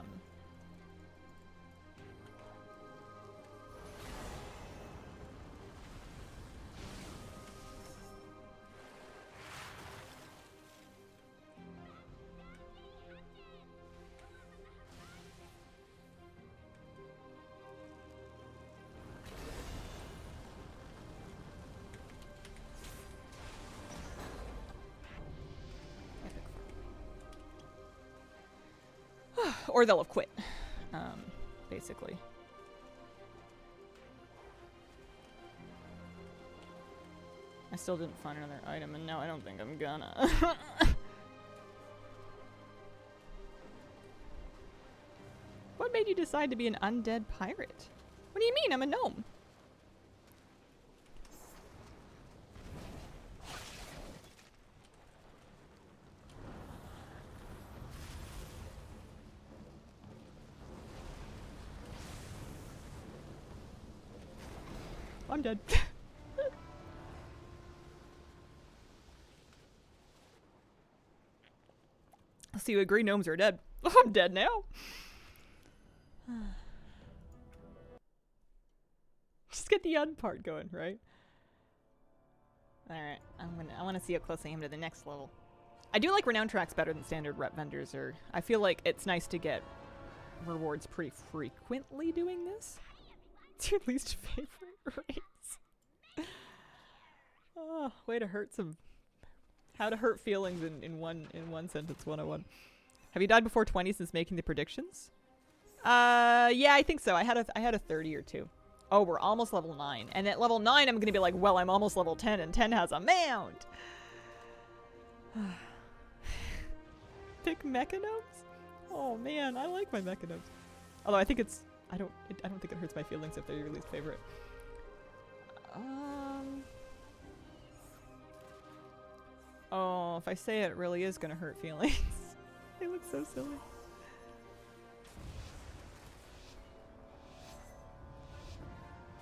or they'll have quit, basically. I still didn't find another item, and now I don't think I'm gonna. What made you decide to be an undead pirate? What do you mean? I'm a gnome. I'm dead. So you agree gnomes are dead. I'm dead now. Just get the un part going, right? Alright, I wanna see how close I am to the next level. I do like renown tracks better than standard rep vendors, or I feel like it's nice to get rewards pretty frequently doing this. It's your least favorite race. Oh, way to hurt some. How to hurt feelings in one sentence 101. Have you died before 20 since making the predictions? Yeah, I think so. I had a 30 or 2. Oh, we're almost level 9. And at level 9 I'm gonna be like, well, I'm almost level 10 and 10 has a mount. Pick mechanomes? Oh man, I like my mechanomes. Although I think it's I don't think it hurts my feelings if they're your least favorite. Oh, if I say it really is gonna hurt feelings. They look so silly.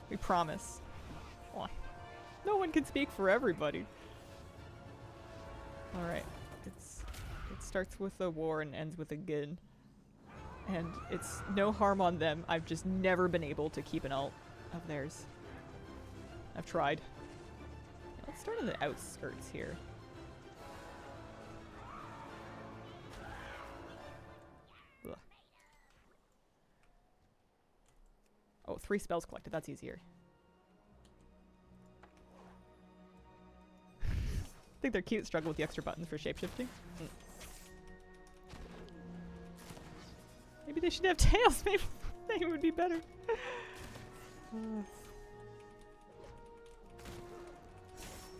We promise. Oh, no one can speak for everybody. Alright. It starts with a war and ends with a gun. And it's no harm on them. I've just never been able to keep an ult of theirs. I've tried. Let's start on the outskirts here. Ugh. Oh, 3 spells collected. That's easier. I think they're cute. Struggle with the extra buttons for shapeshifting. Maybe they should have tails. Maybe it would be better.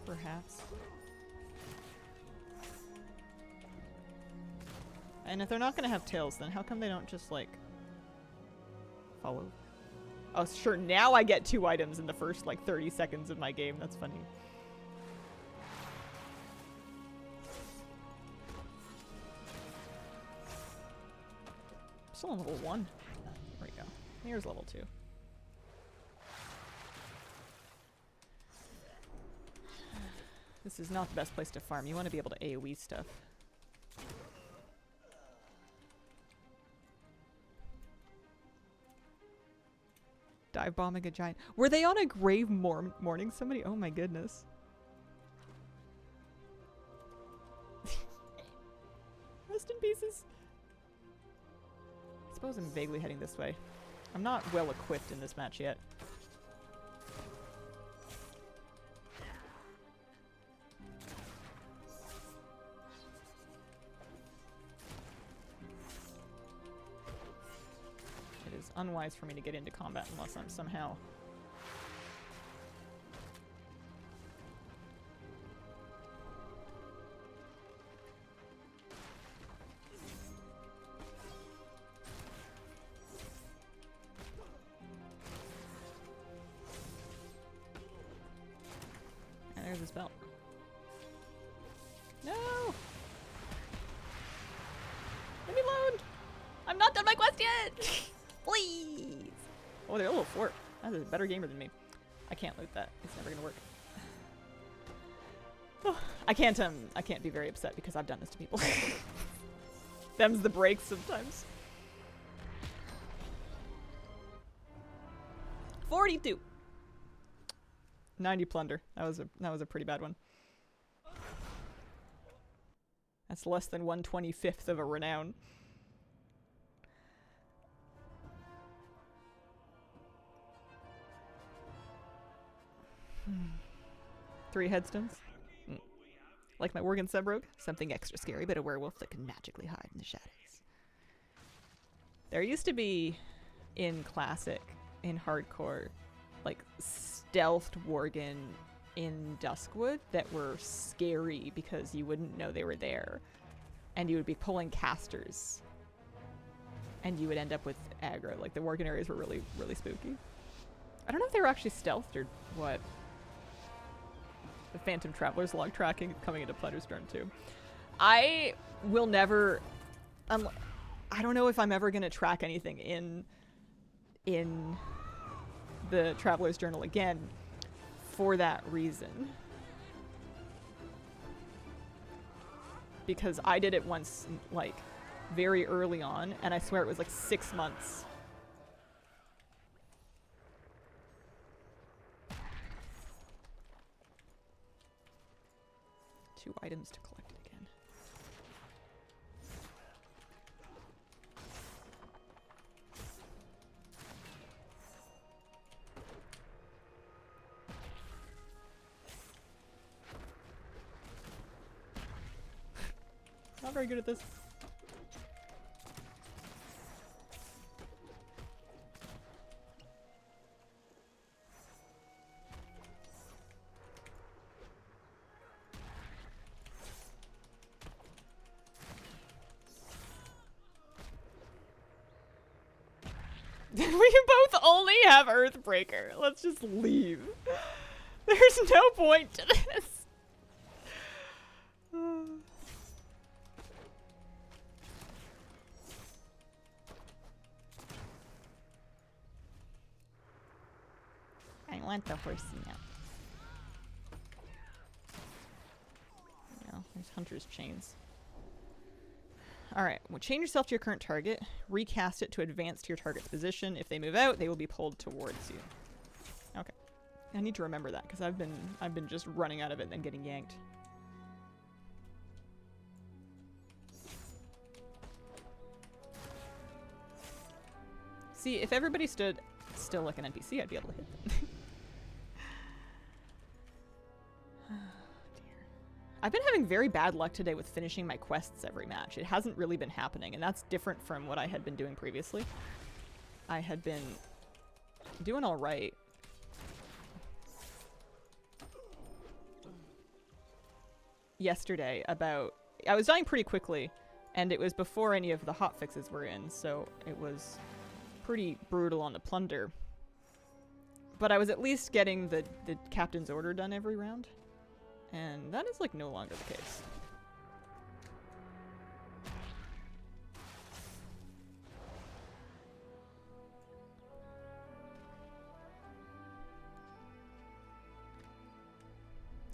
Perhaps. And if they're not gonna have tails, then how come they don't just like follow? Oh, sure. Now I get 2 items in the first like 30 seconds of my game. That's funny. Still on level 1. There we go. Here's level 2. This is not the best place to farm. You want to be able to AoE stuff. Dive bombing a giant. Were they on a grave mourning somebody? Oh my goodness. Rest in pieces. I suppose I'm vaguely heading this way. I'm not well equipped in this match yet. It is unwise for me to get into combat unless I'm somehow... There's his belt. No! Let me alone! I'm not done my quest yet! Please! Oh, they're level 4. That's a better gamer than me. I can't loot that. It's never gonna work. Oh, I can't be very upset because I've done this to people. Them's the breaks sometimes. 42! 90 plunder. That was a pretty bad one. That's less than 1/25th of a renown. Three headstones. Like my Worgen Subrogue, something extra scary, but a werewolf that can magically hide in the shadows. There used to be in Classic, in Hardcore, like stealthed Worgen in Duskwood that were scary because you wouldn't know they were there. And you would be pulling casters. And you would end up with aggro. Like the Worgen areas were really, really spooky. I don't know if they were actually stealthed or what. The Phantom Traveler's log tracking coming into Plunderstorm too. I will never... I don't know if I'm ever going to track anything in the Traveler's Journal again for that reason. because I did it once, like, very early on, and I swear it was like 6 months. Two items to collect again. Not very good at this. We both only have Earthbreaker. Let's just leave. There's no point to this. I want the horsey now. No, there's Hunter's Chains. Alright, well, change yourself to your current target. Recast it to advance to your target's position. If they move out, they will be pulled towards you. Okay. I need to remember that, because I've been just running out of it and then getting yanked. See, if everybody stood still like an NPC, I'd be able to hit them. I've been having very bad luck today with finishing my quests every match. It hasn't really been happening, and that's different from what I had been doing previously. I had been doing all right. Yesterday, I was dying pretty quickly, and it was before any of the hotfixes were in, so it was pretty brutal on the plunder. But I was at least getting the captain's order done every round. And that is, like, no longer the case.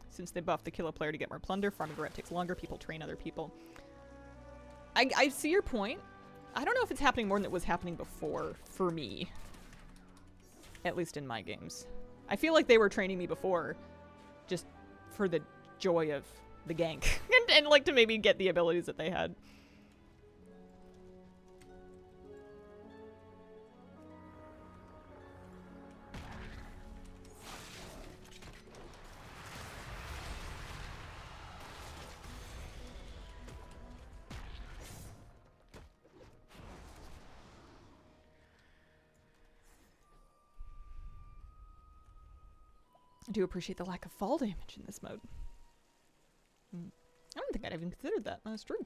Since they buffed the kill a player to get more plunder, farming the rep takes longer, people train other people. I see your point. I don't know if it's happening more than it was happening before, for me. At least in my games. I feel like they were training me before, just for the joy of the gank and like to maybe get the abilities that they had. I do appreciate the lack of fall damage in this mode. I don't think I'd even considered that. That's true.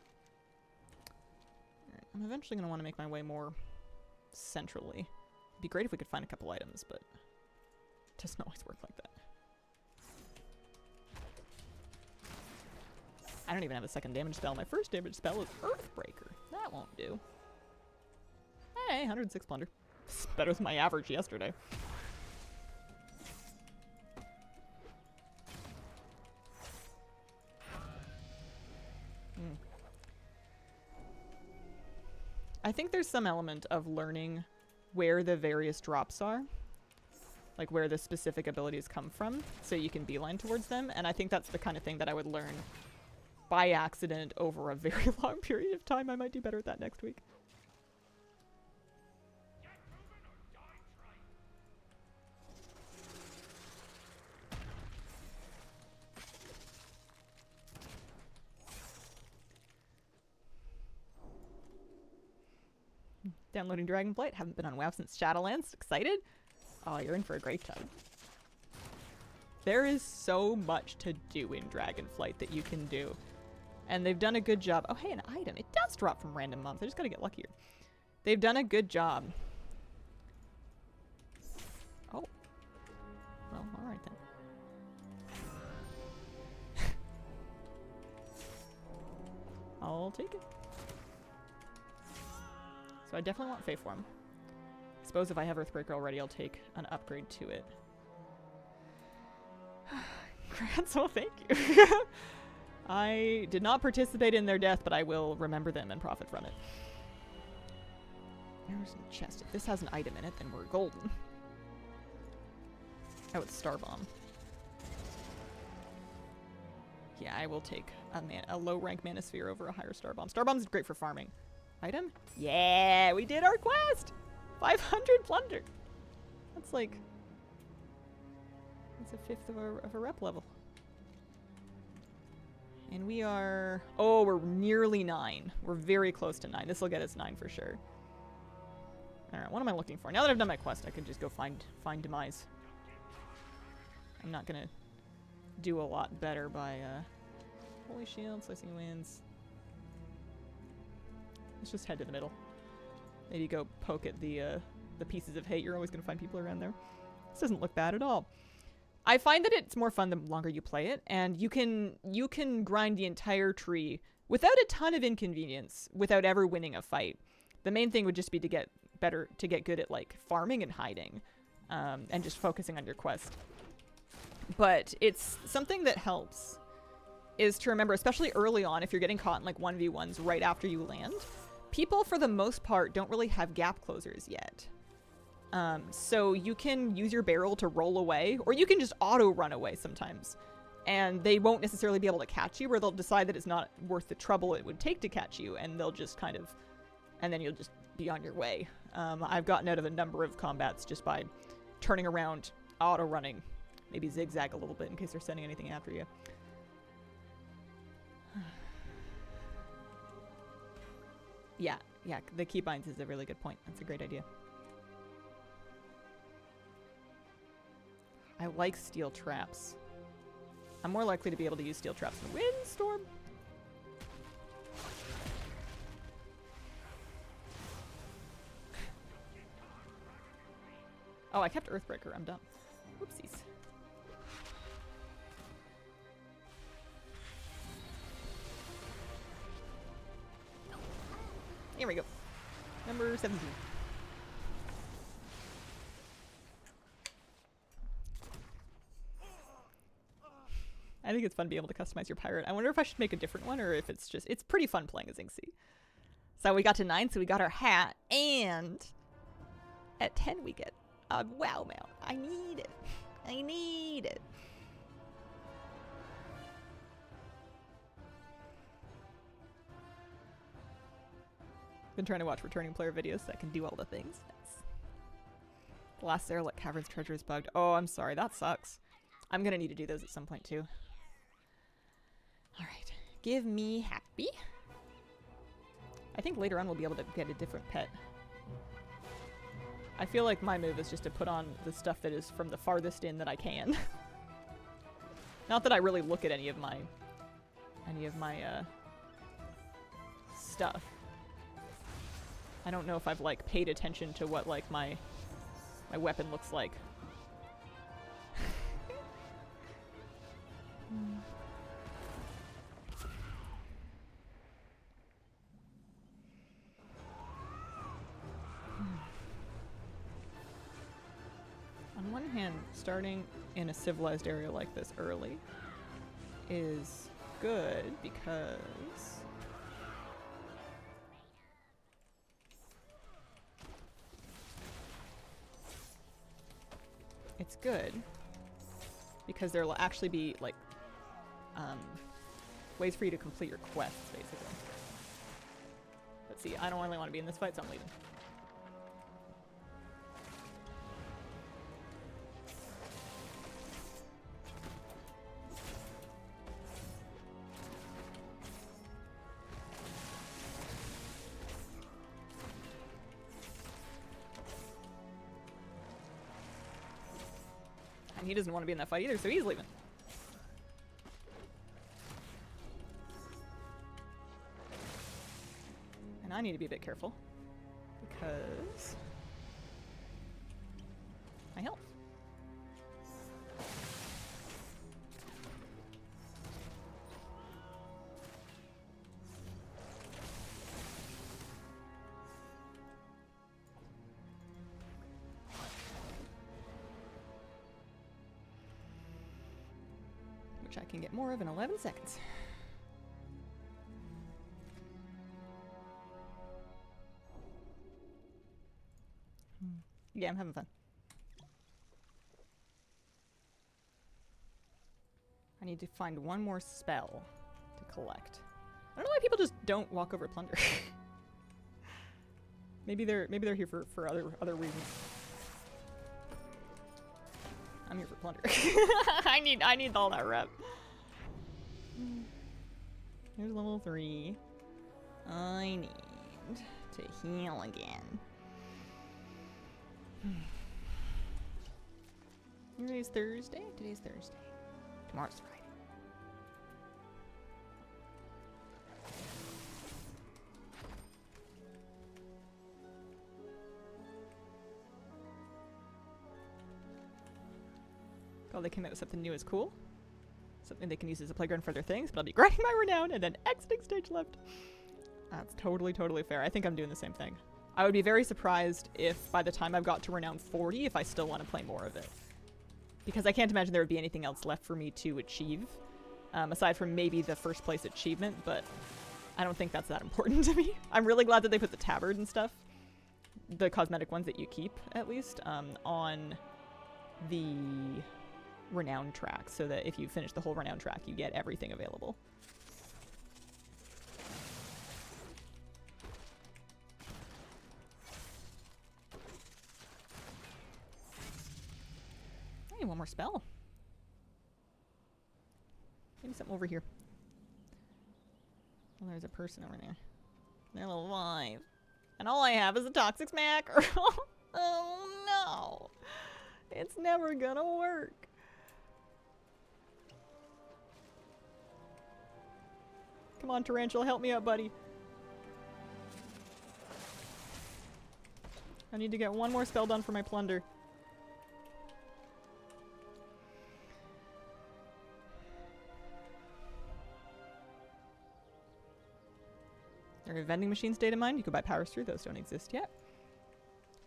Right, I'm eventually going to want to make my way more centrally. It'd be great if we could find a couple items, but it doesn't always work like that. I don't even have a second damage spell. My first damage spell is Earthbreaker. That won't do. Hey, 106 plunder. It's better than my average yesterday. I think there's some element of learning where the various drops are, like where the specific abilities come from, so you can beeline towards them, and I think that's the kind of thing that I would learn by accident over a very long period of time. I might do better at that next week. Downloading Dragonflight. Haven't been on WoW since Shadowlands. Excited? Oh, you're in for a great time. There is so much to do in Dragonflight that you can do. And they've done a good job. Oh, hey, an item. It does drop from random months. I just gotta get luckier. They've done a good job. Oh. Well, alright then. I'll take it. So I definitely want Faeform. I suppose if I have Earthbreaker already, I'll take an upgrade to it. Grants, oh thank you. I did not participate in their death, but I will remember them and profit from it. There's a chest. If this has an item in it, then we're golden. Oh, it's Star Bomb. Yeah, I will take a low-rank Mana Sphere over a higher Star Bomb. Star Bomb's great for farming. Item? Yeah, we did our quest! 500 plunder! That's like... That's a fifth of a rep level. And we are... Oh, we're nearly 9. We're very close to 9. This will get us 9 for sure. Alright, what am I looking for? Now that I've done my quest, I can just go find Demise. I'm not gonna do a lot better by, Holy Shield, Slicing Winds. Let's just head to the middle. Maybe go poke at the pieces of hate. You're always gonna find people around there. This doesn't look bad at all. I find that it's more fun the longer you play it, and you can grind the entire tree without a ton of inconvenience, without ever winning a fight. The main thing would just be to get good at, like, farming and hiding, and just focusing on your quest. But it's something that helps is to remember, especially early on, if you're getting caught in like 1v1s right after you land, people for the most part don't really have gap closers yet. So you can use your barrel to roll away, or you can just auto run away sometimes. And they won't necessarily be able to catch you, or they'll decide that it's not worth the trouble it would take to catch you, and they'll just kind of, and then you'll just be on your way. I've gotten out of a number of combats just by turning around, auto running, maybe zigzag a little bit in case they're sending anything after you. Yeah, the keybinds is a really good point. That's a great idea. I like steel traps. I'm more likely to be able to use steel traps in Windstorm. Oh, I kept Earthbreaker. I'm dumb. Whoopsies. Here we go. Number 17. I think it's fun to be able to customize your pirate. I wonder if I should make a different one, or if it's just... It's pretty fun playing as Inksy. So we got to 9, so we got our hat, and at 10 we get a wow mount. I need it. I need it. Been trying to watch returning player videos so I can do all the things. Nice. The last Derelict Cavern's treasure is bugged. Oh, I'm sorry. That sucks. I'm gonna need to do those at some point too. Alright. Give me happy. I think later on we'll be able to get a different pet. I feel like my move is just to put on the stuff that is from the farthest in that I can. Not that I really look at any of my stuff. I don't know if I've like paid attention to what like my weapon looks like. On one hand, starting in a civilized area like this early is good because there'll actually be like ways for you to complete your quests, basically. Let's see, I don't really want to be in this fight, so I'm leaving. And he doesn't want to be in that fight either, so he's leaving. And I need to be a bit careful because my health. Which I can get more of in 11 seconds. Yeah, I'm having fun. I need to find one more spell to collect. I don't know why people just don't walk over plunder. maybe they're here for other reasons. I'm here for plunder. I need all that rep. Here's level 3. I need to heal again. Today's Thursday? Today's Thursday. Tomorrow's Friday. Oh, they came out with something new is cool. Something they can use as a playground for their things, but I'll be grinding my renown and then exiting stage left. That's totally fair. I think I'm doing the same thing. I would be very surprised if by the time I've got to renown 40, if I still want to play more of it. Because I can't imagine there would be anything else left for me to achieve. Aside from maybe the first place achievement, but I don't think that's that important to me. I'm really glad that they put the tabard and stuff, the cosmetic ones that you keep, at least, on the renown track, so that if you finish the whole renown track, you get everything available. Hey, one more spell. Maybe something over here. Well, there's a person over there. They're level 5. And all I have is a toxic smacker. Oh no! It's never gonna work. Come on, Tarantula, help me out, buddy. I need to get one more spell done for my plunder. There are vending machines data mined. You could buy powers through. Those don't exist yet.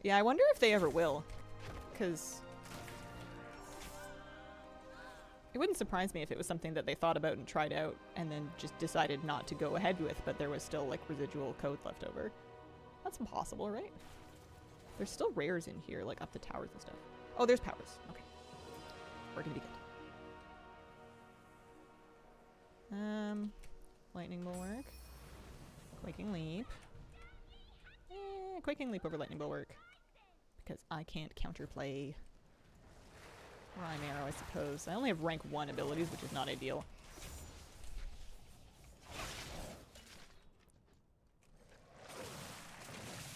Yeah, I wonder if they ever will. Because it wouldn't surprise me if it was something that they thought about and tried out and then just decided not to go ahead with, but there was still like residual code left over. That's impossible, right? There's still rares in here, like up the towers and stuff. Oh, there's powers. Okay. We're gonna be good. Lightning bulwark. Quaking leap. Quaking leap over lightning bulwark. Because I can't counterplay Rhyme Arrow, I suppose. I only have rank 1 abilities, which is not ideal.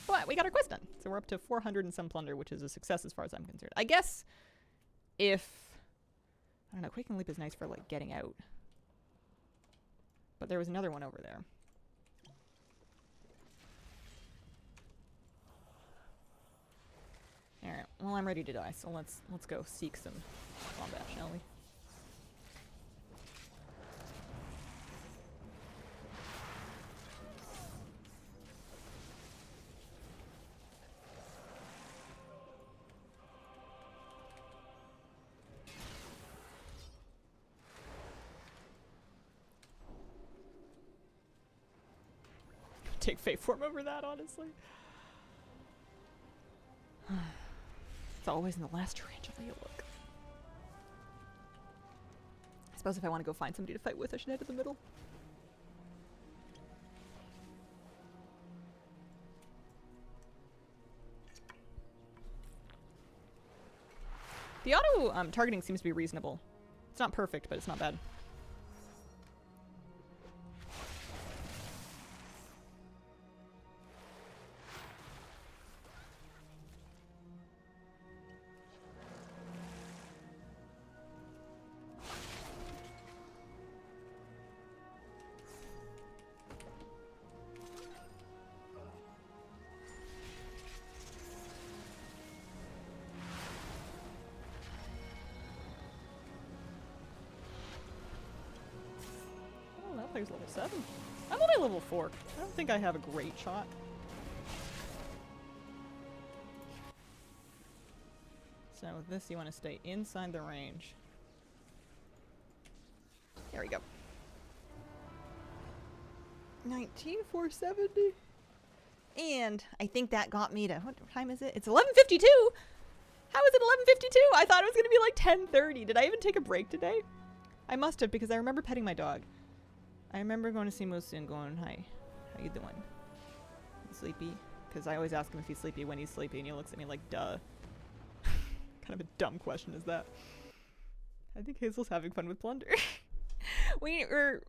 But we got our quest done. So we're up to 400 and some plunder, which is a success as far as I'm concerned. I guess if... I don't know, Quaking Leap is nice for, like, getting out. But there was another one over there. Alright, well I'm ready to die, so let's go seek some combat, shall we? Take Fate Form over that, honestly. It's always in the last tarantula you look. I suppose if I want to go find somebody to fight with, I should head to the middle. The auto targeting seems to be reasonable. It's not perfect, but it's not bad. Player's level 7. I'm only level 4. I don't think I have a great shot. So with this, you want to stay inside the range. There we go. 19,470. And I think that got me to, what time is it? It's 11:52. How is it 11:52? I thought it was going to be like 10:30. Did I even take a break today? I must have, because I remember petting my dog. I remember going to see Moose and going, hi, how you doing? You sleepy? Because I always ask him if he's sleepy when he's sleepy, and he looks at me like, duh. Kind of a dumb question is that. I think Hazel's having fun with Plunder. We're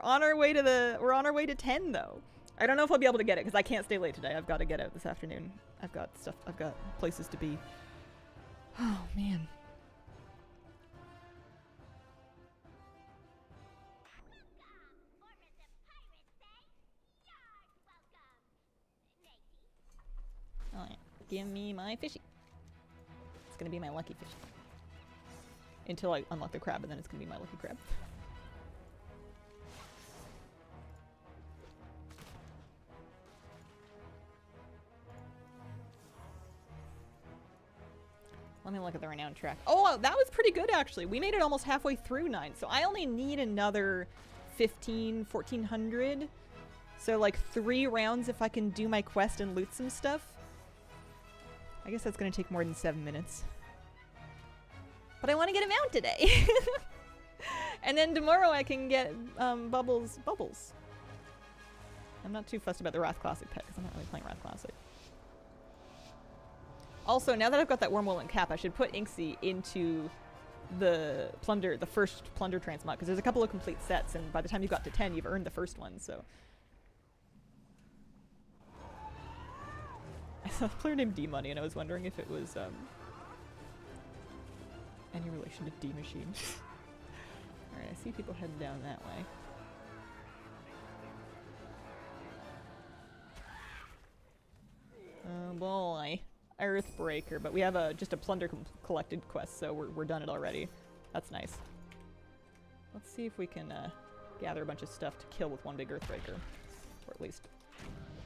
on our way to 10 though. I don't know if I'll be able to get it because I can't stay late today. I've got to get out this afternoon. I've got places to be. Oh man. Oh yeah. Give me my fishy. It's gonna be my lucky fish. Until I unlock the crab, and then it's gonna be my lucky crab. Let me look at the renown track. Oh, that was pretty good actually. We made it almost halfway through 9, so I only need another 1400. So like 3 rounds if I can do my quest and loot some stuff. I guess that's gonna take more than 7 minutes. But I want to get a mount today. And then tomorrow I can get Bubbles. I'm not too fussed about the Wrath Classic pet because I'm not really playing Wrath Classic. Also, now that I've got that Wormwool and Cap, I should put Inksy into the first Plunder transmog, because there's a couple of complete sets, and by the time you got to 10, you've earned the first one, so. I saw a player named D-Money, and I was wondering if it was, any relation to D-Machine. Alright, I see people heading down that way. Oh boy. Earthbreaker, but we have just a plunder collected quest, so we're done it already. That's nice. Let's see if we can gather a bunch of stuff to kill with one big Earthbreaker, or at least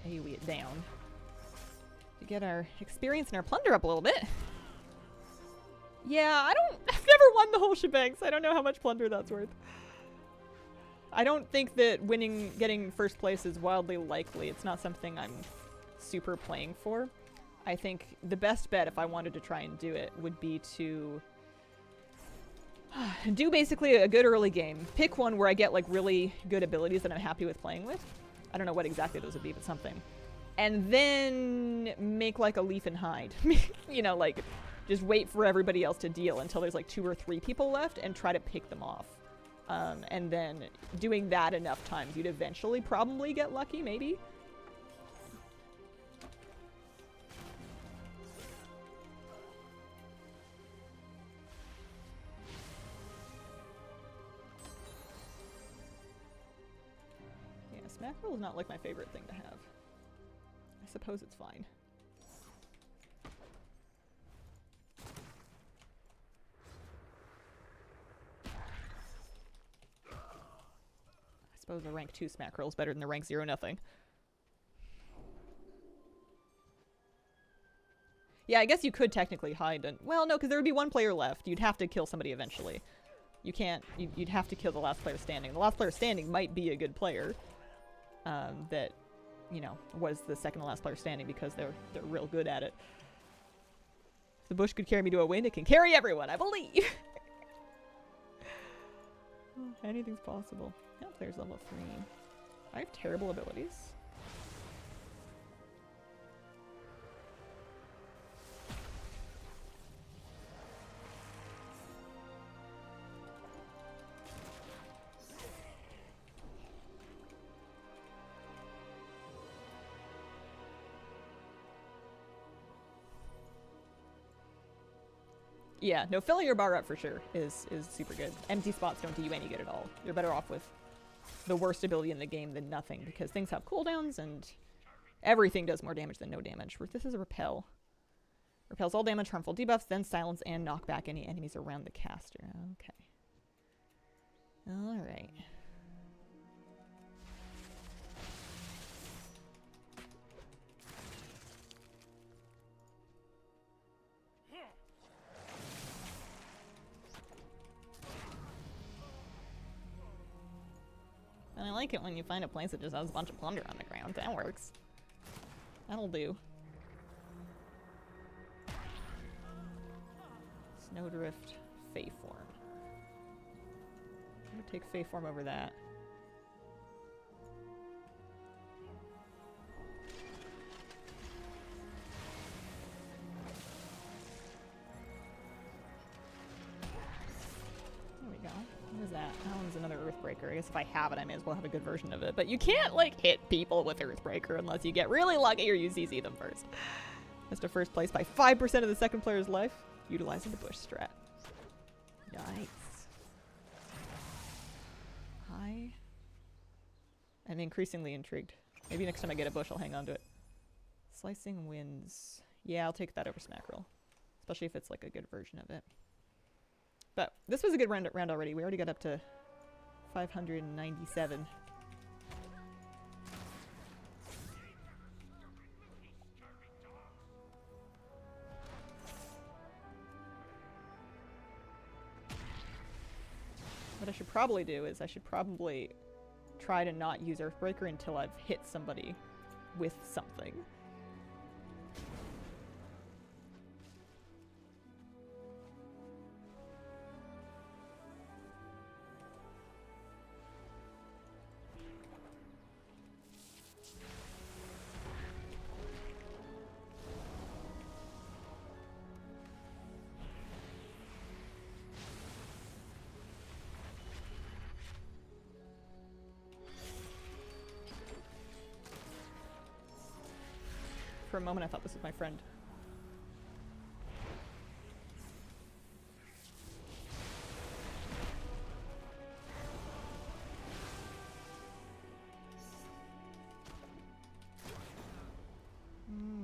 AoE it down to get our experience and our plunder up a little bit. Yeah, I've never won the whole shebang, so I don't know how much plunder that's worth. I don't think that getting first place is wildly likely. It's not something I'm super playing for. I think the best bet, if I wanted to try and do it, would be to do basically a good early game. Pick one where I get like really good abilities that I'm happy with playing with. I don't know what exactly those would be, but something. And then make like a leaf and hide. You know, like just wait for everybody else to deal until there's like 2 or 3 people left and try to pick them off. And then doing that enough times, you'd eventually probably get lucky, maybe. Mackerel is not like my favorite thing to have. I suppose it's fine. I suppose a rank 2 Smackerel is better than the rank 0 nothing. Yeah, I guess you could technically hide and well, no, because there would be 1 player left. You'd have to kill somebody eventually. You can't. You'd have to kill the last player standing. The last player standing might be a good player. That, you know, was the second to last player standing because they're real good at it. If the bush could carry me to a win, it can carry everyone, I believe! Oh, anything's possible. Now player's level 3. I have terrible abilities. Yeah, no, filling your bar up for sure is super good. Empty spots don't do you any good at all. You're better off with the worst ability in the game than nothing, because things have cooldowns and everything does more damage than no damage. This is a repel. Repels all damage, harmful debuffs, then silence and knock back any enemies around the caster. Okay. Alright. And I like it when you find a place that just has a bunch of plunder on the ground. That works. That'll do. Snowdrift, Fey form. I'm gonna take Fey form over that. There we go. What is that? That one's another Earthbreaker. I guess if I have it, I may as well have a good version of it. But you can't, like, hit people with Earthbreaker unless you get really lucky or you CC them first. Missed a first place by 5% of the second player's life, utilizing the bush strat. Nice. I'm increasingly intrigued. Maybe next time I get a bush, I'll hang on to it. Slicing Winds. Yeah, I'll take that over Smackerel. Especially if it's like a good version of it. But this was a good round already. We already got up to 597. What I should probably do is I should probably try to not use Earthbreaker until I've hit somebody with something. For a moment I thought this was my friend.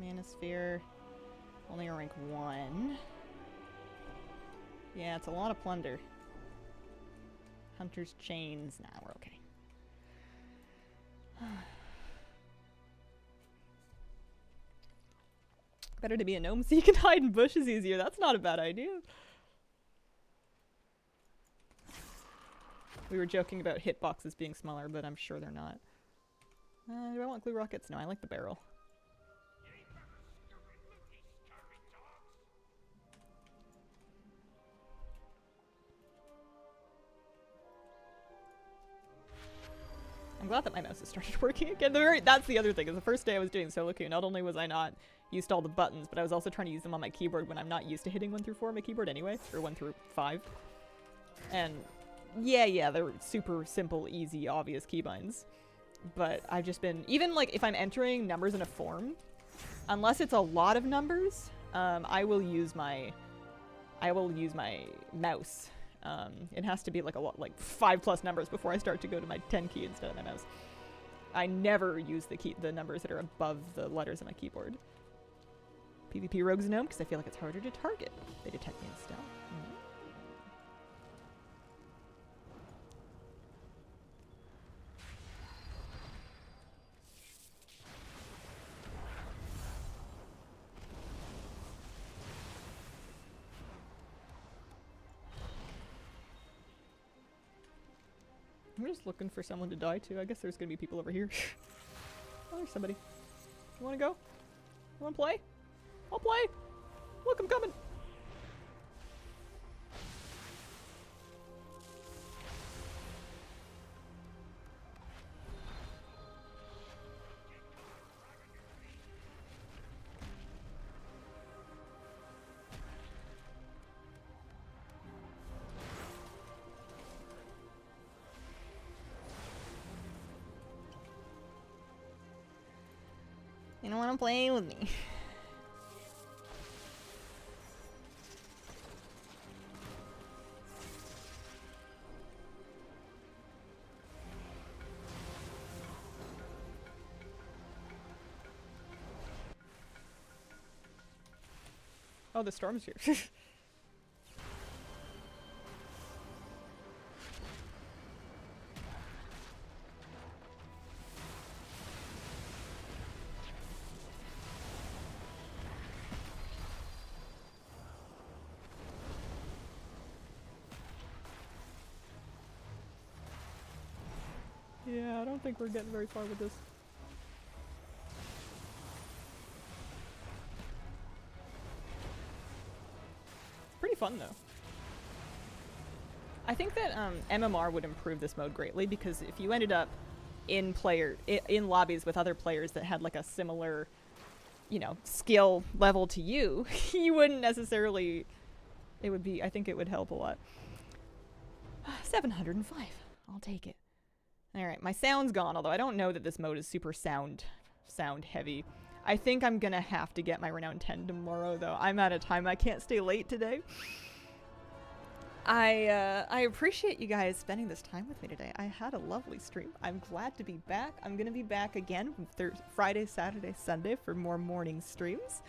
Manosphere. Only a rank 1. Yeah, it's a lot of plunder. Hunter's Chains. Nah, we're okay. Better to be a gnome so you can hide in bushes easier. That's not a bad idea. We were joking about hitboxes being smaller, but I'm sure they're not. Do I want glue rockets? No, I like the barrel. I'm glad that my mouse has started working again. That's the other thing, is the first day I was doing solo queue, not only was I not used to all the buttons, but I was also trying to use them on my keyboard when I'm not used to hitting 1 through 4 on my keyboard anyway, or 1 through 5. And yeah, they're super simple, easy, obvious keybinds. But I've just been, even like if I'm entering numbers in a form, unless it's a lot of numbers, I will use my mouse. It has to be like a lot, like 5+ numbers before I start to go to my 10 key instead of my mouse. I never use the numbers that are above the letters on my keyboard. PvP Rogues Gnome, because I feel like it's harder to target. They detect me in stealth. I'm just looking for someone to die to. I guess there's gonna be people over here. Oh, there's somebody. You wanna go? You wanna play? I'll play! Look, I'm coming! You don't want to play with me. Oh, the storm's here. Yeah, I don't think we're getting very far with this. fun though. I think that MMR would improve this mode greatly, because if you ended up in lobbies with other players that had like a similar, you know, skill level to you, you wouldn't necessarily. It would be. I think it would help a lot. 705. I'll take it. All right, my sound's gone. Although I don't know that this mode is super sound heavy. I think I'm gonna have to get my renown 10 tomorrow, though. I'm out of time. I can't stay late today. I appreciate you guys spending this time with me today. I had a lovely stream. I'm glad to be back. I'm gonna be back again Friday, Saturday, Sunday for more morning streams.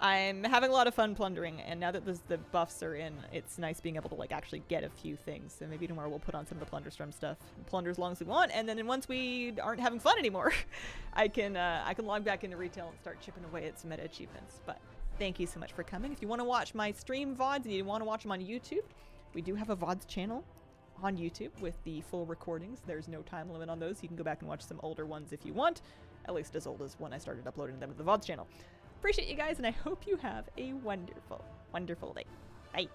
I'm having a lot of fun plundering, and now that the buffs are in, it's nice being able to like actually get a few things. So maybe tomorrow we'll put on some of the Plunderstorm stuff, and plunder as long as we want, and then once we aren't having fun anymore, I can log back into retail and start chipping away at some meta achievements. But thank you so much for coming. If you want to watch my stream VODs and you want to watch them on YouTube, we do have a VODs channel on YouTube with the full recordings. There's no time limit on those. You can go back and watch some older ones if you want, at least as old as when I started uploading them to the VODs channel. Appreciate you guys, and I hope you have a wonderful, wonderful day. Bye.